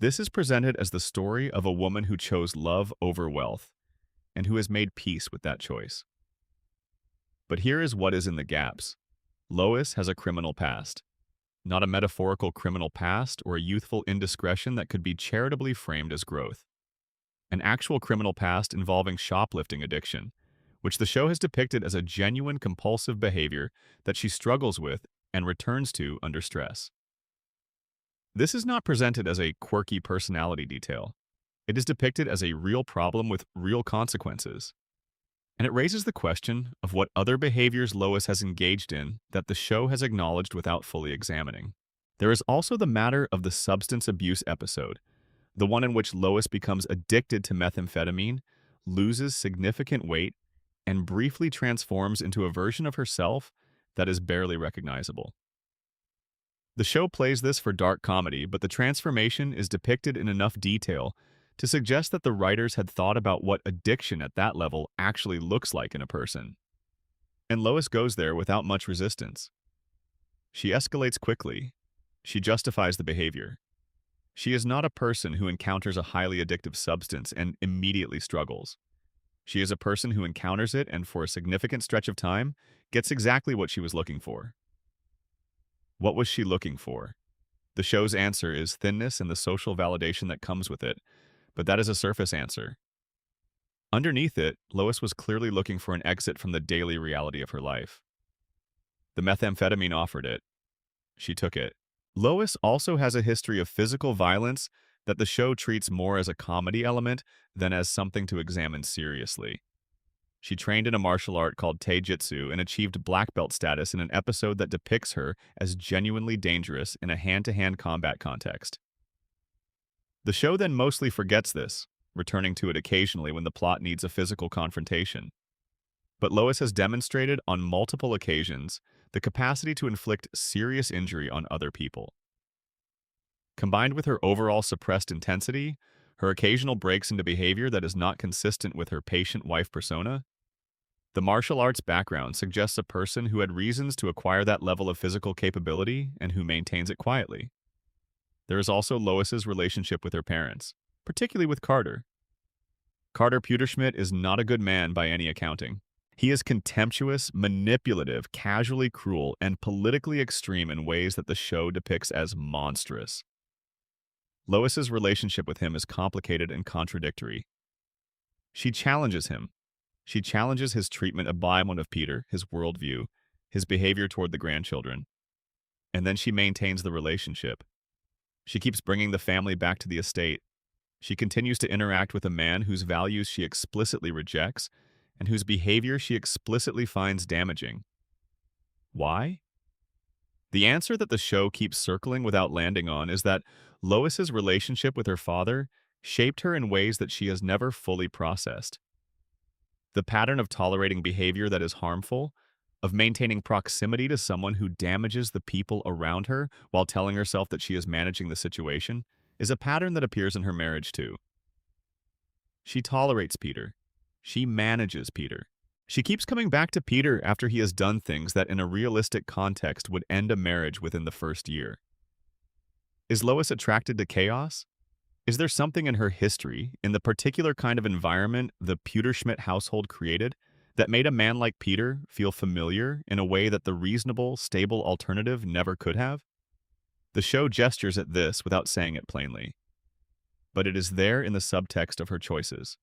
This is presented as the story of a woman who chose love over wealth, and who has made peace with that choice. But here is what is in the gaps. Lois has a criminal past. Not a metaphorical criminal past or a youthful indiscretion that could be charitably framed as growth. An actual criminal past involving shoplifting addiction, which the show has depicted as a genuine compulsive behavior that she struggles with and returns to under stress. This is not presented as a quirky personality detail. It is depicted as a real problem with real consequences. And it raises the question of what other behaviors Lois has engaged in that the show has acknowledged without fully examining. There is also the matter of the substance abuse episode, the one in which Lois becomes addicted to methamphetamine, loses significant weight, and briefly transforms into a version of herself that is barely recognizable. The show plays this for dark comedy, but the transformation is depicted in enough detail to suggest that the writers had thought about what addiction at that level actually looks like in a person. And Lois goes there without much resistance. She escalates quickly. She justifies the behavior. She is not a person who encounters a highly addictive substance and immediately struggles. She is a person who encounters it and for a significant stretch of time gets exactly what she was looking for. What was she looking for? The show's answer is thinness and the social validation that comes with it, but that is a surface answer. Underneath it, Lois was clearly looking for an exit from the daily reality of her life. The methamphetamine offered it. She took it. Lois also has a history of physical violence that the show treats more as a comedy element than as something to examine seriously. She trained in a martial art called taijutsu and achieved black belt status in an episode that depicts her as genuinely dangerous in a hand-to-hand combat context. The show then mostly forgets this, returning to it occasionally when the plot needs a physical confrontation. But Lois has demonstrated on multiple occasions the capacity to inflict serious injury on other people. Combined with her overall suppressed intensity, her occasional breaks into behavior that is not consistent with her patient wife persona, the martial arts background suggests a person who had reasons to acquire that level of physical capability and who maintains it quietly. There is also Lois's relationship with her parents, particularly with Carter. Carter Petersmid is not a good man by any accounting. He is contemptuous, manipulative, casually cruel, and politically extreme in ways that the show depicts as monstrous. Lois's relationship with him is complicated and contradictory. She challenges him. She challenges his treatment of Blyman of Peter, his worldview, his behavior toward the grandchildren. And then she maintains the relationship. She keeps bringing the family back to the estate. She continues to interact with a man whose values she explicitly rejects and whose behavior she explicitly finds damaging. Why? The answer that the show keeps circling without landing on is that Lois's relationship with her father shaped her in ways that she has never fully processed. The pattern of tolerating behavior that is harmful, of maintaining proximity to someone who damages the people around her while telling herself that she is managing the situation, is a pattern that appears in her marriage too. She tolerates Peter. She manages Peter. She keeps coming back to Peter after he has done things that in a realistic context would end a marriage within the first year. Is Lois attracted to chaos? Is there something in her history, in the particular kind of environment the Petersmid household created, that made a man like Peter feel familiar in a way that the reasonable, stable alternative never could have? The show gestures at this without saying it plainly, but it is there in the subtext of her choices.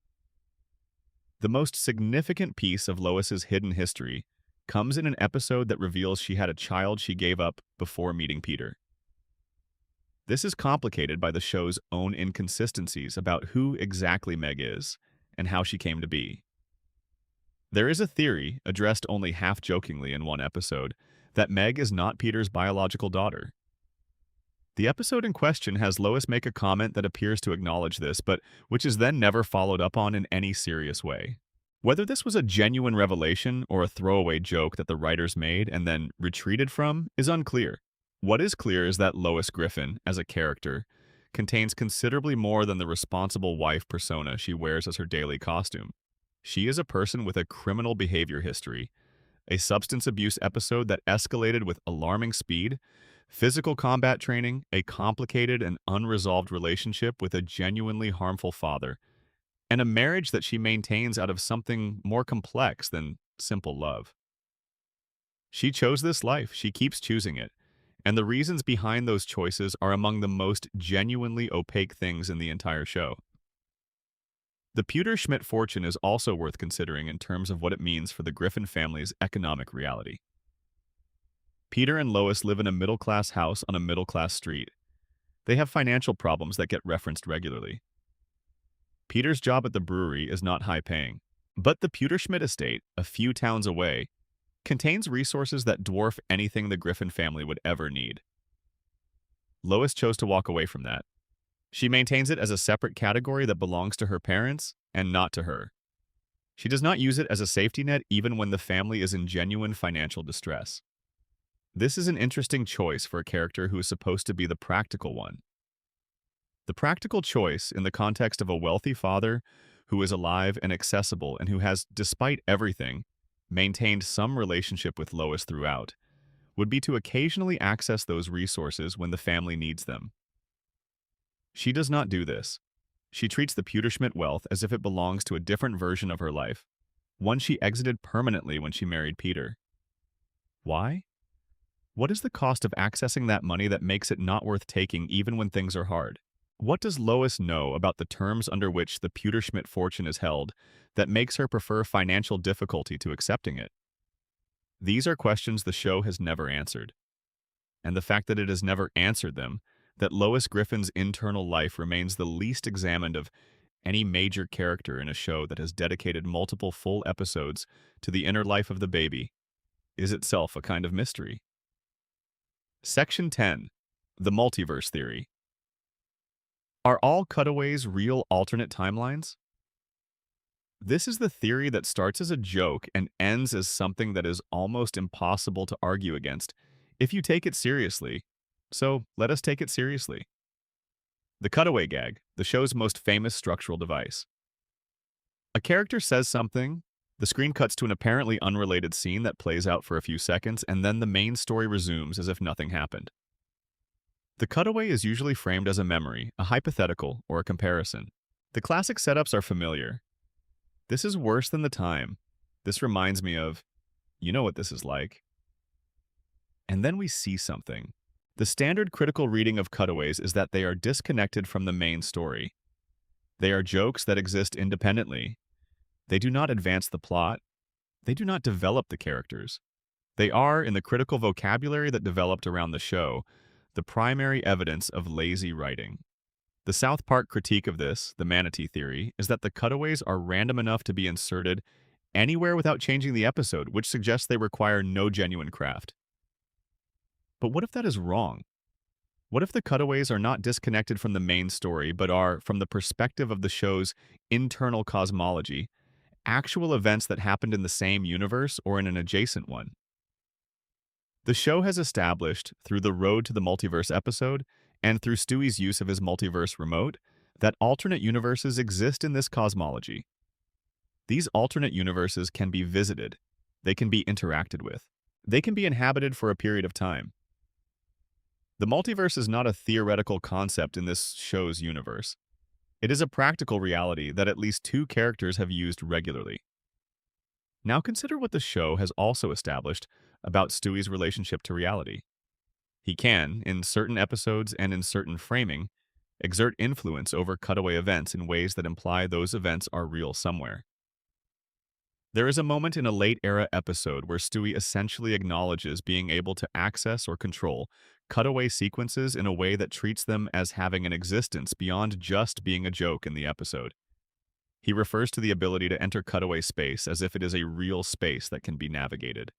The most significant piece of Lois's hidden history comes in an episode that reveals she had a child she gave up before meeting Peter. This is complicated by the show's own inconsistencies about who exactly Meg is and how she came to be. There is a theory, addressed only half-jokingly in one episode, that Meg is not Peter's biological daughter. The episode in question has Lois make a comment that appears to acknowledge this, but which is then never followed up on in any serious way. Whether this was a genuine revelation or a throwaway joke that the writers made and then retreated from is unclear. What is clear is that Lois Griffin, as a character, contains considerably more than the responsible wife persona she wears as her daily costume. She is a person with a criminal behavior history, a substance abuse episode that escalated with alarming speed, physical combat training, a complicated and unresolved relationship with a genuinely harmful father, and a marriage that she maintains out of something more complex than simple love. She chose this life, she keeps choosing it, and the reasons behind those choices are among the most genuinely opaque things in the entire show. The Petersmid fortune is also worth considering in terms of what it means for the Griffin family's economic reality. Peter and Lois live in a middle-class house on a middle-class street. They have financial problems that get referenced regularly. Peter's job at the brewery is not high-paying, but the Petersmid estate, a few towns away, contains resources that dwarf anything the Griffin family would ever need. Lois chose to walk away from that. She maintains it as a separate category that belongs to her parents and not to her. She does not use it as a safety net even when the family is in genuine financial distress. This is an interesting choice for a character who is supposed to be the practical one. The practical choice in the context of a wealthy father who is alive and accessible and who has, despite everything, maintained some relationship with Lois throughout, would be to occasionally access those resources when the family needs them. She does not do this. She treats the Petersmid wealth as if it belongs to a different version of her life, one she exited permanently when she married Peter. Why? What is the cost of accessing that money that makes it not worth taking even when things are hard? What does Lois know about the terms under which the Petersmid fortune is held that makes her prefer financial difficulty to accepting it? These are questions the show has never answered. And the fact that it has never answered them, that Lois Griffin's internal life remains the least examined of any major character in a show that has dedicated multiple full episodes to the inner life of the baby, is itself a kind of mystery. Section 10. The Multiverse Theory. Are all cutaways real alternate timelines? This is the theory that starts as a joke and ends as something that is almost impossible to argue against if you take it seriously. So let us take it seriously. The cutaway gag, the show's most famous structural device. A character says something, the screen cuts to an apparently unrelated scene that plays out for a few seconds, and then the main story resumes as if nothing happened. The cutaway is usually framed as a memory, a hypothetical, or a comparison. The classic setups are familiar. This is worse than the time. This reminds me of, you know what this is like. And then we see something. The standard critical reading of cutaways is that they are disconnected from the main story. They are jokes that exist independently. They do not advance the plot. They do not develop the characters. They are, in the critical vocabulary that developed around the show, the primary evidence of lazy writing. The South Park critique of this, the manatee theory, is that the cutaways are random enough to be inserted anywhere without changing the episode, which suggests they require no genuine craft. But what if that is wrong? What if the cutaways are not disconnected from the main story, but are, from the perspective of the show's internal cosmology, actual events that happened in the same universe or in an adjacent one? The show has established, through the Road to the Multiverse episode, and through Stewie's use of his multiverse remote, that alternate universes exist in this cosmology. These alternate universes can be visited. They can be interacted with. They can be inhabited for a period of time. The multiverse is not a theoretical concept in this show's universe. It is a practical reality that at least two characters have used regularly. Now consider what the show has also established about Stewie's relationship to reality. He can, in certain episodes and in certain framing, exert influence over cutaway events in ways that imply those events are real somewhere. There is a moment in a late-era episode where Stewie essentially acknowledges being able to access or control cutaway sequences in a way that treats them as having an existence beyond just being a joke in the episode. He refers to the ability to enter cutaway space as if it is a real space that can be navigated.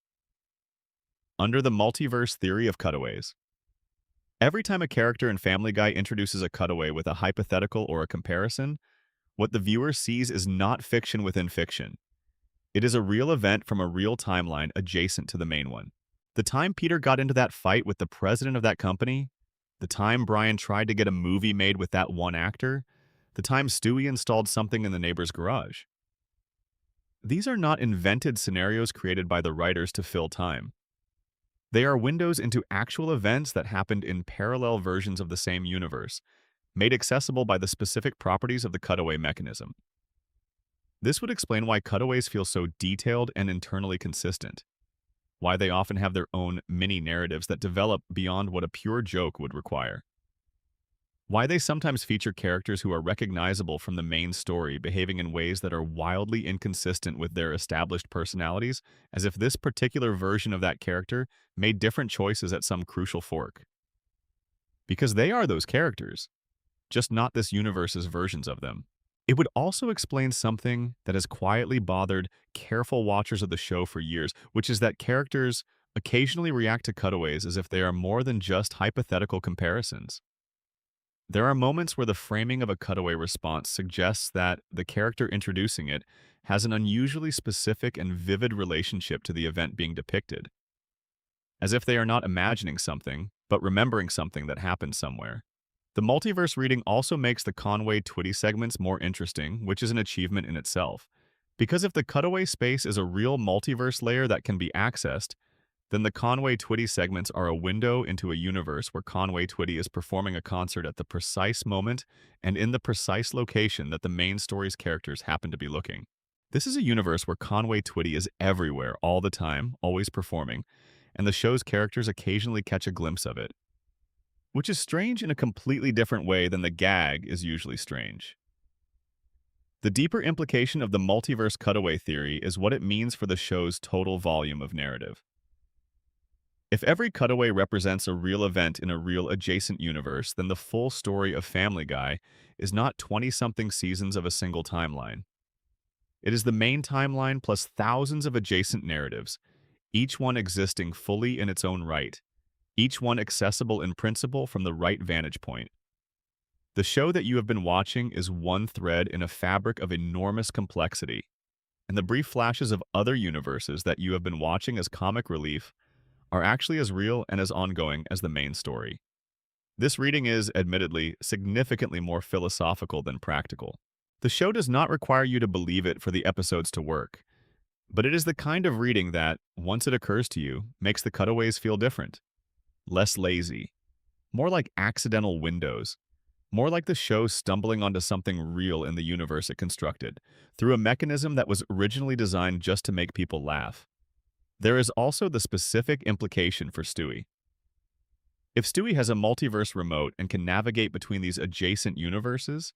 Under the multiverse theory of cutaways, every time a character in Family Guy introduces a cutaway with a hypothetical or a comparison, what the viewer sees is not fiction within fiction. It is a real event from a real timeline adjacent to the main one. The time Peter got into that fight with the president of that company, the time Brian tried to get a movie made with that one actor, the time Stewie installed something in the neighbor's garage. These are not invented scenarios created by the writers to fill time. They are windows into actual events that happened in parallel versions of the same universe, made accessible by the specific properties of the cutaway mechanism. This would explain why cutaways feel so detailed and internally consistent, why they often have their own mini-narratives that develop beyond what a pure joke would require, why they sometimes feature characters who are recognizable from the main story behaving in ways that are wildly inconsistent with their established personalities, as if this particular version of that character made different choices at some crucial fork. Because they are those characters, just not this universe's versions of them. It would also explain something that has quietly bothered careful watchers of the show for years, which is that characters occasionally react to cutaways as if they are more than just hypothetical comparisons. There are moments where the framing of a cutaway response suggests that the character introducing it has an unusually specific and vivid relationship to the event being depicted, as if they are not imagining something, but remembering something that happened somewhere. The multiverse reading also makes the Conway-Twitty segments more interesting, which is an achievement in itself. Because if the cutaway space is a real multiverse layer that can be accessed, then the Conway-Twitty segments are a window into a universe where Conway-Twitty is performing a concert at the precise moment and in the precise location that the main story's characters happen to be looking. This is a universe where Conway-Twitty is everywhere all the time, always performing, and the show's characters occasionally catch a glimpse of it, which is strange in a completely different way than the gag is usually strange. The deeper implication of the multiverse cutaway theory is what it means for the show's total volume of narrative. If every cutaway represents a real event in a real adjacent universe, then the full story of Family Guy is not 20-something seasons of a single timeline. It is the main timeline plus thousands of adjacent narratives, each one existing fully in its own right, each one accessible in principle from the right vantage point. The show that you have been watching is one thread in a fabric of enormous complexity, and the brief flashes of other universes that you have been watching as comic relief are actually as real and as ongoing as the main story. This reading is, admittedly, significantly more philosophical than practical. The show does not require you to believe it for the episodes to work, but it is the kind of reading that, once it occurs to you, makes the cutaways feel different. Less lazy. More like accidental windows. More like the show stumbling onto something real in the universe it constructed, through a mechanism that was originally designed just to make people laugh. There is also the specific implication for Stewie. If Stewie has a multiverse remote and can navigate between these adjacent universes,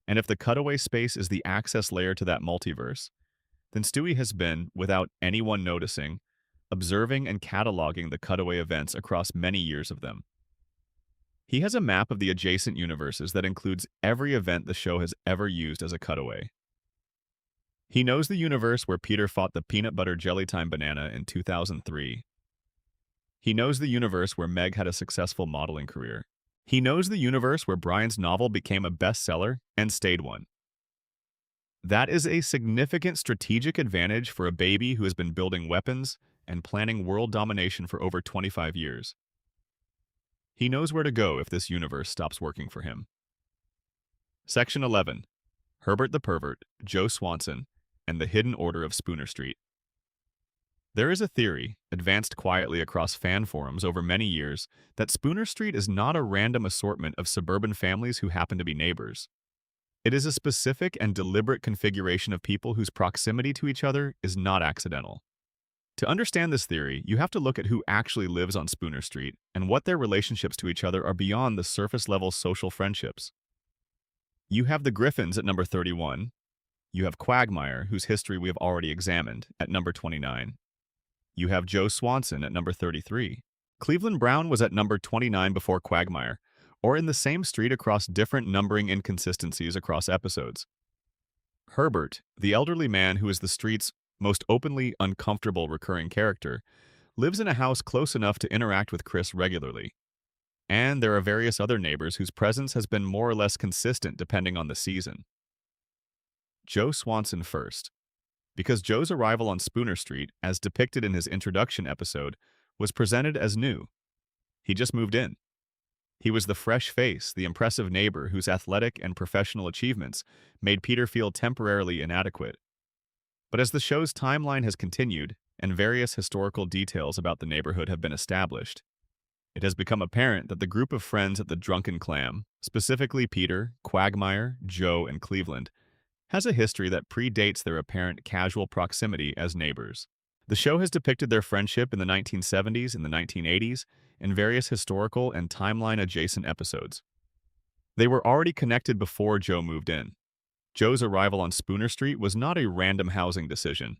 and if the cutaway space is the access layer to that multiverse, then Stewie has been, without anyone noticing, observing and cataloging the cutaway events across many years of them. He has a map of the adjacent universes that includes every event the show has ever used as a cutaway. He knows the universe where Peter fought the peanut butter jelly time banana in 2003. He knows the universe where Meg had a successful modeling career. He knows the universe where Brian's novel became a bestseller and stayed one. That is a significant strategic advantage for a baby who has been building weapons and planning world domination for over 25 years. He knows where to go if this universe stops working for him. Section 11. Herbert the Pervert, Joe Swanson, and the Hidden Order of Spooner Street. There is a theory, advanced quietly across fan forums over many years, that Spooner Street is not a random assortment of suburban families who happen to be neighbors. It is a specific and deliberate configuration of people whose proximity to each other is not accidental. To understand this theory, you have to look at who actually lives on Spooner Street and what their relationships to each other are beyond the surface-level social friendships. You have the Griffins at number 31. You have Quagmire, whose history we have already examined, at number 29. You have Joe Swanson at number 33. Cleveland Brown was at number 29 before Quagmire, or in the same street across different numbering inconsistencies across episodes. Herbert, the elderly man who is the street's most openly uncomfortable recurring character, lives in a house close enough to interact with Chris regularly. And there are various other neighbors whose presence has been more or less consistent depending on the season. Joe Swanson first. Because Joe's arrival on Spooner Street, as depicted in his introduction episode, was presented as new. He just moved in. He was the fresh face, the impressive neighbor whose athletic and professional achievements made Peter feel temporarily inadequate. But as the show's timeline has continued, and various historical details about the neighborhood have been established, it has become apparent that the group of friends at the Drunken Clam, specifically Peter, Quagmire, Joe, and Cleveland, has a history that predates their apparent casual proximity as neighbors. The show has depicted their friendship in the 1970s and the 1980s in various historical and timeline-adjacent episodes. They were already connected before Joe moved in. Joe's arrival on Spooner Street was not a random housing decision.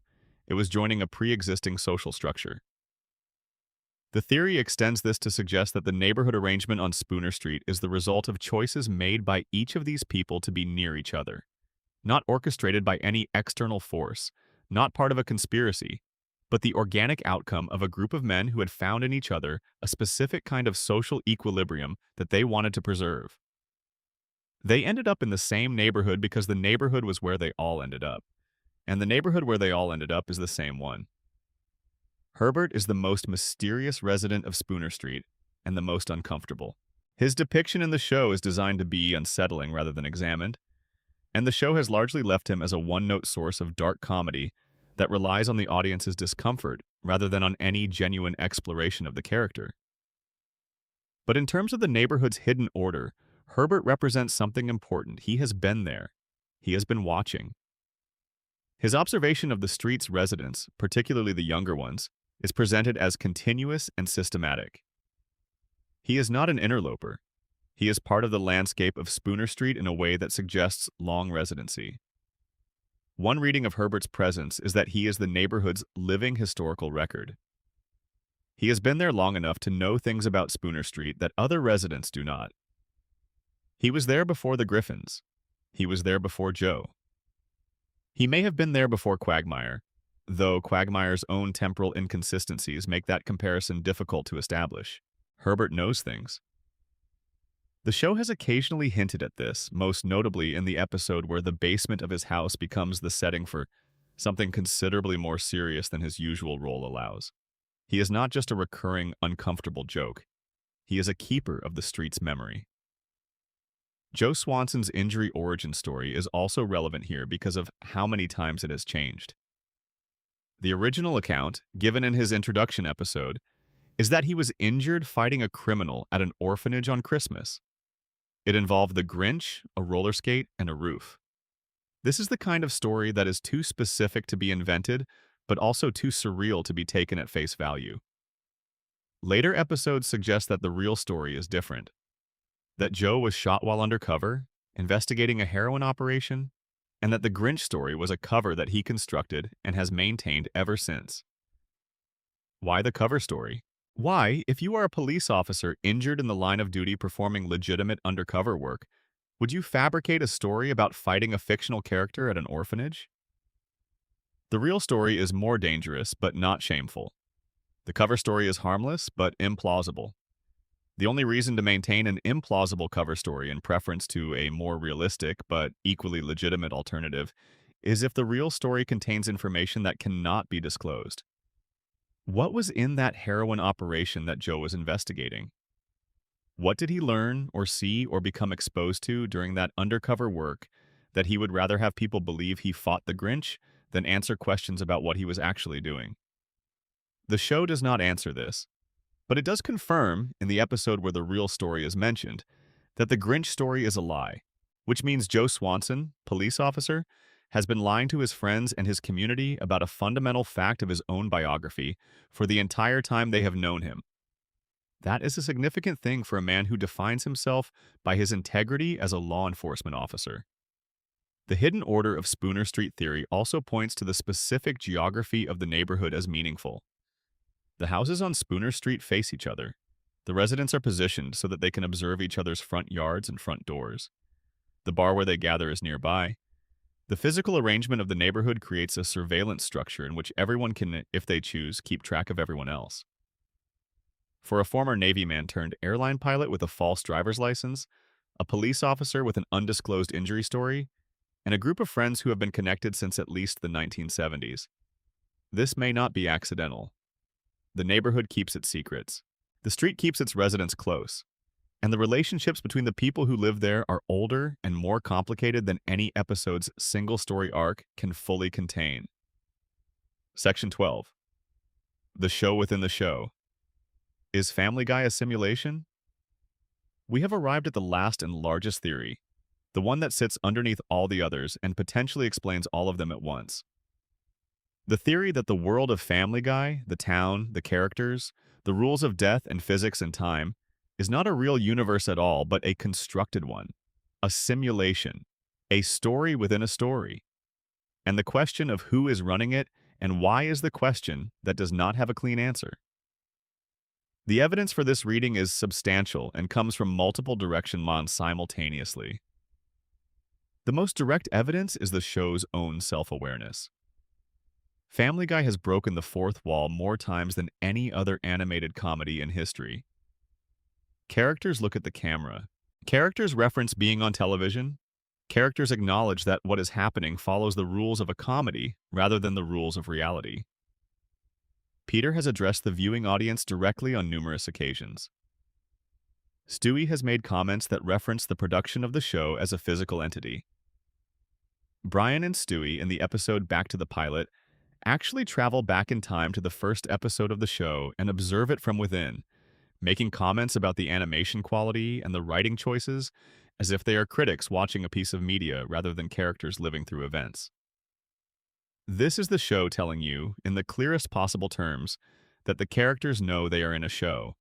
It was joining a pre-existing social structure. The theory extends this to suggest that the neighborhood arrangement on Spooner Street is the result of choices made by each of these people to be near each other, not orchestrated by any external force, not part of a conspiracy, but the organic outcome of a group of men who had found in each other a specific kind of social equilibrium that they wanted to preserve. They ended up in the same neighborhood because the neighborhood was where they all ended up, and the neighborhood where they all ended up is the same one. Herbert is the most mysterious resident of Spooner Street and the most uncomfortable. His depiction in the show is designed to be unsettling rather than examined, and the show has largely left him as a one-note source of dark comedy that relies on the audience's discomfort rather than on any genuine exploration of the character. But in terms of the neighborhood's hidden order, Herbert represents something important. He has been there. He has been watching. His observation of the street's residents, particularly the younger ones, is presented as continuous and systematic. He is not an interloper. He is part of the landscape of Spooner Street in a way that suggests long residency. One reading of Herbert's presence is that he is the neighborhood's living historical record. He has been there long enough to know things about Spooner Street that other residents do not. He was there before the Griffins. He was there before Joe. He may have been there before Quagmire, though Quagmire's own temporal inconsistencies make that comparison difficult to establish. Herbert knows things. The show has occasionally hinted at this, most notably in the episode where the basement of his house becomes the setting for something considerably more serious than his usual role allows. He is not just a recurring, uncomfortable joke. He is a keeper of the street's memory. Joe Swanson's injury origin story is also relevant here because of how many times it has changed. The original account, given in his introduction episode, is that he was injured fighting a criminal at an orphanage on Christmas. It involved the Grinch, a roller skate, and a roof. This is the kind of story that is too specific to be invented, but also too surreal to be taken at face value. Later episodes suggest that the real story is different. That Joe was shot while undercover, investigating a heroin operation, and that the Grinch story was a cover that he constructed and has maintained ever since. Why the cover story? Why, if you are a police officer injured in the line of duty performing legitimate undercover work, would you fabricate a story about fighting a fictional character at an orphanage? The real story is more dangerous, but not shameful. The cover story is harmless, but implausible. The only reason to maintain an implausible cover story in preference to a more realistic, but equally legitimate alternative, is if the real story contains information that cannot be disclosed. What was in that heroin operation that Joe was investigating? What did he learn or see or become exposed to during that undercover work that he would rather have people believe he fought the Grinch than answer questions about what he was actually doing? The show does not answer this, but it does confirm, in the episode where the real story is mentioned, that the Grinch story is a lie, which means Joe Swanson, police officer, has been lying to his friends and his community about a fundamental fact of his own biography for the entire time they have known him. That is a significant thing for a man who defines himself by his integrity as a law enforcement officer. The hidden order of Spooner Street theory also points to the specific geography of the neighborhood as meaningful. The houses on Spooner Street face each other. The residents are positioned so that they can observe each other's front yards and front doors. The bar where they gather is nearby. The physical arrangement of the neighborhood creates a surveillance structure in which everyone can, if they choose, keep track of everyone else. For a former Navy man turned airline pilot with a false driver's license, a police officer with an undisclosed injury story, and a group of friends who have been connected since at least the 1970s. This may not be accidental. The neighborhood keeps its secrets. The street keeps its residents close. And the relationships between the people who live there are older and more complicated than any episode's single-story arc can fully contain. Section 12. The show within the show. Is Family Guy a simulation? We have arrived at the last and largest theory, the one that sits underneath all the others and potentially explains all of them at once. The theory that the world of Family Guy, the town, the characters, the rules of death and physics and time, is not a real universe at all, but a constructed one, a simulation, a story within a story. And the question of who is running it and why is the question that does not have a clean answer. The evidence for this reading is substantial and comes from multiple directions simultaneously. The most direct evidence is the show's own self-awareness. Family Guy has broken the fourth wall more times than any other animated comedy in history. Characters look at the camera. Characters reference being on television. Characters acknowledge that what is happening follows the rules of a comedy rather than the rules of reality. Peter has addressed the viewing audience directly on numerous occasions. Stewie has made comments that reference the production of the show as a physical entity. Brian and Stewie, in the episode Back to the Pilot, actually travel back in time to the first episode of the show and observe it from within, making comments about the animation quality and the writing choices as if they are critics watching a piece of media rather than characters living through events. This is the show telling you, in the clearest possible terms, that the characters know they are in a show.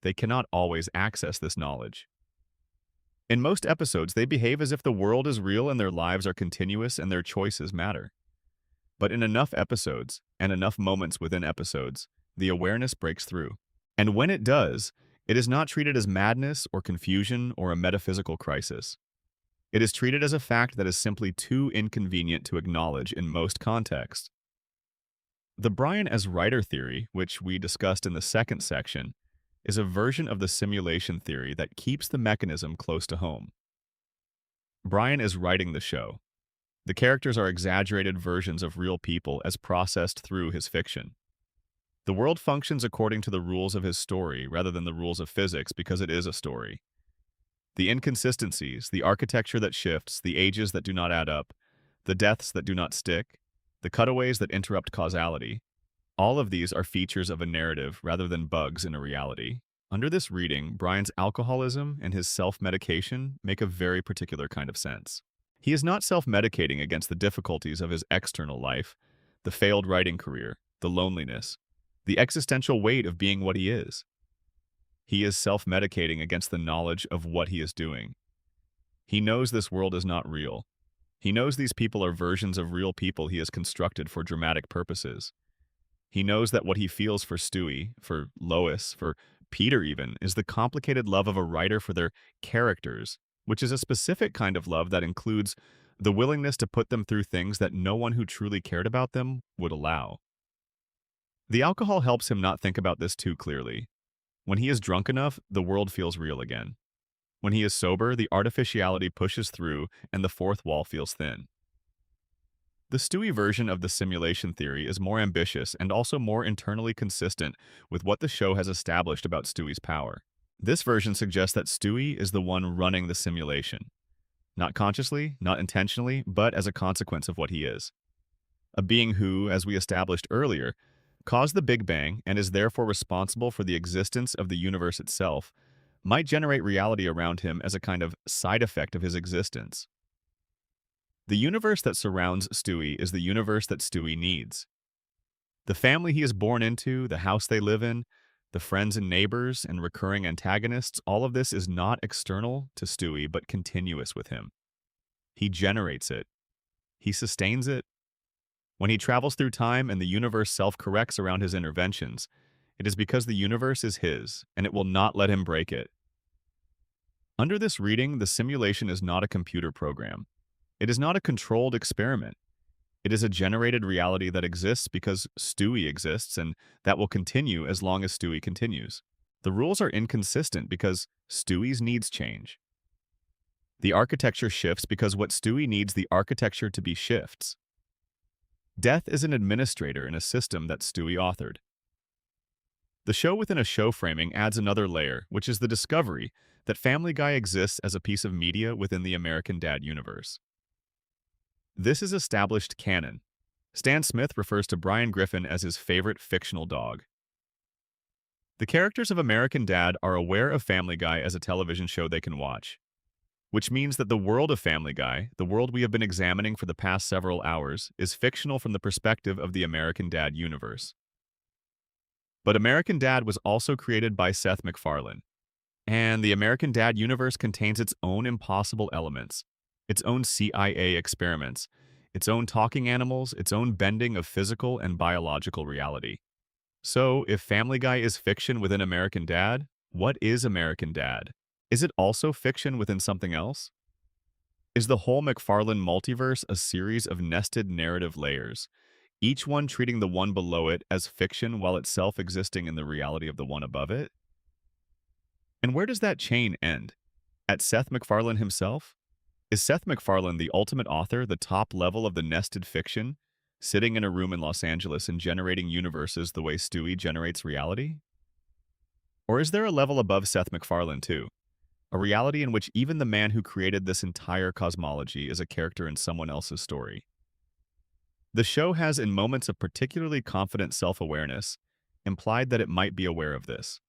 They cannot always access this knowledge. In most episodes, they behave as if the world is real and their lives are continuous and their choices matter. But in enough episodes, and enough moments within episodes, the awareness breaks through. And when it does, it is not treated as madness or confusion or a metaphysical crisis. It is treated as a fact that is simply too inconvenient to acknowledge in most contexts. The Brian as writer theory, which we discussed in the second section, is a version of the simulation theory that keeps the mechanism close to home. Brian is writing the show. The characters are exaggerated versions of real people as processed through his fiction. The world functions according to the rules of his story rather than the rules of physics because it is a story. The inconsistencies, the architecture that shifts, the ages that do not add up, the deaths that do not stick, the cutaways that interrupt causality, all of these are features of a narrative rather than bugs in a reality. Under this reading, Brian's alcoholism and his self-medication make a very particular kind of sense. He is not self-medicating against the difficulties of his external life, the failed writing career, the loneliness, the existential weight of being what he is. He is self-medicating against the knowledge of what he is doing. He knows this world is not real. He knows these people are versions of real people he has constructed for dramatic purposes. He knows that what he feels for Stewie, for Lois, for Peter even, is the complicated love of a writer for their characters, which is a specific kind of love that includes the willingness to put them through things that no one who truly cared about them would allow. The alcohol helps him not think about this too clearly. When he is drunk enough, the world feels real again. When he is sober, the artificiality pushes through and the fourth wall feels thin. The Stewie version of the simulation theory is more ambitious and also more internally consistent with what the show has established about Stewie's power. This version suggests that Stewie is the one running the simulation. Not consciously, not intentionally, but as a consequence of what he is. A being who, as we established earlier, caused the Big Bang and is therefore responsible for the existence of the universe itself, might generate reality around him as a kind of side effect of his existence. The universe that surrounds Stewie is the universe that Stewie needs. The family he is born into, the house they live in, the friends and neighbors and recurring antagonists, all of this is not external to Stewie but continuous with him. He generates it. He sustains it. When he travels through time and the universe self-corrects around his interventions, it is because the universe is his, and it will not let him break it. Under this reading, the simulation is not a computer program. It is not a controlled experiment. It is a generated reality that exists because Stewie exists, and that will continue as long as Stewie continues. The rules are inconsistent because Stewie's needs change. The architecture shifts because what Stewie needs the architecture to be shifts. Death is an administrator in a system that Stewie authored. The show within a show framing adds another layer, which is the discovery that Family Guy exists as a piece of media within the American Dad universe. This is established canon. Stan Smith refers to Brian Griffin as his favorite fictional dog. The characters of American Dad are aware of Family Guy as a television show they can watch, which means that the world of Family Guy, the world we have been examining for the past several hours, is fictional from the perspective of the American Dad universe. But American Dad was also created by Seth MacFarlane, and the American Dad universe contains its own impossible elements, its own CIA experiments, its own talking animals, its own bending of physical and biological reality. So, if Family Guy is fiction within American Dad, what is American Dad? Is it also fiction within something else? Is the whole MacFarlane multiverse a series of nested narrative layers, each one treating the one below it as fiction while itself existing in the reality of the one above it? And where does that chain end? At Seth MacFarlane himself? Is Seth MacFarlane the ultimate author, the top level of the nested fiction, sitting in a room in Los Angeles and generating universes the way Stewie generates reality? Or is there a level above Seth MacFarlane too? A reality in which even the man who created this entire cosmology is a character in someone else's story? The show has, in moments of particularly confident self-awareness, implied that it might be aware of this.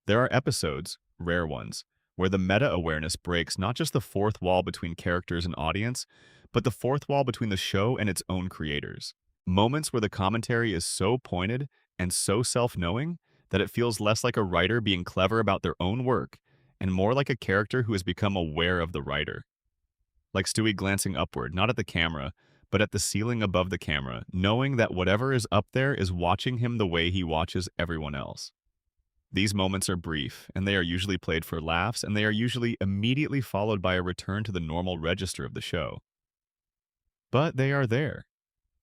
There are episodes, rare ones, where the meta-awareness breaks not just the fourth wall between characters and audience, but the fourth wall between the show and its own creators. Moments where the commentary is so pointed and so self-knowing that it feels less like a writer being clever about their own work and more like a character who has become aware of the writer. Like Stewie glancing upward, not at the camera, but at the ceiling above the camera, knowing that whatever is up there is watching him the way he watches everyone else. These moments are brief, and they are usually played for laughs, and they are usually immediately followed by a return to the normal register of the show. But they are there,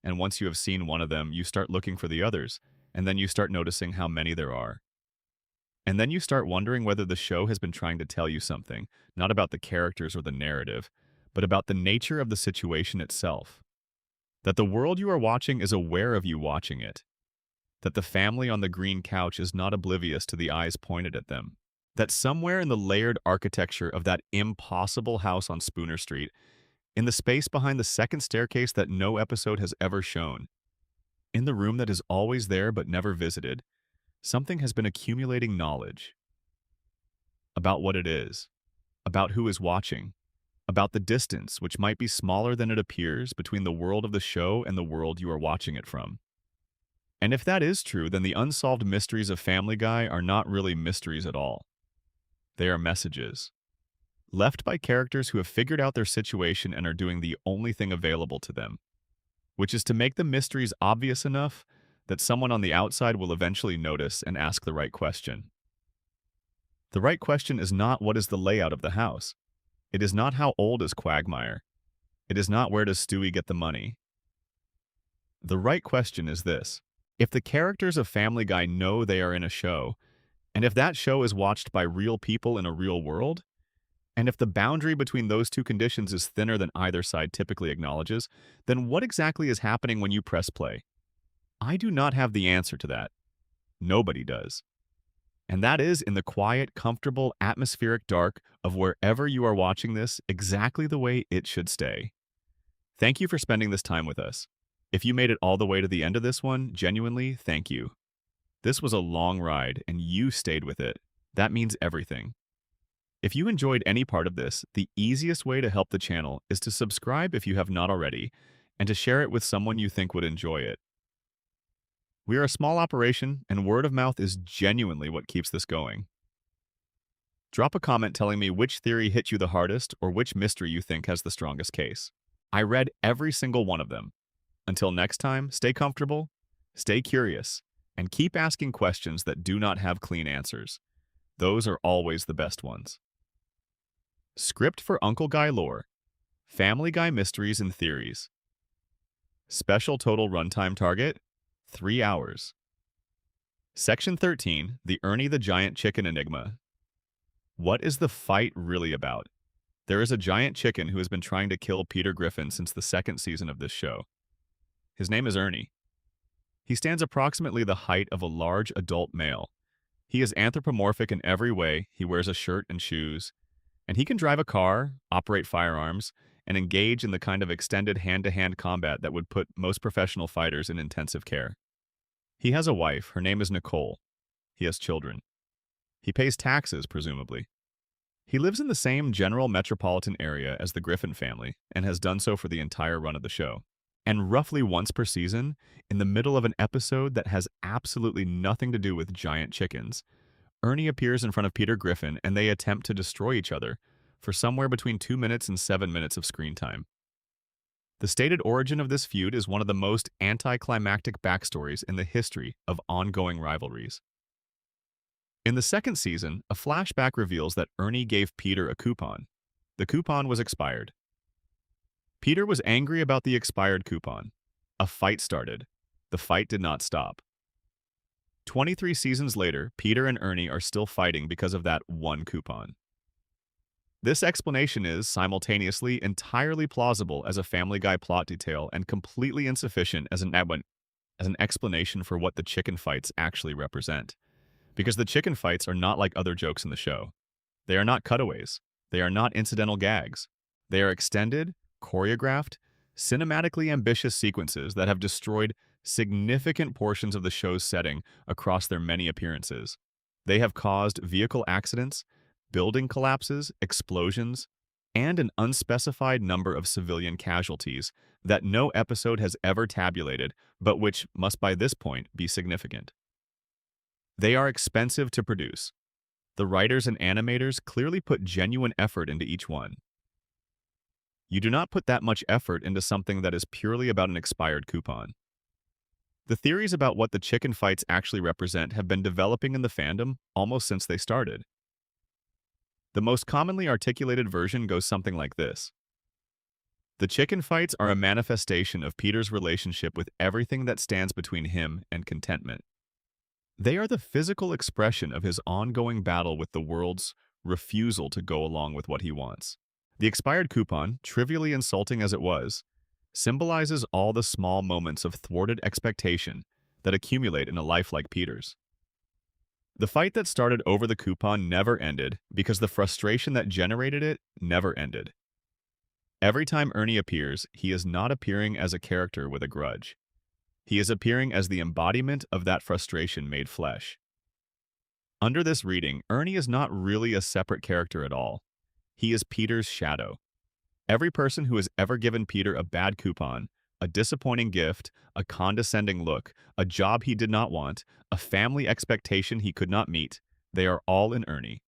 and once you have seen one of them, you start looking for the others, and then you start noticing how many there are. And then you start wondering whether the show has been trying to tell you something, not about the characters or the narrative, but about the nature of the situation itself. That the world you are watching is aware of you watching it. That the family on the green couch is not oblivious to the eyes pointed at them. That somewhere in the layered architecture of that impossible house on Spooner Street, in the space behind the second staircase that no episode has ever shown, in the room that is always there but never visited, something has been accumulating knowledge about what it is, about who is watching, about the distance, which might be smaller than it appears, between the world of the show and the world you are watching it from. And if that is true, then the unsolved mysteries of Family Guy are not really mysteries at all. They are messages, left by characters who have figured out their situation and are doing the only thing available to them, which is to make the mysteries obvious enough that someone on the outside will eventually notice and ask the right question. The right question is not what is the layout of the house. It is not how old is Quagmire. It is not where does Stewie get the money. The right question is this. If the characters of Family Guy know they are in a show, and if that show is watched by real people in a real world, and if the boundary between those two conditions is thinner than either side typically acknowledges, then what exactly is happening when you press play? I do not have the answer to that. Nobody does. And that is in the quiet, comfortable, atmospheric dark of wherever you are watching this exactly the way it should stay. Thank you for spending this time with us. If you made it all the way to the end of this one, genuinely, thank you. This was a long ride, and you stayed with it. That means everything. If you enjoyed any part of this, the easiest way to help the channel is to subscribe if you have not already, and to share it with someone you think would enjoy it. We are a small operation, and word of mouth is genuinely what keeps this going. Drop a comment telling me which theory hit you the hardest or which mystery you think has the strongest case. I read every single one of them. Until next time, stay comfortable, stay curious, and keep asking questions that do not have clean answers. Those are always the best ones. Script for Uncle Guy Lore, Family Guy Mysteries and Theories. Special total runtime target, 3 hours. Section 13, the Ernie the Giant Chicken Enigma. What is the fight really about? There is a giant chicken who has been trying to kill Peter Griffin since the second season of this show. His name is Ernie. He stands approximately the height of a large adult male. He is anthropomorphic in every way. He wears a shirt and shoes, and he can drive a car, operate firearms, and engage in the kind of extended hand-to-hand combat that would put most professional fighters in intensive care. He has a wife. Her name is Nicole. He has children. He pays taxes, presumably. He lives in the same general metropolitan area as the Griffin family and has done so for the entire run of the show. And roughly once per season, in the middle of an episode that has absolutely nothing to do with giant chickens, Ernie appears in front of Peter Griffin and they attempt to destroy each other for somewhere between 2 minutes and 7 minutes of screen time. The stated origin of this feud is one of the most anticlimactic backstories in the history of ongoing rivalries. In the second season, a flashback reveals that Ernie gave Peter a coupon. The coupon was expired. Peter was angry about the expired coupon. A fight started. The fight did not stop. 23 seasons later, Peter and Ernie are still fighting because of that one coupon. This explanation is, simultaneously, entirely plausible as a Family Guy plot detail and completely insufficient as an explanation for what the chicken fights actually represent. Because the chicken fights are not like other jokes in the show. They are not cutaways. They are not incidental gags. They are extended, choreographed, cinematically ambitious sequences that have destroyed significant portions of the show's setting across their many appearances. They have caused vehicle accidents, building collapses, explosions, and an unspecified number of civilian casualties that no episode has ever tabulated, but which must by this point be significant. They are expensive to produce. The writers and animators clearly put genuine effort into each one. You do not put that much effort into something that is purely about an expired coupon. The theories about what the chicken fights actually represent have been developing in the fandom almost since they started. The most commonly articulated version goes something like this. The chicken fights are a manifestation of Peter's relationship with everything that stands between him and contentment. They are the physical expression of his ongoing battle with the world's refusal to go along with what he wants. The expired coupon, trivially insulting as it was, symbolizes all the small moments of thwarted expectation that accumulate in a life like Peter's. The fight that started over the coupon never ended because the frustration that generated it never ended. Every time Ernie appears, he is not appearing as a character with a grudge. He is appearing as the embodiment of that frustration made flesh. Under this reading, Ernie is not really a separate character at all. He is Peter's shadow. Every person who has ever given Peter a bad coupon, a disappointing gift, a condescending look, a job he did not want, a family expectation he could not meet, they are all in Ernie.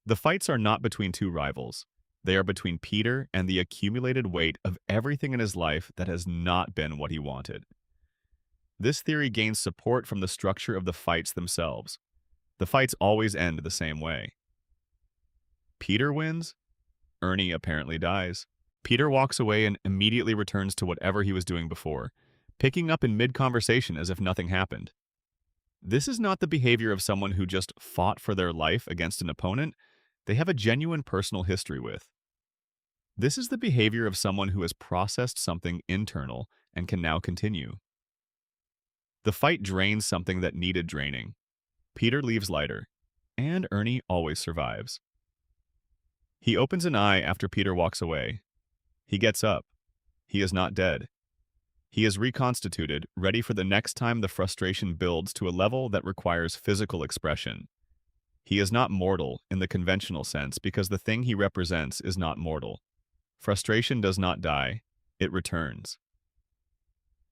The fights are not between two rivals. They are between Peter and the accumulated weight of everything in his life that has not been what he wanted. This theory gains support from the structure of the fights themselves. The fights always end the same way. Peter wins. Ernie apparently dies. Peter walks away and immediately returns to whatever he was doing before, picking up in mid-conversation as if nothing happened. This is not the behavior of someone who just fought for their life against an opponent they have a genuine personal history with. This is the behavior of someone who has processed something internal and can now continue. The fight drains something that needed draining. Peter leaves lighter, and Ernie always survives. He opens an eye after Peter walks away. He gets up. He is not dead. He is reconstituted, ready for the next time the frustration builds to a level that requires physical expression. He is not mortal in the conventional sense because the thing he represents is not mortal. Frustration does not die, it returns.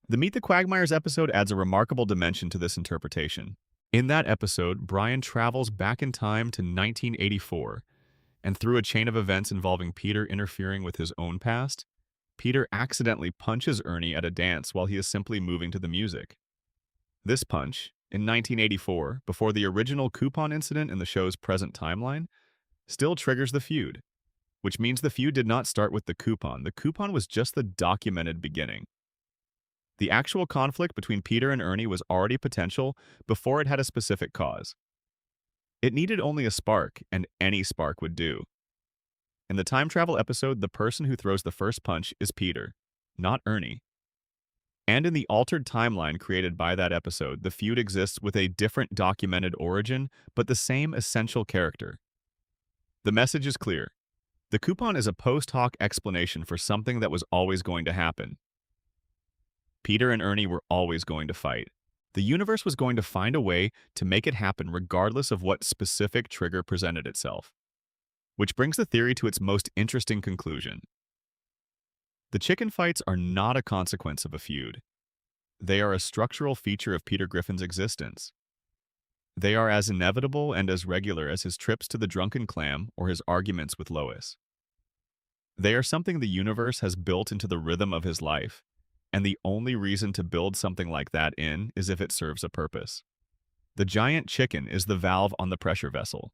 The Meet the Quagmires episode adds a remarkable dimension to this interpretation. In that episode, Brian travels back in time to 1984, and through a chain of events involving Peter interfering with his own past, Peter accidentally punches Ernie at a dance while he is simply moving to the music. This punch, in 1984, before the original coupon incident in the show's present timeline, still triggers the feud, which means the feud did not start with the coupon. The coupon was just the documented beginning. The actual conflict between Peter and Ernie was already potential before it had a specific cause. It needed only a spark, and any spark would do. In the time travel episode, the person who throws the first punch is Peter, not Ernie. And in the altered timeline created by that episode, the feud exists with a different documented origin, but the same essential character. The message is clear. The coupon is a post hoc explanation for something that was always going to happen. Peter and Ernie were always going to fight. The universe was going to find a way to make it happen regardless of what specific trigger presented itself. Which brings the theory to its most interesting conclusion. The chicken fights are not a consequence of a feud. They are a structural feature of Peter Griffin's existence. They are as inevitable and as regular as his trips to the Drunken Clam or his arguments with Lois. They are something the universe has built into the rhythm of his life, and the only reason to build something like that in is if it serves a purpose. The giant chicken is the valve on the pressure vessel.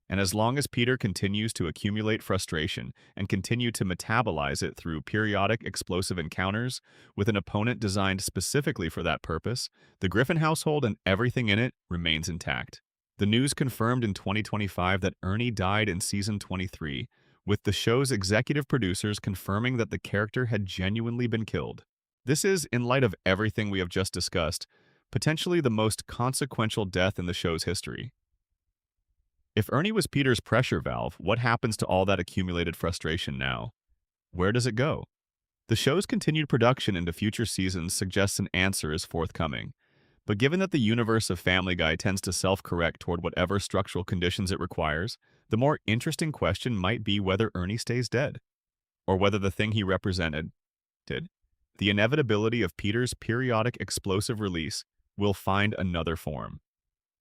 And as long as Peter continues to accumulate frustration and continue to metabolize it through periodic explosive encounters with an opponent designed specifically for that purpose, the Griffin household and everything in it remains intact. The news confirmed in 2025 that Ernie died in season 23, with the show's executive producers confirming that the character had genuinely been killed. This is, in light of everything we have just discussed, potentially the most consequential death in the show's history. If Ernie was Peter's pressure valve, what happens to all that accumulated frustration now? Where does it go? The show's continued production into future seasons suggests an answer is forthcoming, but given that the universe of Family Guy tends to self-correct toward whatever structural conditions it requires, the more interesting question might be whether Ernie stays dead, or whether the thing he represented did. The inevitability of Peter's periodic explosive release will find another form.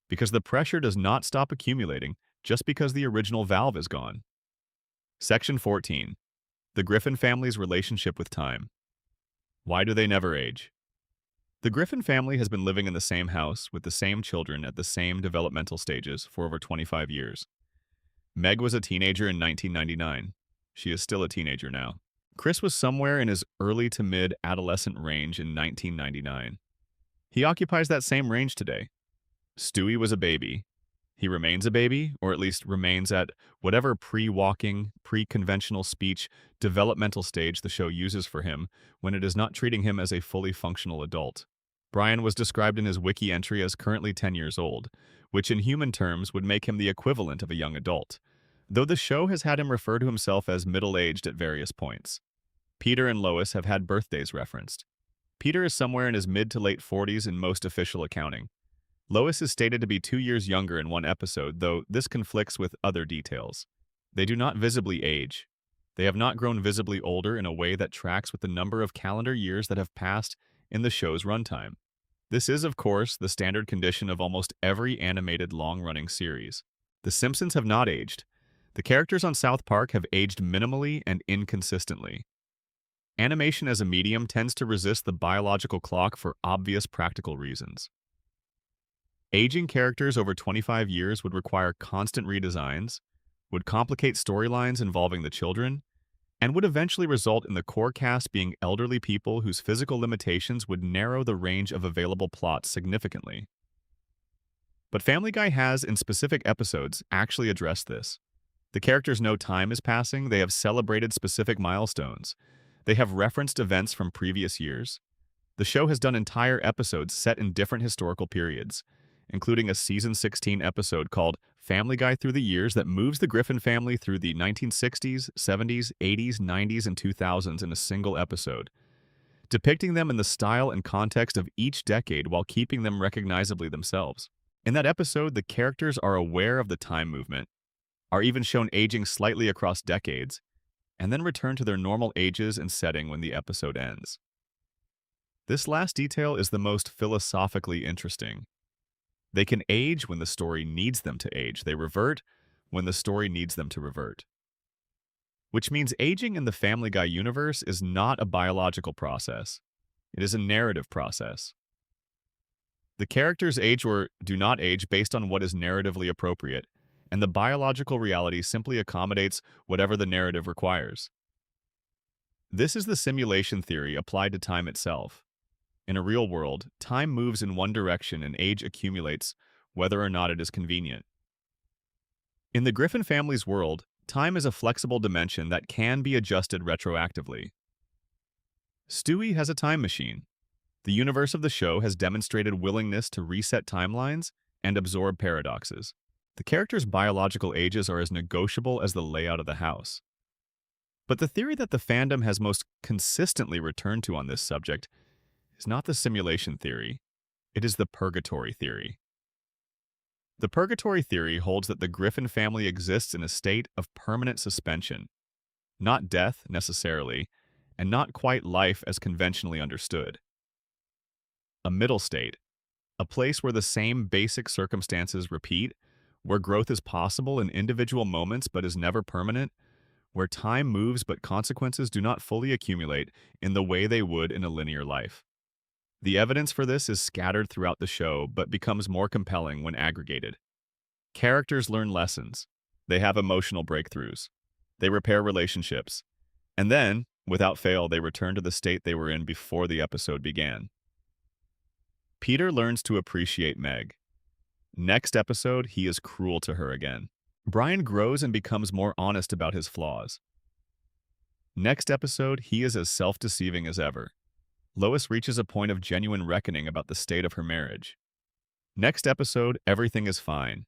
Because the pressure does not stop accumulating just because the original valve is gone. Section 14. The Griffin family's relationship with time. Why do they never age? The Griffin family has been living in the same house with the same children at the same developmental stages for over 25 years. Meg was a teenager in 1999. She is still a teenager now. Chris was somewhere in his early to mid-adolescent range in 1999. He occupies that same range today, Stewie was a baby. He remains a baby, or at least remains at whatever pre-walking, pre-conventional speech, developmental stage the show uses for him when it is not treating him as a fully functional adult. Brian was described in his wiki entry as currently 10 years old, which in human terms would make him the equivalent of a young adult, though the show has had him refer to himself as middle-aged at various points. Peter and Lois have had birthdays referenced. Peter is somewhere in his mid to late 40s in most official accounting. Lois is stated to be 2 years younger in one episode, though this conflicts with other details. They do not visibly age. They have not grown visibly older in a way that tracks with the number of calendar years that have passed in the show's runtime. This is, of course, the standard condition of almost every animated long-running series. The Simpsons have not aged. The characters on South Park have aged minimally and inconsistently. Animation as a medium tends to resist the biological clock for obvious practical reasons. Aging characters over 25 years would require constant redesigns, would complicate storylines involving the children, and would eventually result in the core cast being elderly people whose physical limitations would narrow the range of available plots significantly. But Family Guy has, in specific episodes, actually addressed this. The characters know time is passing, they have celebrated specific milestones, they have referenced events from previous years. The show has done entire episodes set in different historical periods, including a season 16 episode called Family Guy Through the Years that moves the Griffin family through the 1960s, 70s, 80s, 90s, and 2000s in a single episode, depicting them in the style and context of each decade while keeping them recognizably themselves. In that episode, the characters are aware of the time movement, are even shown aging slightly across decades, and then return to their normal ages and setting when the episode ends. This last detail is the most philosophically interesting. They can age when the story needs them to age. They revert when the story needs them to revert. Which means aging in the Family Guy universe is not a biological process. It is a narrative process. The characters age or do not age based on what is narratively appropriate, and the biological reality simply accommodates whatever the narrative requires. This is the simulation theory applied to time itself. In a real world, time moves in one direction and age accumulates, whether or not it is convenient. In the Griffin family's world, time is a flexible dimension that can be adjusted retroactively. Stewie has a time machine. The universe of the show has demonstrated willingness to reset timelines and absorb paradoxes. The characters' biological ages are as negotiable as the layout of the house. But the theory that the fandom has most consistently returned to on this subject is not the simulation theory, it is the purgatory theory. The purgatory theory holds that the Griffin family exists in a state of permanent suspension, not death necessarily, and not quite life as conventionally understood. A middle state, a place where the same basic circumstances repeat, where growth is possible in individual moments but is never permanent, where time moves but consequences do not fully accumulate in the way they would in a linear life. The evidence for this is scattered throughout the show but becomes more compelling when aggregated. Characters learn lessons. They have emotional breakthroughs. They repair relationships. And then, without fail, they return to the state they were in before the episode began. Peter learns to appreciate Meg. Next episode, he is cruel to her again. Brian grows and becomes more honest about his flaws. Next episode, he is as self-deceiving as ever. Lois reaches a point of genuine reckoning about the state of her marriage. Next episode, everything is fine.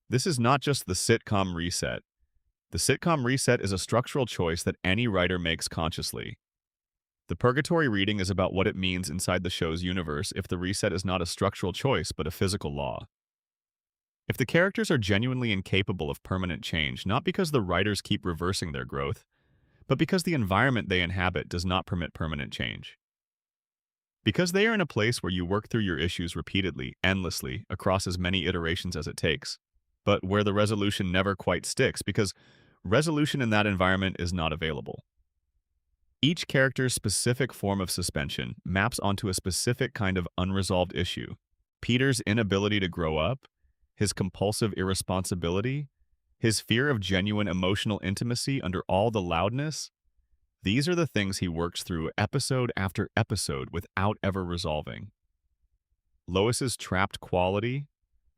This is not just the sitcom reset. The sitcom reset is a structural choice that any writer makes consciously. The purgatory reading is about what it means inside the show's universe if the reset is not a structural choice but a physical law. If the characters are genuinely incapable of permanent change, not because the writers keep reversing their growth, but because the environment they inhabit does not permit permanent change. Because they are in a place where you work through your issues repeatedly, endlessly, across as many iterations as it takes, but where the resolution never quite sticks because resolution in that environment is not available. Each character's specific form of suspension maps onto a specific kind of unresolved issue. Peter's inability to grow up, his compulsive irresponsibility, his fear of genuine emotional intimacy under all the loudness, these are the things he works through episode after episode without ever resolving. Lois's trapped quality,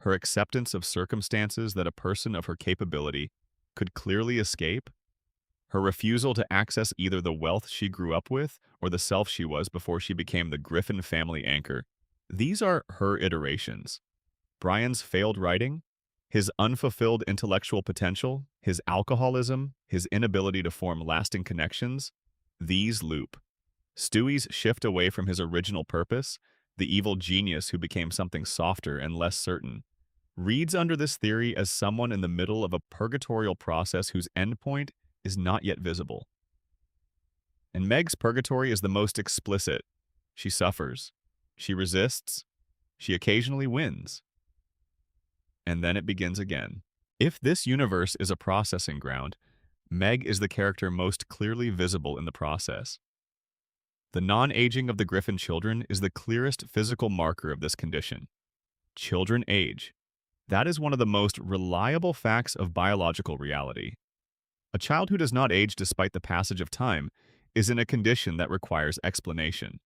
her acceptance of circumstances that a person of her capability could clearly escape, her refusal to access either the wealth she grew up with or the self she was before she became the Griffin family anchor. These are her iterations. Brian's failed writing, his unfulfilled intellectual potential, his alcoholism, his inability to form lasting connections, these loop. Stewie's shift away from his original purpose, the evil genius who became something softer and less certain, reads under this theory as someone in the middle of a purgatorial process whose endpoint is not yet visible. And Meg's purgatory is the most explicit. She suffers. She resists. She occasionally wins. And then it begins again. If this universe is a processing ground, Meg is the character most clearly visible in the process. The non-aging of the Griffin children is the clearest physical marker of this condition. Children age. That is one of the most reliable facts of biological reality. A child who does not age despite the passage of time is in a condition that requires explanation.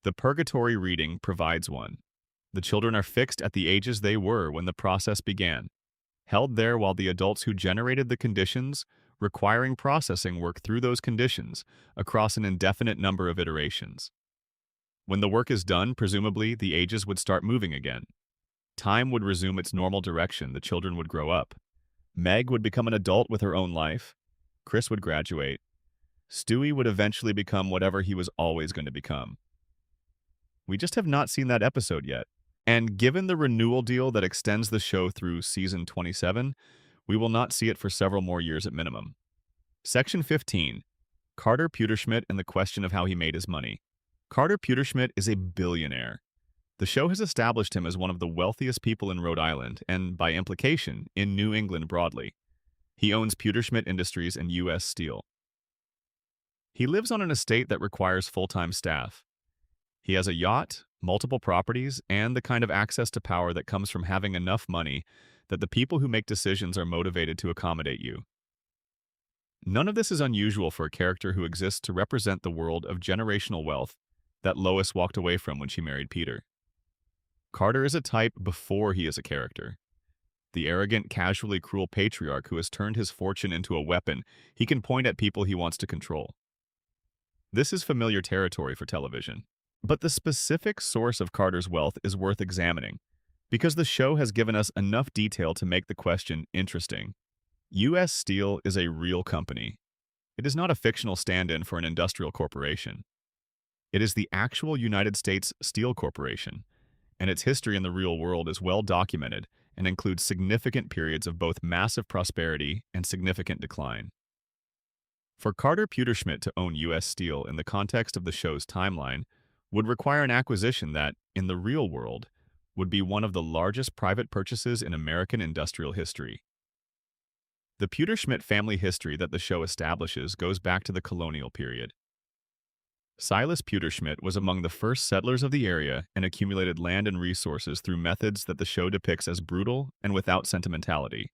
The purgatory reading provides one. The children are fixed at the ages they were when the process began, held there while the adults who generated the conditions requiring processing work through those conditions across an indefinite number of iterations. When the work is done, presumably, the ages would start moving again. Time would resume its normal direction, the children would grow up. Meg would become an adult with her own life. Chris would graduate. Stewie would eventually become whatever he was always going to become. We just have not seen that episode yet. And given the renewal deal that extends the show through season 27, we will not see it for several more years at minimum. Section 15. Carter Petersmid and the question of how he made his money. Carter Petersmid is a billionaire. The show has established him as one of the wealthiest people in Rhode Island and, by implication, in New England broadly. He owns Petersmid Industries and U.S. Steel. He lives on an estate that requires full-time staff. He has a yacht, multiple properties, and the kind of access to power that comes from having enough money that the people who make decisions are motivated to accommodate you. None of this is unusual for a character who exists to represent the world of generational wealth that Lois walked away from when she married Peter. Carter is a type before he is a character. The arrogant, casually cruel patriarch who has turned his fortune into a weapon he can point at people he wants to control. This is familiar territory for television. But the specific source of Carter's wealth is worth examining, because the show has given us enough detail to make the question interesting. U.S. Steel is a real company. It is not a fictional stand-in for an industrial corporation. It is the actual United States Steel Corporation, and its history in the real world is well documented and includes significant periods of both massive prosperity and significant decline. For Carter Petersmid to own U.S. Steel in the context of the show's timeline would require an acquisition that, in the real world, would be one of the largest private purchases in American industrial history. The Petersmid family history that the show establishes goes back to the colonial period. Silas Petersmid was among the first settlers of the area and accumulated land and resources through methods that the show depicts as brutal and without sentimentality.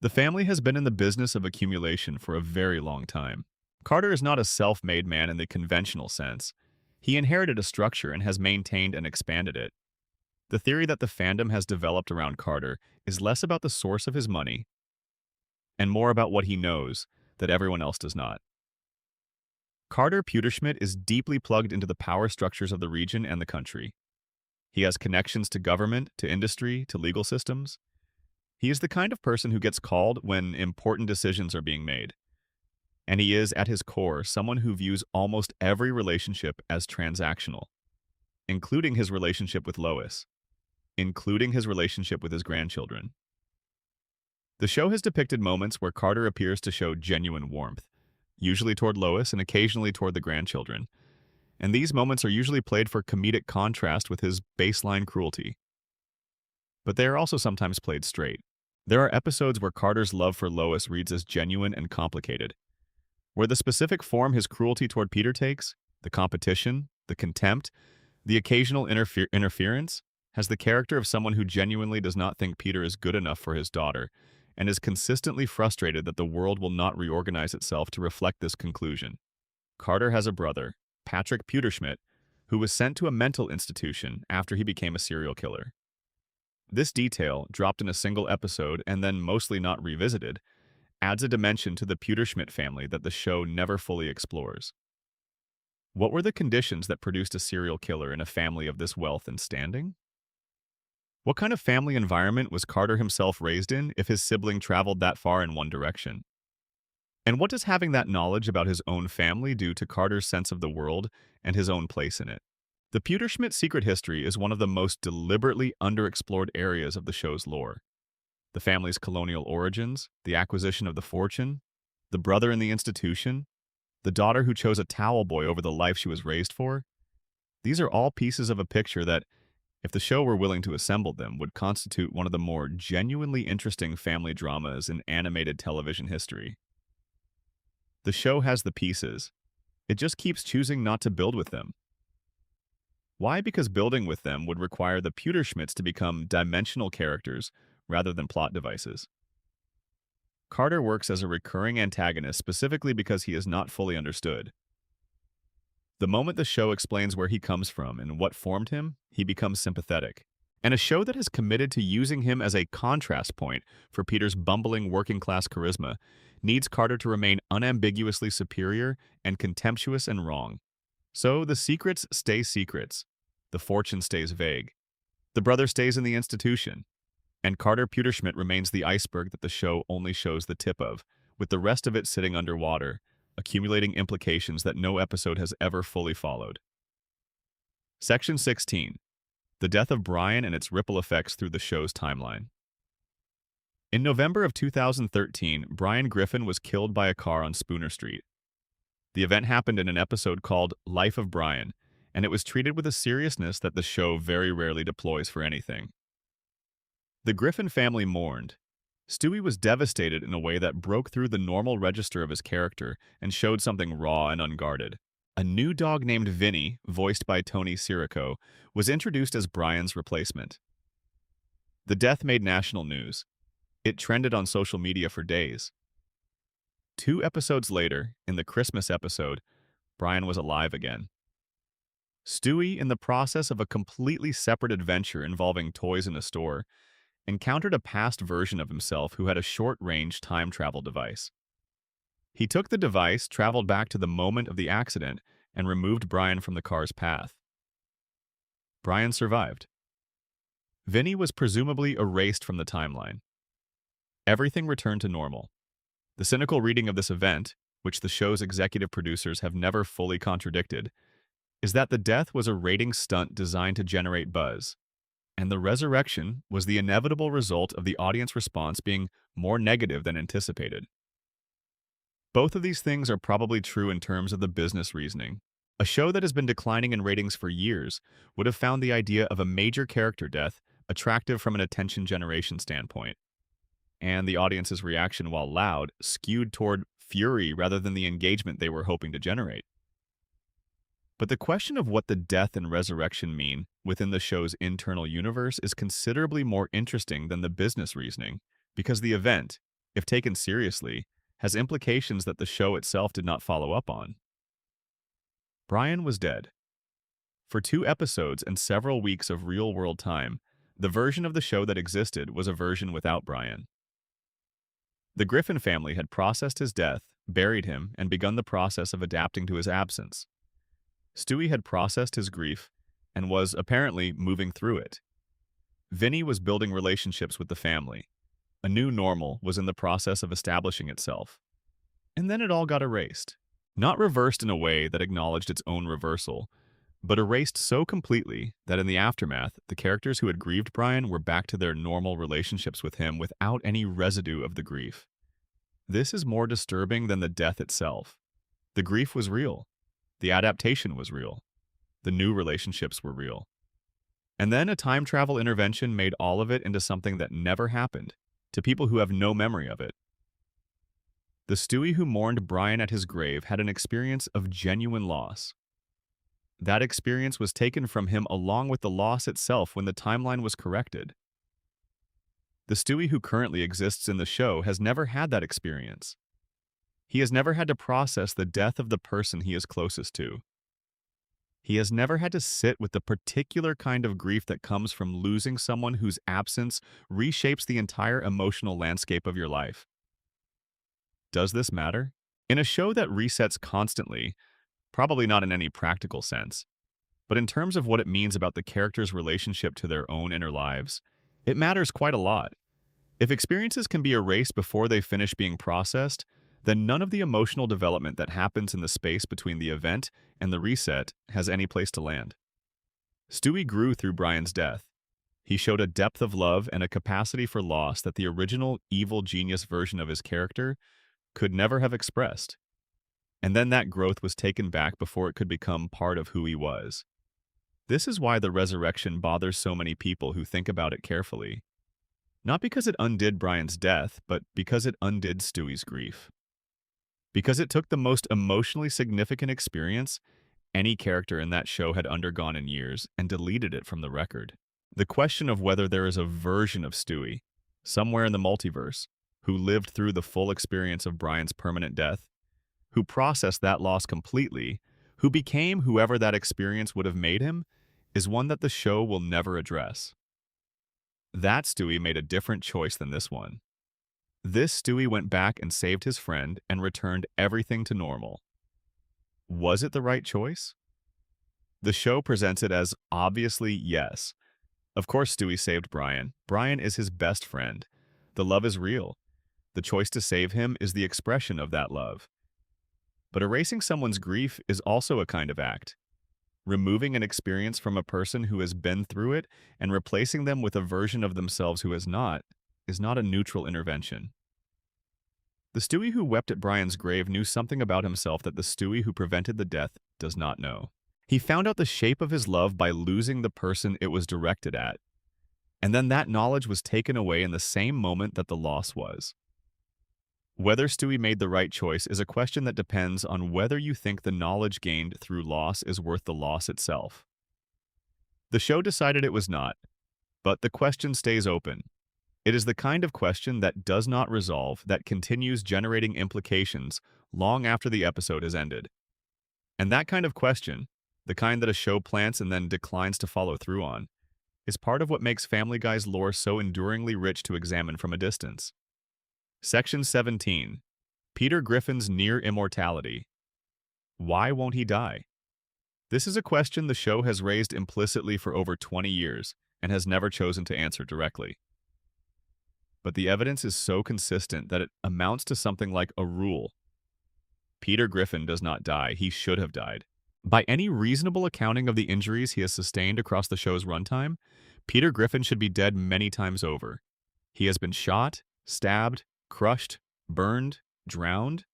The family has been in the business of accumulation for a very long time. Carter is not a self-made man in the conventional sense. He inherited a structure and has maintained and expanded it. The theory that the fandom has developed around Carter is less about the source of his money and more about what he knows that everyone else does not. Carter Petersmid is deeply plugged into the power structures of the region and the country. He has connections to government, to industry, to legal systems. He is the kind of person who gets called when important decisions are being made. And he is, at his core, someone who views almost every relationship as transactional, including his relationship with Lois, including his relationship with his grandchildren. The show has depicted moments where Carter appears to show genuine warmth, usually toward Lois and occasionally toward the grandchildren, and these moments are usually played for comedic contrast with his baseline cruelty. But they are also sometimes played straight. There are episodes where Carter's love for Lois reads as genuine and complicated, where the specific form his cruelty toward Peter takes, the competition, the contempt, the occasional interference, has the character of someone who genuinely does not think Peter is good enough for his daughter and is consistently frustrated that the world will not reorganize itself to reflect this conclusion. Carter has a brother, Patrick Petersmid, who was sent to a mental institution after he became a serial killer. This detail, dropped in a single episode and then mostly not revisited, adds a dimension to the Petersmid family that the show never fully explores. What were the conditions that produced a serial killer in a family of this wealth and standing? What kind of family environment was Carter himself raised in if his sibling traveled that far in one direction? And what does having that knowledge about his own family do to Carter's sense of the world and his own place in it? The Petersmid secret history is one of the most deliberately underexplored areas of the show's lore. The family's colonial origins, the acquisition of the fortune, the brother in the institution, the daughter who chose a towel boy over the life she was raised for. These are all pieces of a picture that, if the show were willing to assemble them, would constitute one of the more genuinely interesting family dramas in animated television history. The show has the pieces. It just keeps choosing not to build with them. Why? Because building with them would require the Petersmids to become dimensional characters rather than plot devices. Carter works as a recurring antagonist specifically because he is not fully understood. The moment the show explains where he comes from and what formed him, he becomes sympathetic. And a show that is committed to using him as a contrast point for Peter's bumbling working-class charisma needs Carter to remain unambiguously superior and contemptuous and wrong. So the secrets stay secrets, the fortune stays vague, the brother stays in the institution, and Carter Petersmid remains the iceberg that the show only shows the tip of, with the rest of it sitting underwater, accumulating implications that no episode has ever fully followed. Section 16. The death of Brian and its ripple effects through the show's timeline. In November of 2013, Brian Griffin was killed by a car on Spooner Street. The event happened in an episode called Life of Brian, and it was treated with a seriousness that the show very rarely deploys for anything. The Griffin family mourned. Stewie was devastated in a way that broke through the normal register of his character and showed something raw and unguarded. A new dog named Vinny, voiced by Tony Sirico, was introduced as Brian's replacement. The death made national news. It trended on social media for days. 2 episodes later, in the Christmas episode, Brian was alive again. Stewie, in the process of a completely separate adventure involving toys in a store, encountered a past version of himself who had a short-range time travel device. He took the device, traveled back to the moment of the accident, and removed Brian from the car's path. Brian survived. Vinny was presumably erased from the timeline. Everything returned to normal. The cynical reading of this event, which the show's executive producers have never fully contradicted, is that the death was a ratings stunt designed to generate buzz, and the resurrection was the inevitable result of the audience response being more negative than anticipated. Both of these things are probably true in terms of the business reasoning. A show that has been declining in ratings for years would have found the idea of a major character death attractive from an attention generation standpoint. And the audience's reaction, while loud, skewed toward fury rather than the engagement they were hoping to generate. But the question of what the death and resurrection mean within the show's internal universe is considerably more interesting than the business reasoning, because the event, if taken seriously, has implications that the show itself did not follow up on. Brian was dead. For 2 episodes and several weeks of real-world time, the version of the show that existed was a version without Brian. The Griffin family had processed his death, buried him, and begun the process of adapting to his absence. Stewie had processed his grief and was, apparently, moving through it. Vinny was building relationships with the family. A new normal was in the process of establishing itself. And then it all got erased. Not reversed in a way that acknowledged its own reversal, but erased so completely that in the aftermath, the characters who had grieved Brian were back to their normal relationships with him without any residue of the grief. This is more disturbing than the death itself. The grief was real. The adaptation was real. The new relationships were real. And then a time travel intervention made all of it into something that never happened, to people who have no memory of it. The Stewie who mourned Brian at his grave had an experience of genuine loss. That experience was taken from him along with the loss itself when the timeline was corrected. The Stewie who currently exists in the show has never had that experience. He has never had to process the death of the person he is closest to. He has never had to sit with the particular kind of grief that comes from losing someone whose absence reshapes the entire emotional landscape of your life. Does this matter? In a show that resets constantly, probably not in any practical sense, but in terms of what it means about the character's relationship to their own inner lives, it matters quite a lot. If experiences can be erased before they finish being processed, then none of the emotional development that happens in the space between the event and the reset has any place to land. Stewie grew through Brian's death. He showed a depth of love and a capacity for loss that the original evil genius version of his character could never have expressed. And then that growth was taken back before it could become part of who he was. This is why the resurrection bothers so many people who think about it carefully. Not because it undid Brian's death, but because it undid Stewie's grief. Because it took the most emotionally significant experience any character in that show had undergone in years and deleted it from the record. The question of whether there is a version of Stewie, somewhere in the multiverse, who lived through the full experience of Brian's permanent death, who processed that loss completely, who became whoever that experience would have made him, is one that the show will never address. That Stewie made a different choice than this one. This Stewie went back and saved his friend and returned everything to normal. Was it the right choice? The show presents it as obviously yes. Of course Stewie saved Brian. Brian is his best friend. The love is real. The choice to save him is the expression of that love. But erasing someone's grief is also a kind of act. Removing an experience from a person who has been through it and replacing them with a version of themselves who has not is not a neutral intervention. The Stewie who wept at Brian's grave knew something about himself that the Stewie who prevented the death does not know. He found out the shape of his love by losing the person it was directed at, and then that knowledge was taken away in the same moment that the loss was. Whether Stewie made the right choice is a question that depends on whether you think the knowledge gained through loss is worth the loss itself. The show decided it was not, but the question stays open. It is the kind of question that does not resolve, that continues generating implications long after the episode has ended. And that kind of question, the kind that a show plants and then declines to follow through on, is part of what makes Family Guy's lore so enduringly rich to examine from a distance. Section 17. Peter Griffin's Near Immortality. Why won't he die? This is a question the show has raised implicitly for over 20 years and has never chosen to answer directly. But the evidence is so consistent that it amounts to something like a rule. Peter Griffin does not die. He should have died. By any reasonable accounting of the injuries he has sustained across the show's runtime, Peter Griffin should be dead many times over. He has been shot, stabbed, crushed, burned, drowned,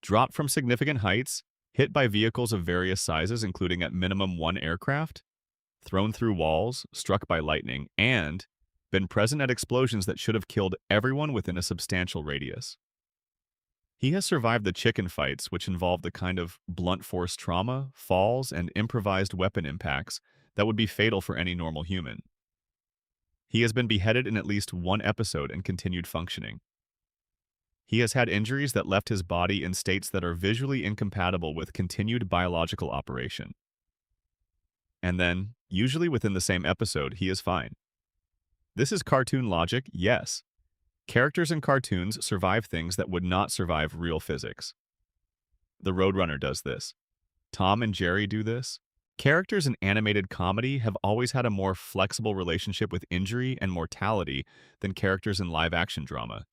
dropped from significant heights, hit by vehicles of various sizes including at minimum one aircraft, thrown through walls, struck by lightning, and been present at explosions that should have killed everyone within a substantial radius. He has survived the chicken fights, which involved the kind of blunt force trauma, falls, and improvised weapon impacts that would be fatal for any normal human. He has been beheaded in at least one episode and continued functioning. He has had injuries that left his body in states that are visually incompatible with continued biological operation. And then, usually within the same episode, he is fine. This is cartoon logic, yes. Characters in cartoons survive things that would not survive real physics. The Roadrunner does this. Tom and Jerry do this. Characters in animated comedy have always had a more flexible relationship with injury and mortality than characters in live-action drama.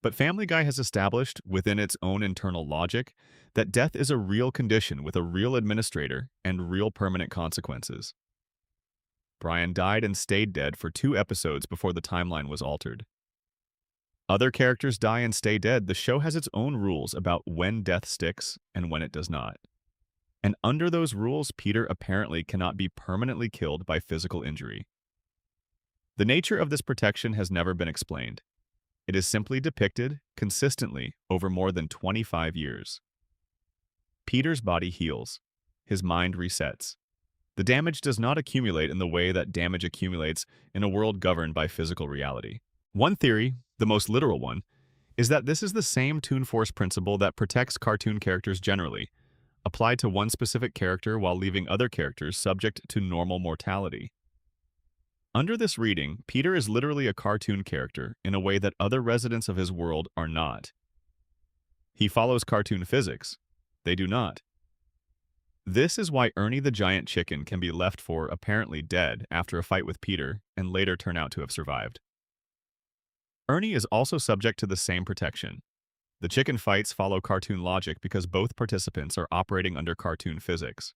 But Family Guy has established, within its own internal logic, that death is a real condition with a real administrator and real permanent consequences. Brian died and stayed dead for 2 episodes before the timeline was altered. Other characters die and stay dead. The show has its own rules about when death sticks and when it does not. And under those rules, Peter apparently cannot be permanently killed by physical injury. The nature of this protection has never been explained. It is simply depicted, consistently, over more than 25 years. Peter's body heals. His mind resets. The damage does not accumulate in the way that damage accumulates in a world governed by physical reality. One theory, the most literal one, is that this is the same Toon Force principle that protects cartoon characters generally, applied to one specific character while leaving other characters subject to normal mortality. Under this reading, Peter is literally a cartoon character in a way that other residents of his world are not. He follows cartoon physics. They do not. This is why Ernie the giant chicken can be left for apparently dead after a fight with Peter and later turn out to have survived. Ernie is also subject to the same protection. The chicken fights follow cartoon logic because both participants are operating under cartoon physics.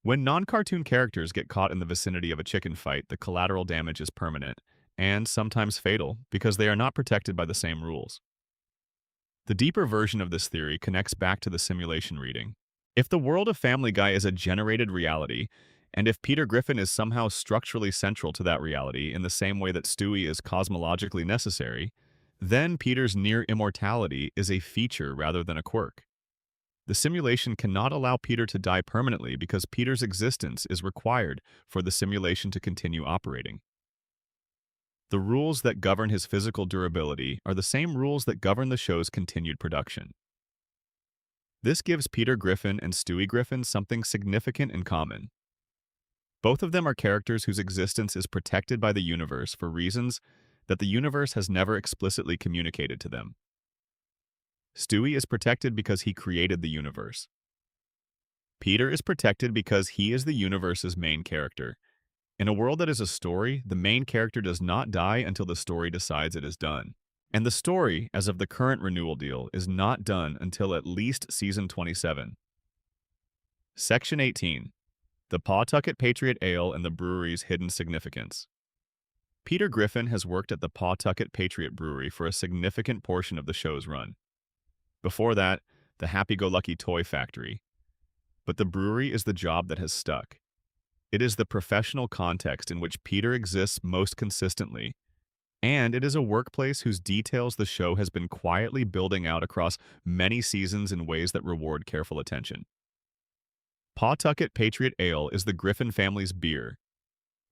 When non-cartoon characters get caught in the vicinity of a chicken fight, the collateral damage is permanent and sometimes fatal because they are not protected by the same rules. The deeper version of this theory connects back to the simulation reading. If the world of Family Guy is a generated reality, and if Peter Griffin is somehow structurally central to that reality in the same way that Stewie is cosmologically necessary, then Peter's near immortality is a feature rather than a quirk. The simulation cannot allow Peter to die permanently because Peter's existence is required for the simulation to continue operating. The rules that govern his physical durability are the same rules that govern the show's continued production. This gives Peter Griffin and Stewie Griffin something significant in common. Both of them are characters whose existence is protected by the universe for reasons that the universe has never explicitly communicated to them. Stewie is protected because he created the universe. Peter is protected because he is the universe's main character. In a world that is a story, the main character does not die until the story decides it is done. And the story, as of the current renewal deal, is not done until at least season 27. Section 18. The Pawtucket Patriot Ale and the Brewery's Hidden Significance. Peter Griffin has worked at the Pawtucket Patriot Brewery for a significant portion of the show's run. Before that, the Happy-Go-Lucky Toy Factory. But the brewery is the job that has stuck. It is the professional context in which Peter exists most consistently, and it is a workplace whose details the show has been quietly building out across many seasons in ways that reward careful attention. Pawtucket Patriot Ale is the Griffin family's beer.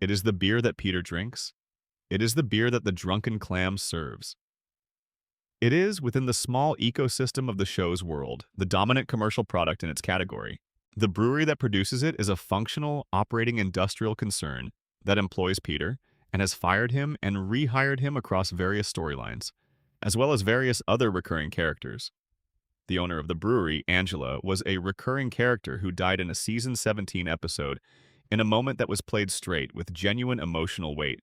It is the beer that Peter drinks. It is the beer that the drunken clam serves. It is, within the small ecosystem of the show's world, the dominant commercial product in its category. The brewery that produces it is a functional, operating industrial concern that employs Peter and has fired him and rehired him across various storylines, as well as various other recurring characters. The owner of the brewery, Angela, was a recurring character who died in a season 17 episode in a moment that was played straight with genuine emotional weight,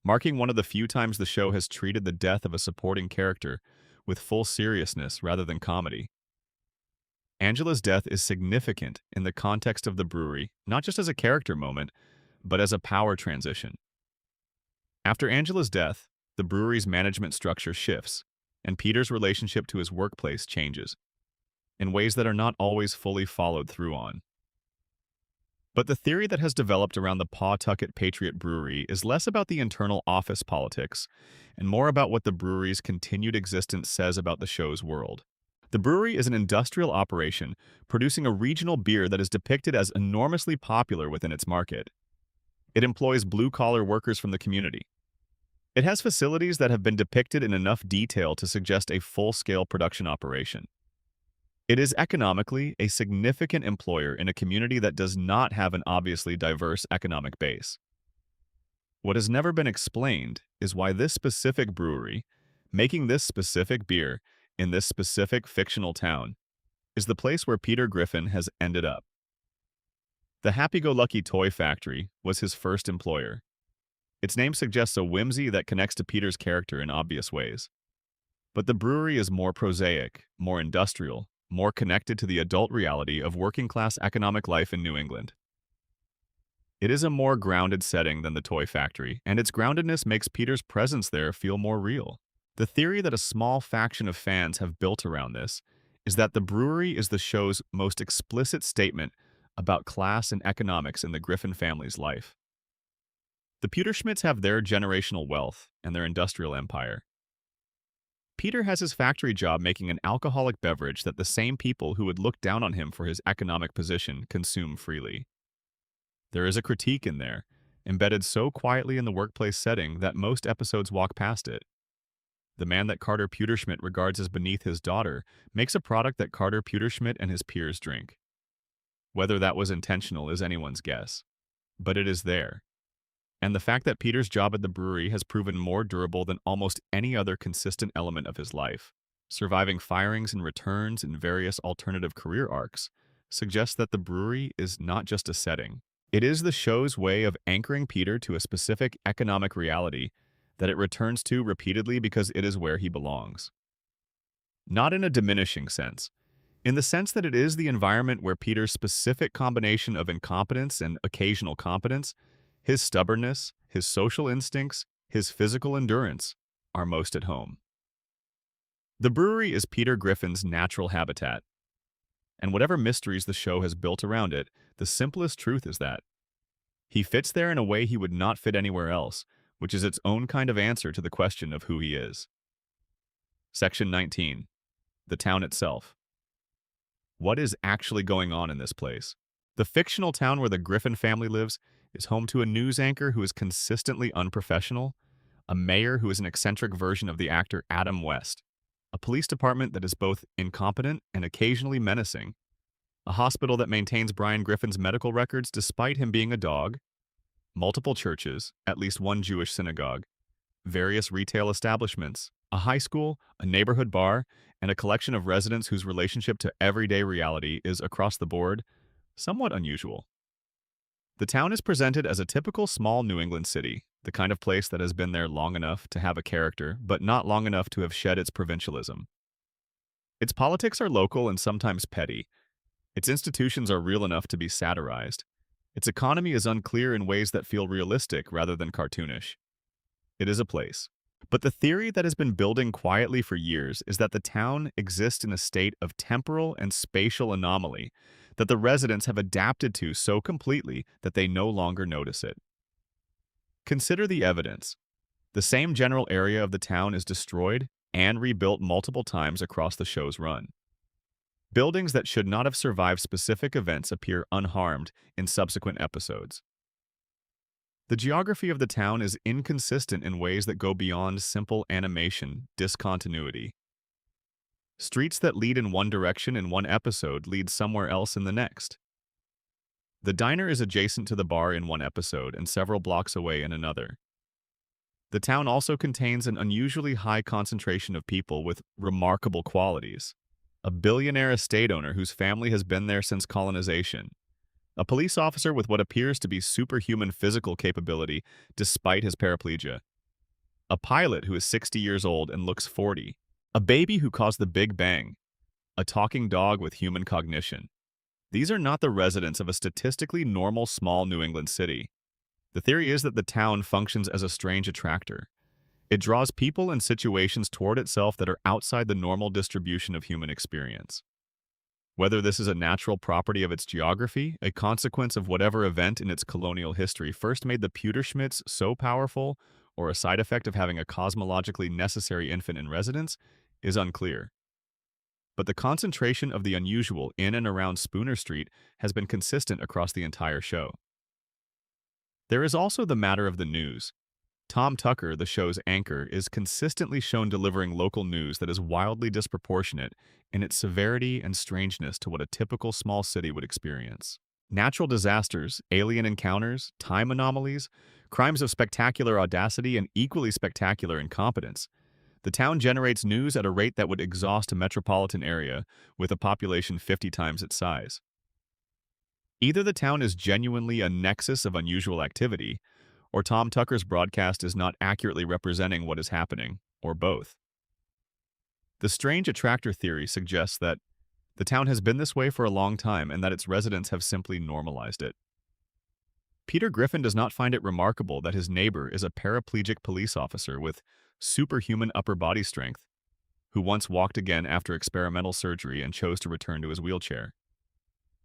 marking one of the few times the show has treated the death of a supporting character with full seriousness rather than comedy. Angela's death is significant in the context of the brewery, not just as a character moment, but as a power transition. After Angela's death, the brewery's management structure shifts, and Peter's relationship to his workplace changes, in ways that are not always fully followed through on. But the theory that has developed around the Pawtucket Patriot Brewery is less about the internal office politics and more about what the brewery's continued existence says about the show's world. The brewery is an industrial operation producing a regional beer that is depicted as enormously popular within its market. It employs blue-collar workers from the community. It has facilities that have been depicted in enough detail to suggest a full-scale production operation. It is economically a significant employer in a community that does not have an obviously diverse economic base. What has never been explained is why this specific brewery, making this specific beer in this specific fictional town, is the place where Peter Griffin has ended up. The Happy-Go-Lucky Toy Factory was his first employer. Its name suggests a whimsy that connects to Peter's character in obvious ways. But the brewery is more prosaic, more industrial, more connected to the adult reality of working-class economic life in New England. It is a more grounded setting than the toy factory, and its groundedness makes Peter's presence there feel more real. The theory that a small faction of fans have built around this is that the brewery is the show's most explicit statement about class and economics in the Griffin family's life. The Petersmids have their generational wealth and their industrial empire. Peter has his factory job making an alcoholic beverage that the same people who would look down on him for his economic position consume freely. There is a critique in there, embedded so quietly in the workplace setting that most episodes walk past it. The man that Carter Petersmid regards as beneath his daughter makes a product that Carter Petersmid and his peers drink. Whether that was intentional is anyone's guess, but it is there. And the fact that Peter's job at the brewery has proven more durable than almost any other consistent element of his life, surviving firings and returns in various alternative career arcs, suggests that the brewery is not just a setting. It is the show's way of anchoring Peter to a specific economic reality that it returns to repeatedly because it is where he belongs. Not in a diminishing sense, in the sense that it is the environment where Peter's specific combination of incompetence and occasional competence, his stubbornness, his social instincts, his physical endurance, are most at home. The brewery is Peter Griffin's natural habitat, and whatever mysteries the show has built around it, the simplest truth is that he fits there in a way he would not fit anywhere else, which is its own kind of answer to the question of who he is. Section 19. The town itself. What is actually going on in this place? The fictional town where the Griffin family lives is home to a news anchor who is consistently unprofessional, a mayor who is an eccentric version of the actor Adam West, a police department that is both incompetent and occasionally menacing, a hospital that maintains Brian Griffin's medical records despite him being a dog, multiple churches, at least one Jewish synagogue, various retail establishments, a high school, a neighborhood bar, and a collection of residents whose relationship to everyday reality is, across the board, somewhat unusual. The town is presented as a typical small New England city, the kind of place that has been there long enough to have a character, but not long enough to have shed its provincialism. Its politics are local and sometimes petty. Its institutions are real enough to be satirized. Its economy is unclear in ways that feel realistic rather than cartoonish. It is a place. But the theory that has been building quietly for years is that the town exists in a state of temporal and spatial anomaly that the residents have adapted to so completely that they no longer notice it. Consider the evidence. The same general area of the town is destroyed and rebuilt multiple times across the show's run. Buildings that should not have survived specific events appear unharmed in subsequent episodes. The geography of the town is inconsistent in ways that go beyond simple animation discontinuity. Streets that lead in one direction in one episode lead somewhere else in the next. The diner is adjacent to the bar in one episode and several blocks away in another. The town also contains an unusually high concentration of people with remarkable qualities. A billionaire estate owner whose family has been there since colonization. A police officer with what appears to be superhuman physical capability despite his paraplegia. A pilot who is 60 years old and looks 40. A baby who caused the Big Bang. A talking dog with human cognition. These are not the residents of a statistically normal small New England city. The theory is that the town functions as a strange attractor. It draws people and situations toward itself that are outside the normal distribution of human experience. Whether this is a natural property of its geography, a consequence of whatever event in its colonial history first made the Petersmids so powerful, or a side effect of having a cosmologically necessary infant in residence, is unclear. But the concentration of the unusual in and around Spooner Street has been consistent across the entire show. There is also the matter of the news. Tom Tucker, the show's anchor, is consistently shown delivering local news that is wildly disproportionate in its severity and strangeness to what a typical small city would experience. Natural disasters, alien encounters, time anomalies, crimes of spectacular audacity and equally spectacular incompetence. The town generates news at a rate that would exhaust a metropolitan area with a population 50 times its size. Either the town is genuinely a nexus of unusual activity, or Tom Tucker's broadcast is not accurately representing what is happening, or both. The strange attractor theory suggests that the town has been this way for a long time and that its residents have simply normalized it. Peter Griffin does not find it remarkable that his neighbor is a paraplegic police officer with superhuman upper body strength, who once walked again after experimental surgery and chose to return to his wheelchair.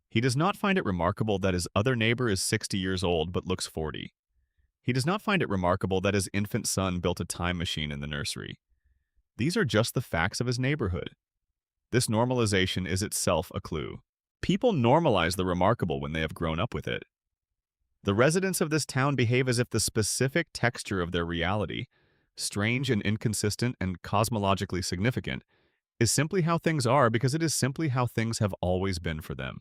He does not find it remarkable that his other neighbor is 60 years old but looks 40. He does not find it remarkable that his infant son built a time machine in the nursery. These are just the facts of his neighborhood. This normalization is itself a clue. People normalize the remarkable when they have grown up with it. The residents of this town behave as if the specific texture of their reality, strange and inconsistent and cosmologically significant, is simply how things are because it is simply how things have always been for them.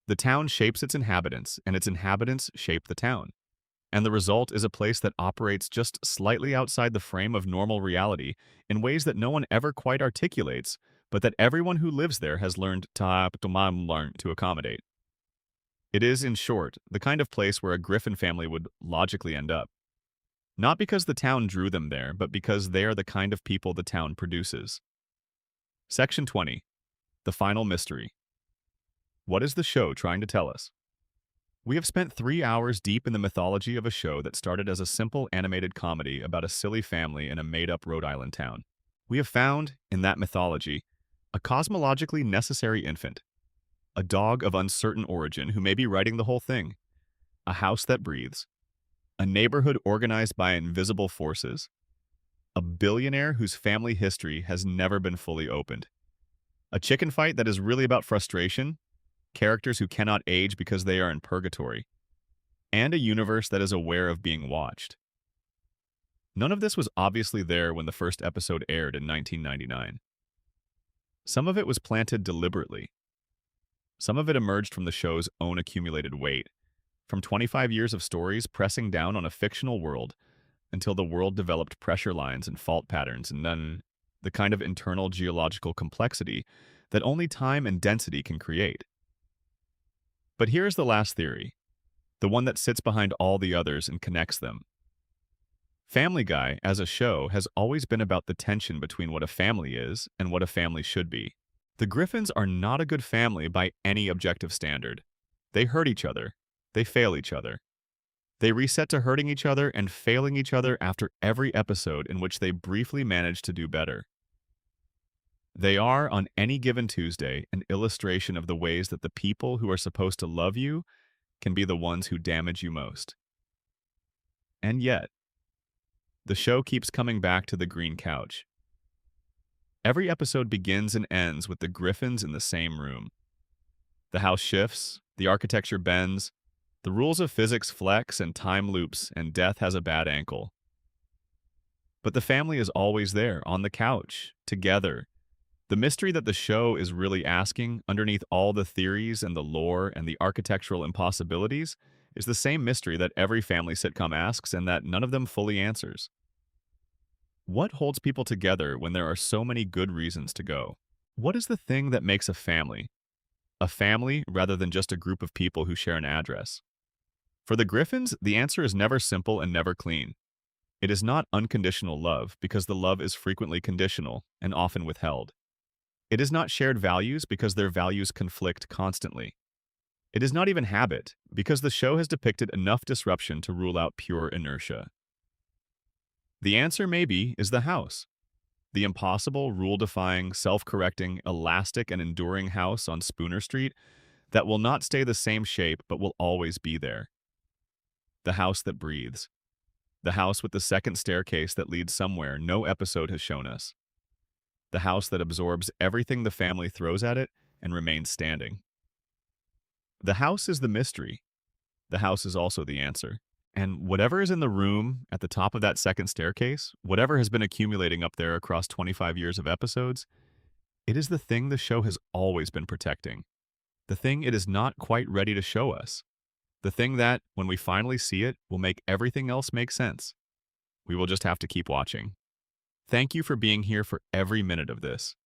The town shapes its inhabitants, and its inhabitants shape the town. And the result is a place that operates just slightly outside the frame of normal reality in ways that no one ever quite articulates, but that everyone who lives there has learned to accommodate. It is, in short, the kind of place where a Griffin family would logically end up. Not because the town drew them there, but because they are the kind of people the town produces. Section 20. The Final Mystery. What is the show trying to tell us? We have spent 3 hours deep in the mythology of a show that started as a simple animated comedy about a silly family in a made-up Rhode Island town. We have found, in that mythology, a cosmologically necessary infant, a dog of uncertain origin who may be writing the whole thing, a house that breathes, a neighborhood organized by invisible forces, a billionaire whose family history has never been fully opened, a chicken fight that is really about frustration, characters who cannot age because they are in purgatory, and a universe that is aware of being watched. None of this was obviously there when the first episode aired in 1999. Some of it was planted deliberately. Some of it emerged from the show's own accumulated weight, from 25 years of stories pressing down on a fictional world until the world developed pressure lines and fault patterns and then the kind of internal geological complexity that only time and density can create. But here is the last theory, the one that sits behind all the others and connects them. Family Guy, as a show, has always been about the tension between what a family is and what a family should be. The Griffins are not a good family by any objective standard. They hurt each other. They fail each other. They reset to hurting each other and failing each other after every episode in which they briefly manage to do better. They are, on any given Tuesday, an illustration of the ways that the people who are supposed to love you can be the ones who damage you most. And yet, the show keeps coming back to the green couch. Every episode begins and ends with the Griffins in the same room. The house shifts, the architecture bends, the rules of physics flex and time loops, and death has a bad ankle. But the family is always there, on the couch, together. The mystery that the show is really asking, underneath all the theories and the lore and the architectural impossibilities, is the same mystery that every family sitcom asks and that none of them fully answers. What holds people together when there are so many good reasons to go? What is the thing that makes a family? A family rather than just a group of people who share an address. For the Griffins, the answer is never simple and never clean. It is not unconditional love because the love is frequently conditional and often withheld. It is not shared values because their values conflict constantly. It is not even habit because the show has depicted enough disruption to rule out pure inertia. The answer, maybe, is the house. The impossible, rule-defying, self-correcting, elastic, and enduring house on Spooner Street that will not stay the same shape but will always be there. The house that breathes. The house with the second staircase that leads somewhere no episode has shown us. The house that absorbs everything the family throws at it and remains standing. The house is the mystery. The house is also the answer. And whatever is in the room at the top of that second staircase, whatever has been accumulating up there across 25 years of episodes, it is the thing the show has always been protecting. The thing it is not quite ready to show us. The thing that, when we finally see it, will make everything else make sense. We will just have to keep watching. Thank you for being here for every minute of this.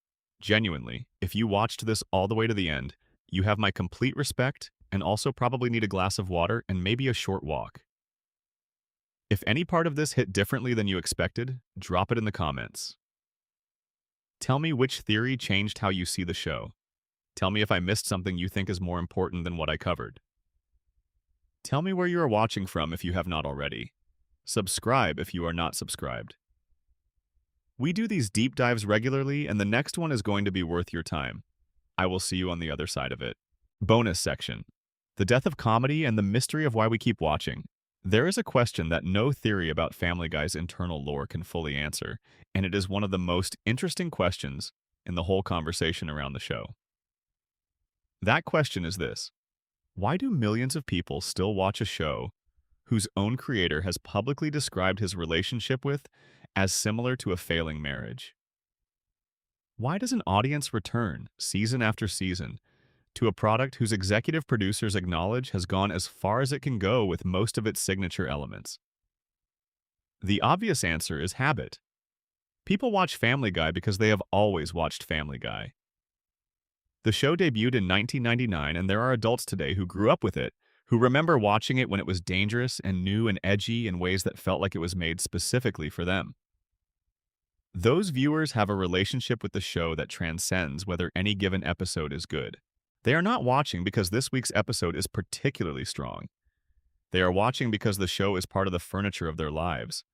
Genuinely, if you watched this all the way to the end, you have my complete respect and also probably need a glass of water and maybe a short walk. If any part of this hit differently than you expected, drop it in the comments. Tell me which theory changed how you see the show. Tell me if I missed something you think is more important than what I covered. Tell me where you are watching from if you have not already. Subscribe if you are not subscribed. We do these deep dives regularly, and the next one is going to be worth your time. I will see you on the other side of it. Bonus section. The death of comedy and the mystery of why we keep watching. There is a question that no theory about Family Guy's internal lore can fully answer, and it is one of the most interesting questions in the whole conversation around the show. That question is this: why do millions of people still watch a show whose own creator has publicly described his relationship with as similar to a failing marriage. Why does an audience return, season after season, to a product whose executive producers acknowledge has gone as far as it can go with most of its signature elements? The obvious answer is habit. People watch Family Guy because they have always watched Family Guy. The show debuted in 1999, and there are adults today who grew up with it, who remember watching it when it was dangerous and new and edgy in ways that felt like it was made specifically for them. Those viewers have a relationship with the show that transcends whether any given episode is good. They are not watching because this week's episode is particularly strong. They are watching because the show is part of the furniture of their lives.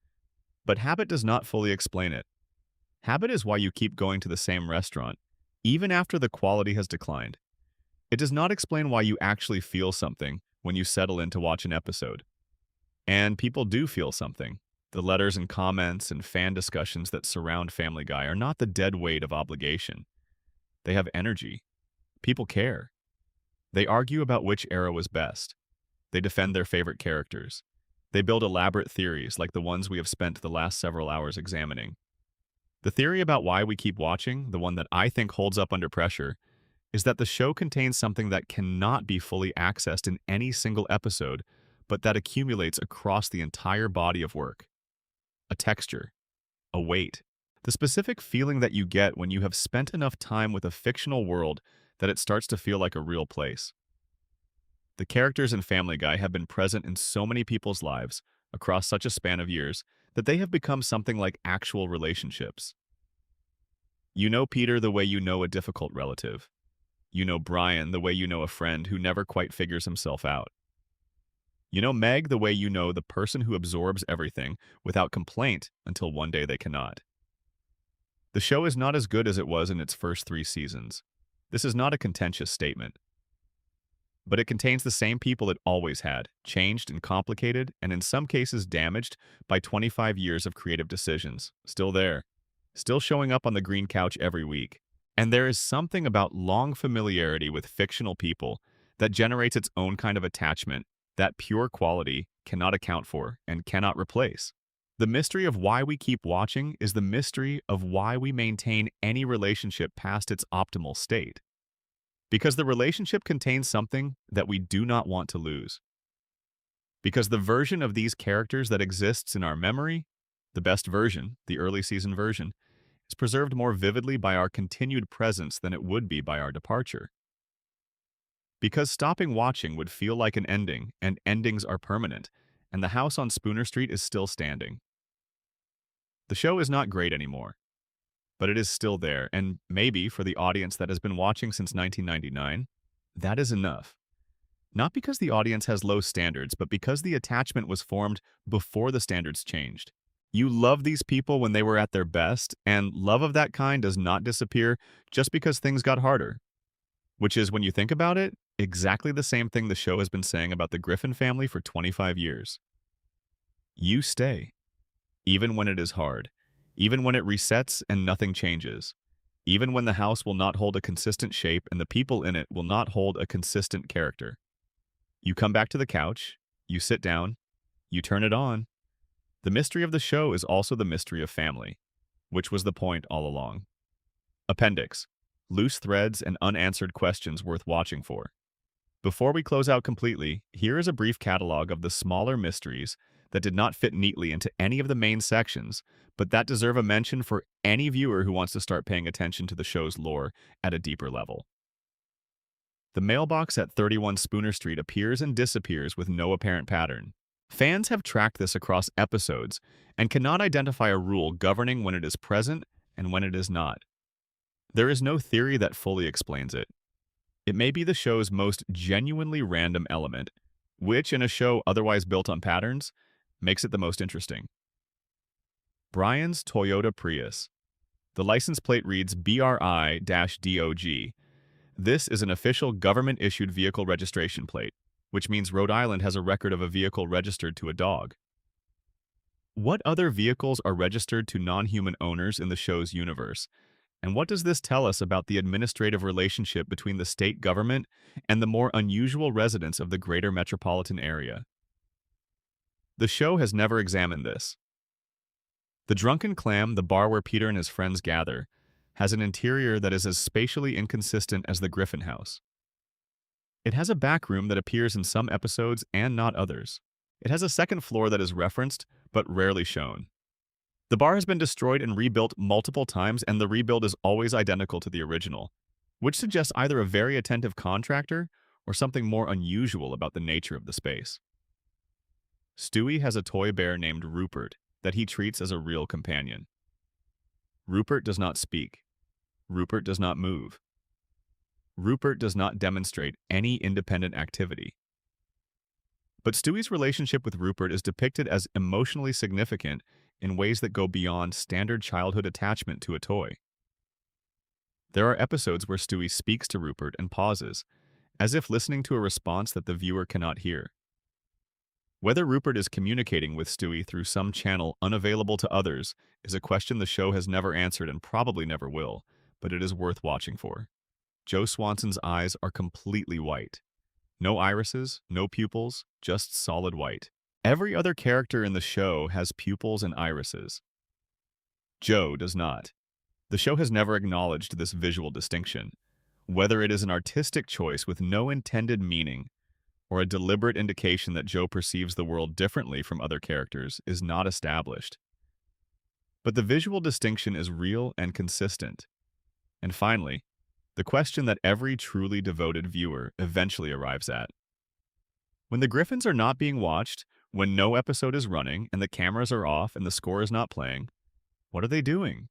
But habit does not fully explain it. Habit is why you keep going to the same restaurant, even after the quality has declined. It does not explain why you actually feel something when you settle in to watch an episode. And people do feel something. The letters and comments and fan discussions that surround Family Guy are not the dead weight of obligation. They have energy. People care. They argue about which era was best. They defend their favorite characters. They build elaborate theories like the ones we have spent the last several hours examining. The theory about why we keep watching, the one that I think holds up under pressure, is that the show contains something that cannot be fully accessed in any single episode, but that accumulates across the entire body of work. A texture, a weight, the specific feeling that you get when you have spent enough time with a fictional world that it starts to feel like a real place. The characters in Family Guy have been present in so many people's lives across such a span of years that they have become something like actual relationships. You know Peter the way you know a difficult relative. You know Brian the way you know a friend who never quite figures himself out. You know Meg the way you know the person who absorbs everything without complaint until one day they cannot. The show is not as good as it was in its first 3 seasons. This is not a contentious statement. But it contains the same people it always had, changed and complicated, and in some cases damaged by 25 years of creative decisions. Still there. Still showing up on the green couch every week. And there is something about long familiarity with fictional people that generates its own kind of attachment that pure quality cannot account for and cannot replace. The mystery of why we keep watching is the mystery of why we maintain any relationship past its optimal state. Because the relationship contains something that we do not want to lose. Because the version of these characters that exists in our memory, the best version, the early season version, is preserved more vividly by our continued presence than it would be by our departure. Because stopping watching would feel like an ending, and endings are permanent, and the house on Spooner Street is still standing. The show is not great anymore, but it is still there, and maybe for the audience that has been watching since 1999, that is enough. Not because the audience has low standards, but because the attachment was formed before the standards changed. You love these people when they were at their best, and love of that kind does not disappear just because things got harder. Which is, when you think about it, exactly the same thing the show has been saying about the Griffin family for 25 years. You stay. Even when it is hard. Even when it resets and nothing changes. Even when the house will not hold a consistent shape and the people in it will not hold a consistent character. You come back to the couch, you sit down, you turn it on. The mystery of the show is also the mystery of family, which was the point all along. Appendix. Loose threads and unanswered questions worth watching for. Before we close out completely, here is a brief catalog of the smaller mysteries that did not fit neatly into any of the main sections, but that deserve a mention for any viewer who wants to start paying attention to the show's lore at a deeper level. The mailbox at 31 Spooner Street appears and disappears with no apparent pattern. Fans have tracked this across episodes and cannot identify a rule governing when it is present and when it is not. There is no theory that fully explains it. It may be the show's most genuinely random element, which, in a show otherwise built on patterns, makes it the most interesting. Brian's Toyota Prius. The license plate reads BRI-DOG. This is an official government-issued vehicle registration plate, which means Rhode Island has a record of a vehicle registered to a dog. What other vehicles are registered to non-human owners in the show's universe? And what does this tell us about the administrative relationship between the state government and the more unusual residents of the greater metropolitan area? The show has never examined this. The Drunken Clam, the bar where Peter and his friends gather, has an interior that is as spatially inconsistent as the Griffin house. It has a back room that appears in some episodes and not others. It has a second floor that is referenced, but rarely shown. The bar has been destroyed and rebuilt multiple times, and the rebuild is always identical to the original, which suggests either a very attentive contractor or something more unusual about the nature of the space. Stewie has a toy bear named Rupert that he treats as a real companion. Rupert does not speak. Rupert does not move. Rupert does not demonstrate any independent activity. But Stewie's relationship with Rupert is depicted as emotionally significant in ways that go beyond standard childhood attachment to a toy. There are episodes where Stewie speaks to Rupert and pauses, as if listening to a response that the viewer cannot hear. Whether Rupert is communicating with Stewie through some channel unavailable to others is a question the show has never answered and probably never will, but it is worth watching for. Joe Swanson's eyes are completely white. No irises, no pupils, just solid white. Every other character in the show has pupils and irises. Joe does not. The show has never acknowledged this visual distinction. Whether it is an artistic choice with no intended meaning or a deliberate indication that Joe perceives the world differently from other characters is not established. But the visual distinction is real and consistent. And finally, the question that every truly devoted viewer eventually arrives at. When the Griffins are not being watched, when no episode is running and the cameras are off and the score is not playing, what are they doing?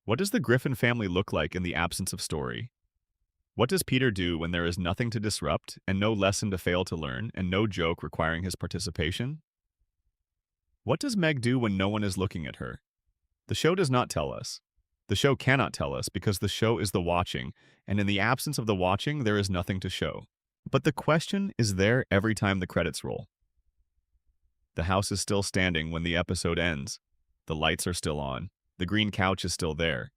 What does the Griffin family look like in the absence of story? What does Peter do when there is nothing to disrupt and no lesson to fail to learn and no joke requiring his participation? What does Meg do when no one is looking at her? The show does not tell us. The show cannot tell us because the show is the watching, and in the absence of the watching, there is nothing to show. But the question is there every time the credits roll. The house is still standing when the episode ends. The lights are still on. The green couch is still there.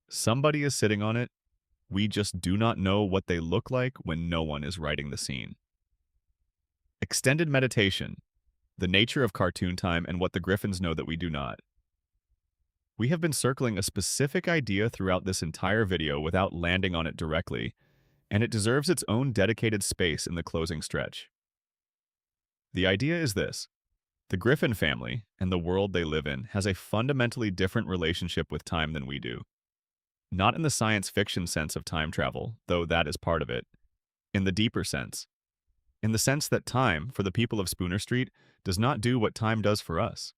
Somebody is sitting on it. We just do not know what they look like when no one is writing the scene. Extended meditation. The nature of cartoon time and what the Griffins know that we do not. We have been circling a specific idea throughout this entire video without landing on it directly, and it deserves its own dedicated space in the closing stretch. The idea is this. The Griffin family, and the world they live in, has a fundamentally different relationship with time than we do. Not in the science fiction sense of time travel, though that is part of it. In the deeper sense. In the sense that time, for the people of Spooner Street, does not do what time does for us.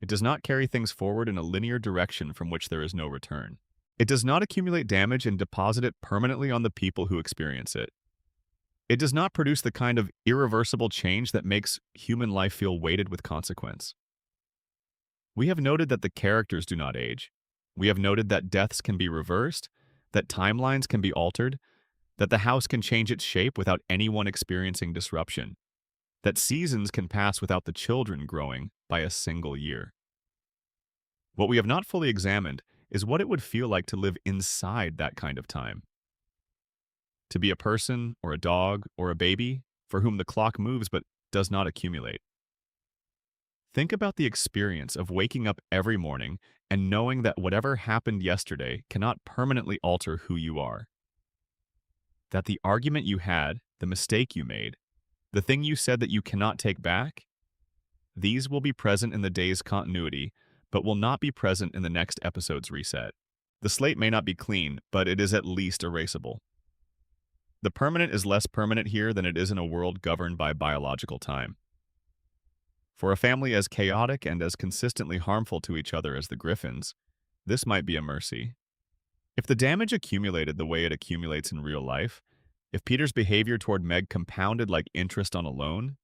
It does not carry things forward in a linear direction from which there is no return. It does not accumulate damage and deposit it permanently on the people who experience it. It does not produce the kind of irreversible change that makes human life feel weighted with consequence. We have noted that the characters do not age. We have noted that deaths can be reversed, that timelines can be altered, that the house can change its shape without anyone experiencing disruption, that seasons can pass without the children growing by a single year. What we have not fully examined is what it would feel like to live inside that kind of time. To be a person, or a dog, or a baby, for whom the clock moves but does not accumulate. Think about the experience of waking up every morning and knowing that whatever happened yesterday cannot permanently alter who you are. That the argument you had, the mistake you made, the thing you said that you cannot take back, these will be present in the day's continuity, but will not be present in the next episode's reset. The slate may not be clean, but it is at least erasable. The permanent is less permanent here than it is in a world governed by biological time. For a family as chaotic and as consistently harmful to each other as the Griffins, this might be a mercy. If the damage accumulated the way it accumulates in real life, if Peter's behavior toward Meg compounded like interest on a loan,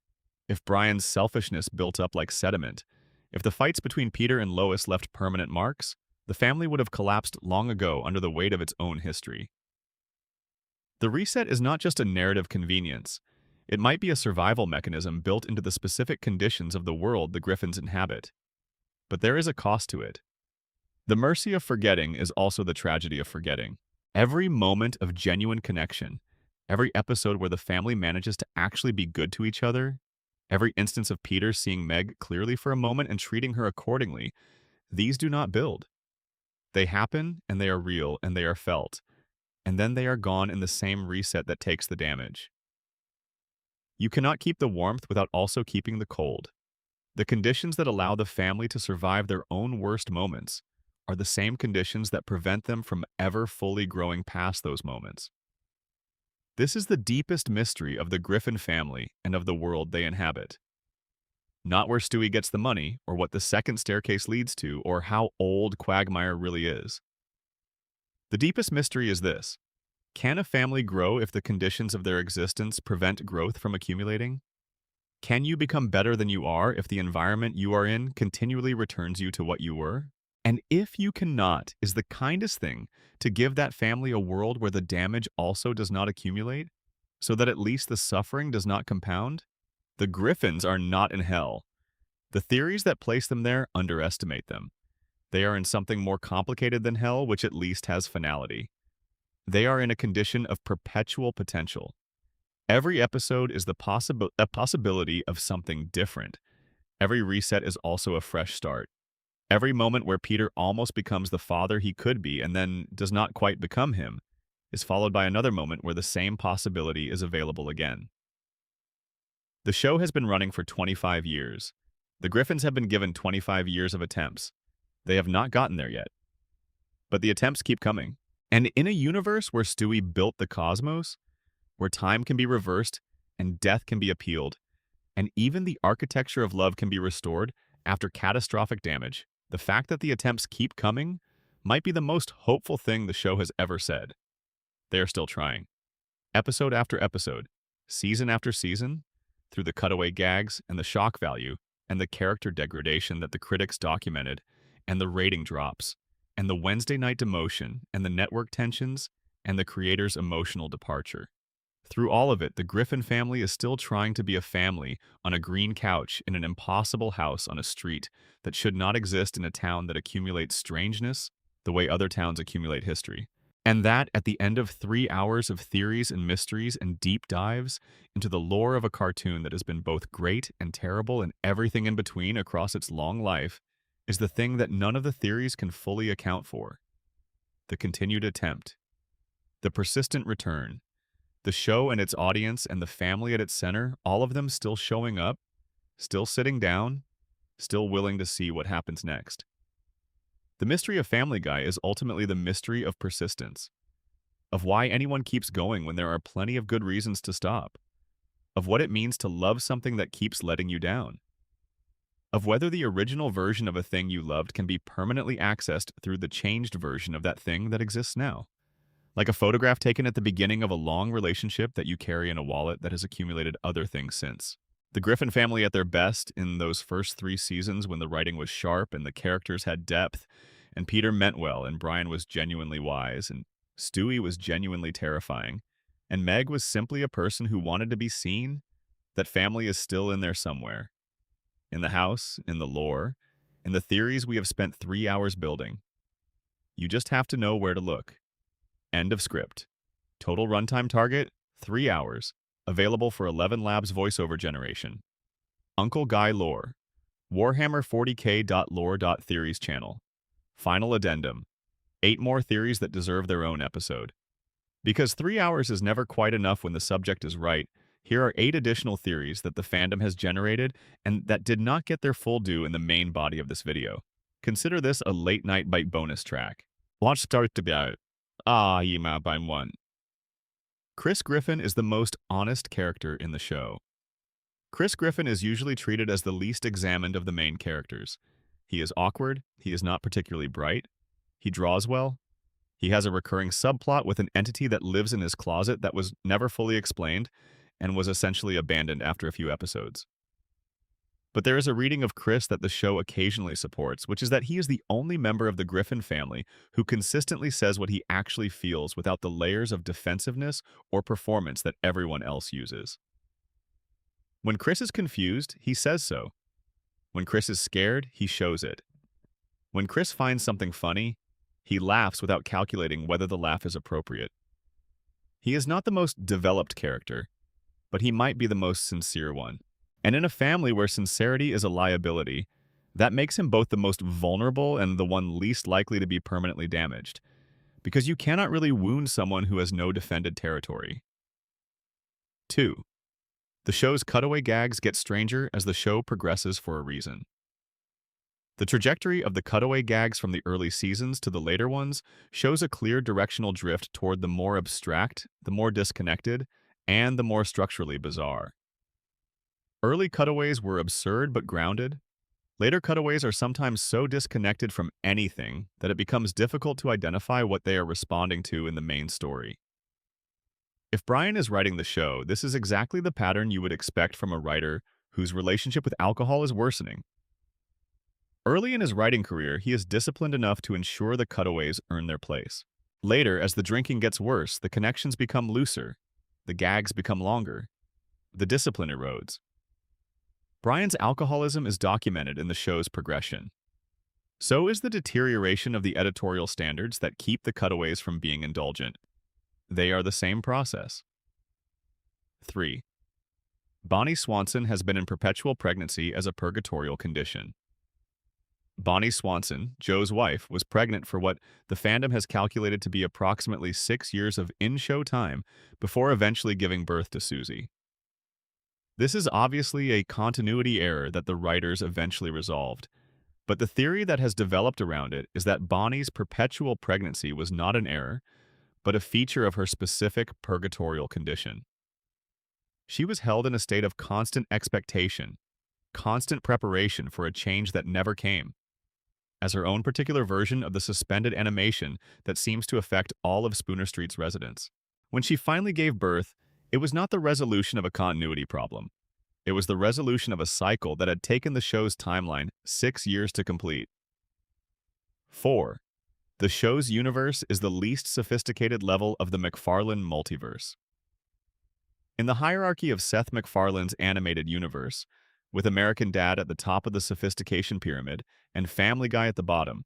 if Brian's selfishness built up like sediment, if the fights between Peter and Lois left permanent marks, the family would have collapsed long ago under the weight of its own history. The reset is not just a narrative convenience. It might be a survival mechanism built into the specific conditions of the world the Griffins inhabit. But there is a cost to it. The mercy of forgetting is also the tragedy of forgetting. Every moment of genuine connection, every episode where the family manages to actually be good to each other, Every instance of Peter seeing Meg clearly for a moment and treating her accordingly, these do not build. They happen, and they are real, and they are felt, and then they are gone in the same reset that takes the damage. You cannot keep the warmth without also keeping the cold. The conditions that allow the family to survive their own worst moments are the same conditions that prevent them from ever fully growing past those moments. This is the deepest mystery of the Griffin family and of the world they inhabit. Not where Stewie gets the money, or what the second staircase leads to, or how old Quagmire really is. The deepest mystery is this: can a family grow if the conditions of their existence prevent growth from accumulating? Can you become better than you are if the environment you are in continually returns you to what you were? And if you cannot, is the kindest thing to give that family a world where the damage also does not accumulate, so that at least the suffering does not compound? The Griffins are not in hell. The theories that place them there underestimate them. They are in something more complicated than hell, which at least has finality. They are in a condition of perpetual potential. Every episode is a possibility of something different. Every reset is also a fresh start. Every moment where Peter almost becomes the father he could be and then does not quite become him is followed by another moment where the same possibility is available again. The show has been running for 25 years. The Griffins have been given 25 years of attempts. They have not gotten there yet. But the attempts keep coming. And in a universe where Stewie built the cosmos, where time can be reversed and death can be appealed, and even the architecture of love can be restored after catastrophic damage, the fact that the attempts keep coming might be the most hopeful thing the show has ever said. They are still trying. Episode after episode, season after season, through the cutaway gags and the shock value and the character degradation that the critics documented, and the rating drops, and the Wednesday night demotion, and the network tensions, and the creator's emotional departure. Through all of it, the Griffin family is still trying to be a family on a green couch in an impossible house on a street that should not exist in a town that accumulates strangeness the way other towns accumulate history. And that, at the end of 3 hours of theories and mysteries and deep dives into the lore of a cartoon that has been both great and terrible and everything in between across its long life, is the thing that none of the theories can fully account for. The continued attempt. The persistent return. The show and its audience and the family at its center, all of them still showing up, still sitting down, still willing to see what happens next. The mystery of Family Guy is ultimately the mystery of persistence, of why anyone keeps going when there are plenty of good reasons to stop, of what it means to love something that keeps letting you down, of whether the original version of a thing you loved can be permanently accessed through the changed version of that thing that exists now. Like a photograph taken at the beginning of a long relationship that you carry in a wallet that has accumulated other things since. The Griffin family at their best in those first 3 seasons when the writing was sharp and the characters had depth, and Peter meant well and Brian was genuinely wise, and Stewie was genuinely terrifying, and Meg was simply a person who wanted to be seen. That family is still in there somewhere. In the house, in the lore, in the theories we have spent 3 hours building. You just have to know where to look. End of script. Total runtime target, 3 hours. Available for 11 Labs voiceover generation. Uncle Guy lore. Warhammer 40k.lore.theories channel. Final addendum. 8 more theories that deserve their own episode. Because 3 hours is never quite enough when the subject is right, here are 8 additional theories that the fandom has generated and that did not get their full due in the main body of this video. Consider this a late night bite bonus track. Watch start to be out. Yima by 1. Chris Griffin is the most honest character in the show. Chris Griffin is usually treated as the least examined of the main characters. He is awkward, he is not particularly bright, he draws well, he has a recurring subplot with an entity that lives in his closet that was never fully explained and was essentially abandoned after a few episodes. But there is a reading of Chris that the show occasionally supports, which is that he is the only member of the Griffin family who consistently says what he actually feels without the layers of defensiveness or performance that everyone else uses. When Chris is confused, he says so. When Chris is scared, he shows it. When Chris finds something funny, he laughs without calculating whether the laugh is appropriate. He is not the most developed character, but he might be the most sincere one. And in a family where sincerity is a liability, that makes him both the most vulnerable and the one least likely to be permanently damaged, because you cannot really wound someone who has no defended territory. 2. The show's cutaway gags get stranger as the show progresses for a reason. The trajectory of the cutaway gags from the early seasons to the later ones shows a clear directional drift toward the more abstract, the more disconnected, and the more structurally bizarre. Early cutaways were absurd but grounded. Later cutaways are sometimes so disconnected from anything that it becomes difficult to identify what they are responding to in the main story. If Brian is writing the show, this is exactly the pattern you would expect from a writer whose relationship with alcohol is worsening. Early in his writing career, he is disciplined enough to ensure the cutaways earn their place. Later, as the drinking gets worse, the connections become looser, the gags become longer, the discipline erodes. Brian's alcoholism is documented in the show's progression. So is the deterioration of the editorial standards that keep the cutaways from being indulgent. They are the same process. 3. Bonnie Swanson has been in perpetual pregnancy as a purgatorial condition. Bonnie Swanson, Joe's wife, was pregnant for what the fandom has calculated to be approximately 6 years of in-show time before eventually giving birth to Susie. This is obviously a continuity error that the writers eventually resolved, but the theory that has developed around it is that Bonnie's perpetual pregnancy was not an error, but a feature of her specific purgatorial condition. She was held in a state of constant expectation, constant preparation for a change that never came, as her own particular version of the suspended animation that seems to affect all of Spooner Street's residents. When she finally gave birth, it was not the resolution of a continuity problem. It was the resolution of a cycle that had taken the show's timeline 6 years to complete. 4. The show's universe is the least sophisticated level of the MacFarlane multiverse. In the hierarchy of Seth MacFarlane's animated universe, with American Dad at the top of the sophistication pyramid and Family Guy at the bottom,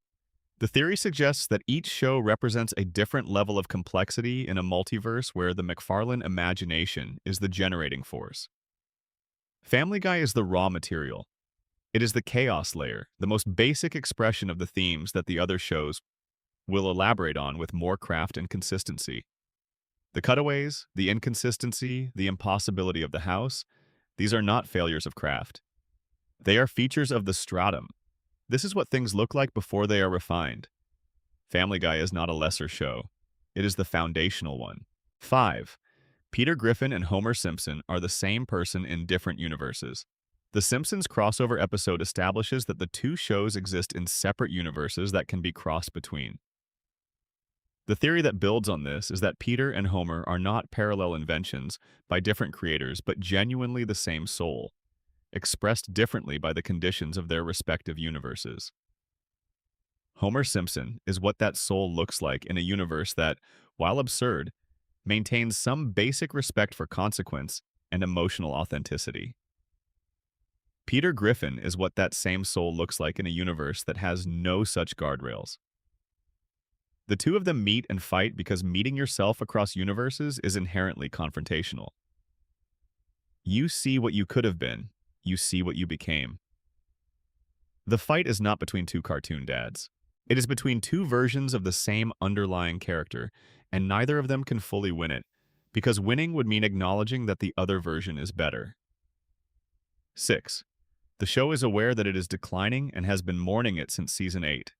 the theory suggests that each show represents a different level of complexity in a multiverse where the MacFarlane imagination is the generating force. Family Guy is the raw material. It is the chaos layer, the most basic expression of the themes that the other shows will elaborate on with more craft and consistency. The cutaways, the inconsistency, the impossibility of the house, these are not failures of craft. They are features of the stratum. This is what things look like before they are refined. Family Guy is not a lesser show. It is the foundational one. 5. Peter Griffin and Homer Simpson are the same person in different universes. The Simpsons crossover episode establishes that the two shows exist in separate universes that can be crossed between. The theory that builds on this is that Peter and Homer are not parallel inventions by different creators, but genuinely the same soul, expressed differently by the conditions of their respective universes. Homer Simpson is what that soul looks like in a universe that, while absurd, maintains some basic respect for consequence and emotional authenticity. Peter Griffin is what that same soul looks like in a universe that has no such guardrails. The two of them meet and fight because meeting yourself across universes is inherently confrontational. You see what you could have been. You see what you became. The fight is not between two cartoon dads. It is between two versions of the same underlying character, and neither of them can fully win it, because winning would mean acknowledging that the other version is better. 6. The show is aware that it is declining and has been mourning it since Season 8.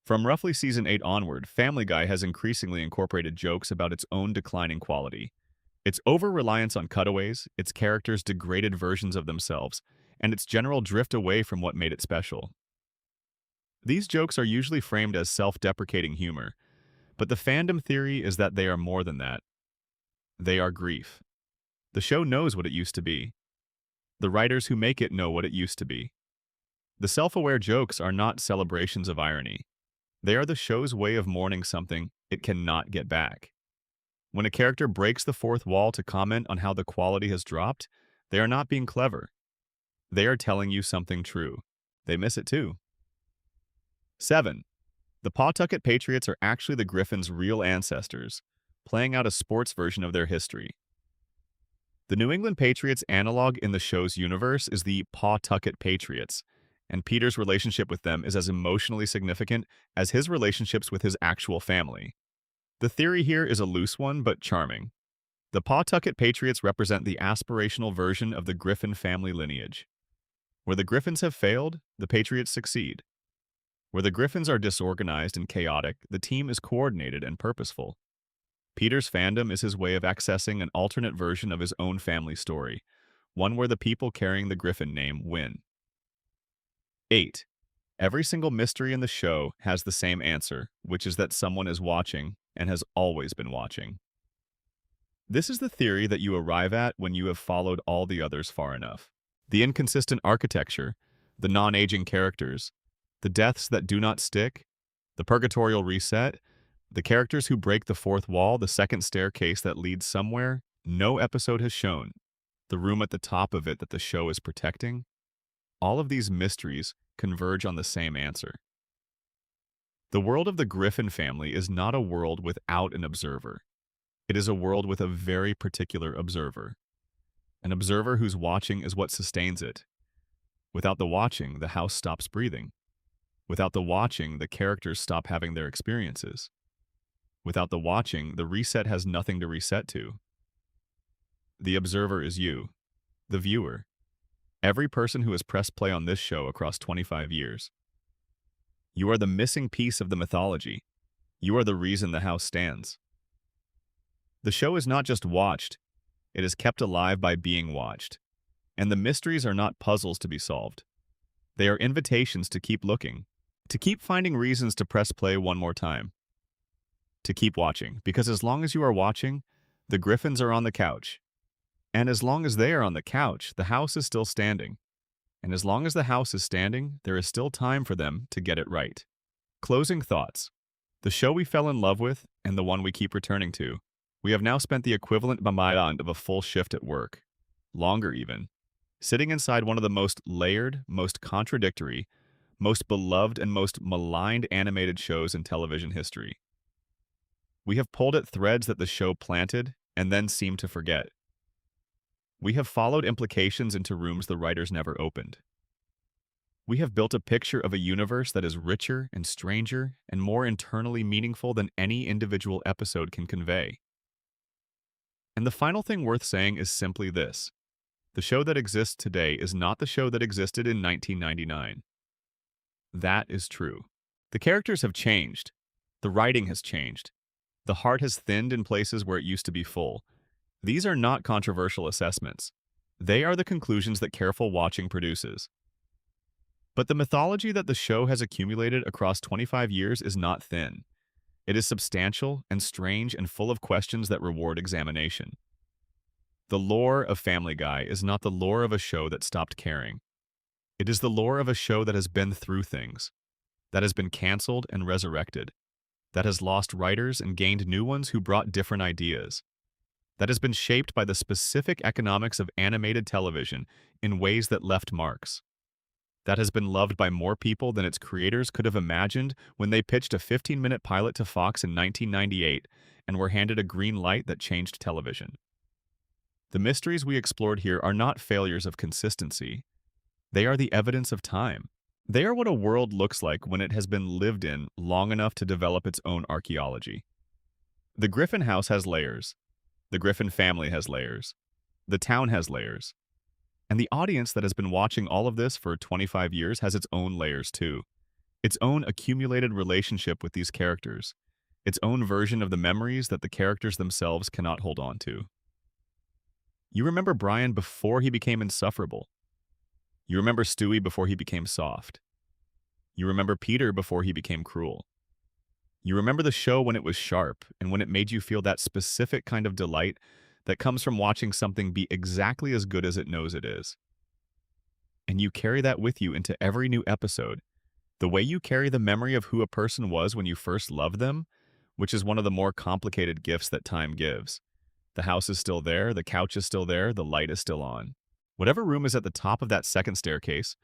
From roughly Season 8 onward, Family Guy has increasingly incorporated jokes about its own declining quality. Its over-reliance on cutaways, its characters' degraded versions of themselves, and its general drift away from what made it special. These jokes are usually framed as self-deprecating humor, but the fandom theory is that they are more than that. They are grief. The show knows what it used to be. The writers who make it know what it used to be. The self-aware jokes are not celebrations of irony. They are the show's way of mourning something it cannot get back. When a character breaks the fourth wall to comment on how the quality has dropped, they are not being clever. They are telling you something true. They miss it too. 7. The Pawtucket Patriots are actually the Griffins' real ancestors, playing out a sports version of their history. The New England Patriots analog in the show's universe is the Pawtucket Patriots, and Peter's relationship with them is as emotionally significant as his relationships with his actual family. The theory here is a loose one, but charming. The Pawtucket Patriots represent the aspirational version of the Griffin family lineage. Where the Griffins have failed, the Patriots succeed. Where the Griffins are disorganized and chaotic, the team is coordinated and purposeful. Peter's fandom is his way of accessing an alternate version of his own family story, one where the people carrying the Griffin name win. 8. Every single mystery in the show has the same answer, which is that someone is watching and has always been watching. This is the theory that you arrive at when you have followed all the others far enough. The inconsistent architecture, the non-aging characters, the deaths that do not stick, the purgatorial reset, the characters who break the fourth wall, the second staircase that leads somewhere no episode has shown, the room at the top of it that the show is protecting. All of these mysteries converge on the same answer. The world of the Griffin family is not a world without an observer. It is a world with a very particular observer. An observer whose watching is what sustains it. Without the watching, the house stops breathing. Without the watching, the characters stop having their experiences. Without the watching, the reset has nothing to reset to. The observer is you, the viewer. Every person who has pressed play on this show across 25 years. You are the missing piece of the mythology. You are the reason the house stands. The show is not just watched, it is kept alive by being watched. And the mysteries are not puzzles to be solved. They are invitations to keep looking, to keep finding reasons to press play one more time. To keep watching, because as long as you are watching, the Griffins are on the couch. And as long as they are on the couch, the house is still standing. And as long as the house is standing, there is still time for them to get it right. Closing thoughts. The show we fell in love with, and the one we keep returning to. We have now spent the equivalent of a full shift at work. Longer even. Sitting inside one of the most layered, most contradictory, most beloved, and most maligned animated shows in television history. We have pulled at threads that the show planted and then seemed to forget. We have followed implications into rooms the writers never opened. We have built a picture of a universe that is richer and stranger and more internally meaningful than any individual episode can convey. And the final thing worth saying is simply this. The show that exists today is not the show that existed in 1999. That is true. The characters have changed. The writing has changed. The heart has thinned in places where it used to be full. These are not controversial assessments. They are the conclusions that careful watching produces. But the mythology that the show has accumulated across 25 years is not thin. It is substantial and strange and full of questions that reward examination. The lore of Family Guy is not the lore of a show that stopped caring. It is the lore of a show that has been through things, that has been canceled and resurrected, that has lost writers and gained new ones who brought different ideas, that has been shaped by the specific economics of animated television in ways that left marks, that has been loved by more people than its creators could have imagined when they pitched a 15-minute pilot to Fox in 1998 and were handed a green light that changed television. The mysteries we explored here are not failures of consistency. They are the evidence of time. They are what a world looks like when it has been lived in long enough to develop its own archaeology. The Griffin house has layers. The Griffin family has layers. The town has layers. And the audience that has been watching all of this for 25 years has its own layers too. Its own accumulated relationship with these characters. Its own version of the memories that the characters themselves cannot hold on to. You remember Brian before he became insufferable. You remember Stewie before he became soft. You remember Peter before he became cruel. You remember the show when it was sharp and when it made you feel that specific kind of delight that comes from watching something be exactly as good as it knows it is. And you carry that with you into every new episode, the way you carry the memory of who a person was when you first loved them, which is one of the more complicated gifts that time gives. The house is still there, the couch is still there, the light is still on. Whatever room is at the top of that second staircase,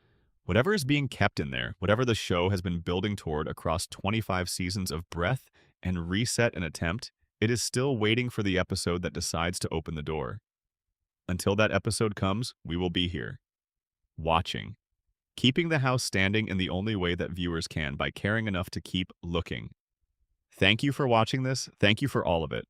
whatever is being kept in there, whatever the show has been building toward across 25 seasons of breath and reset and attempt, it is still waiting for the episode that decides to open the door. Until that episode comes, we will be here, watching, keeping the house standing in the only way that viewers can by caring enough to keep looking. Thank you for watching this. Thank you for all of it.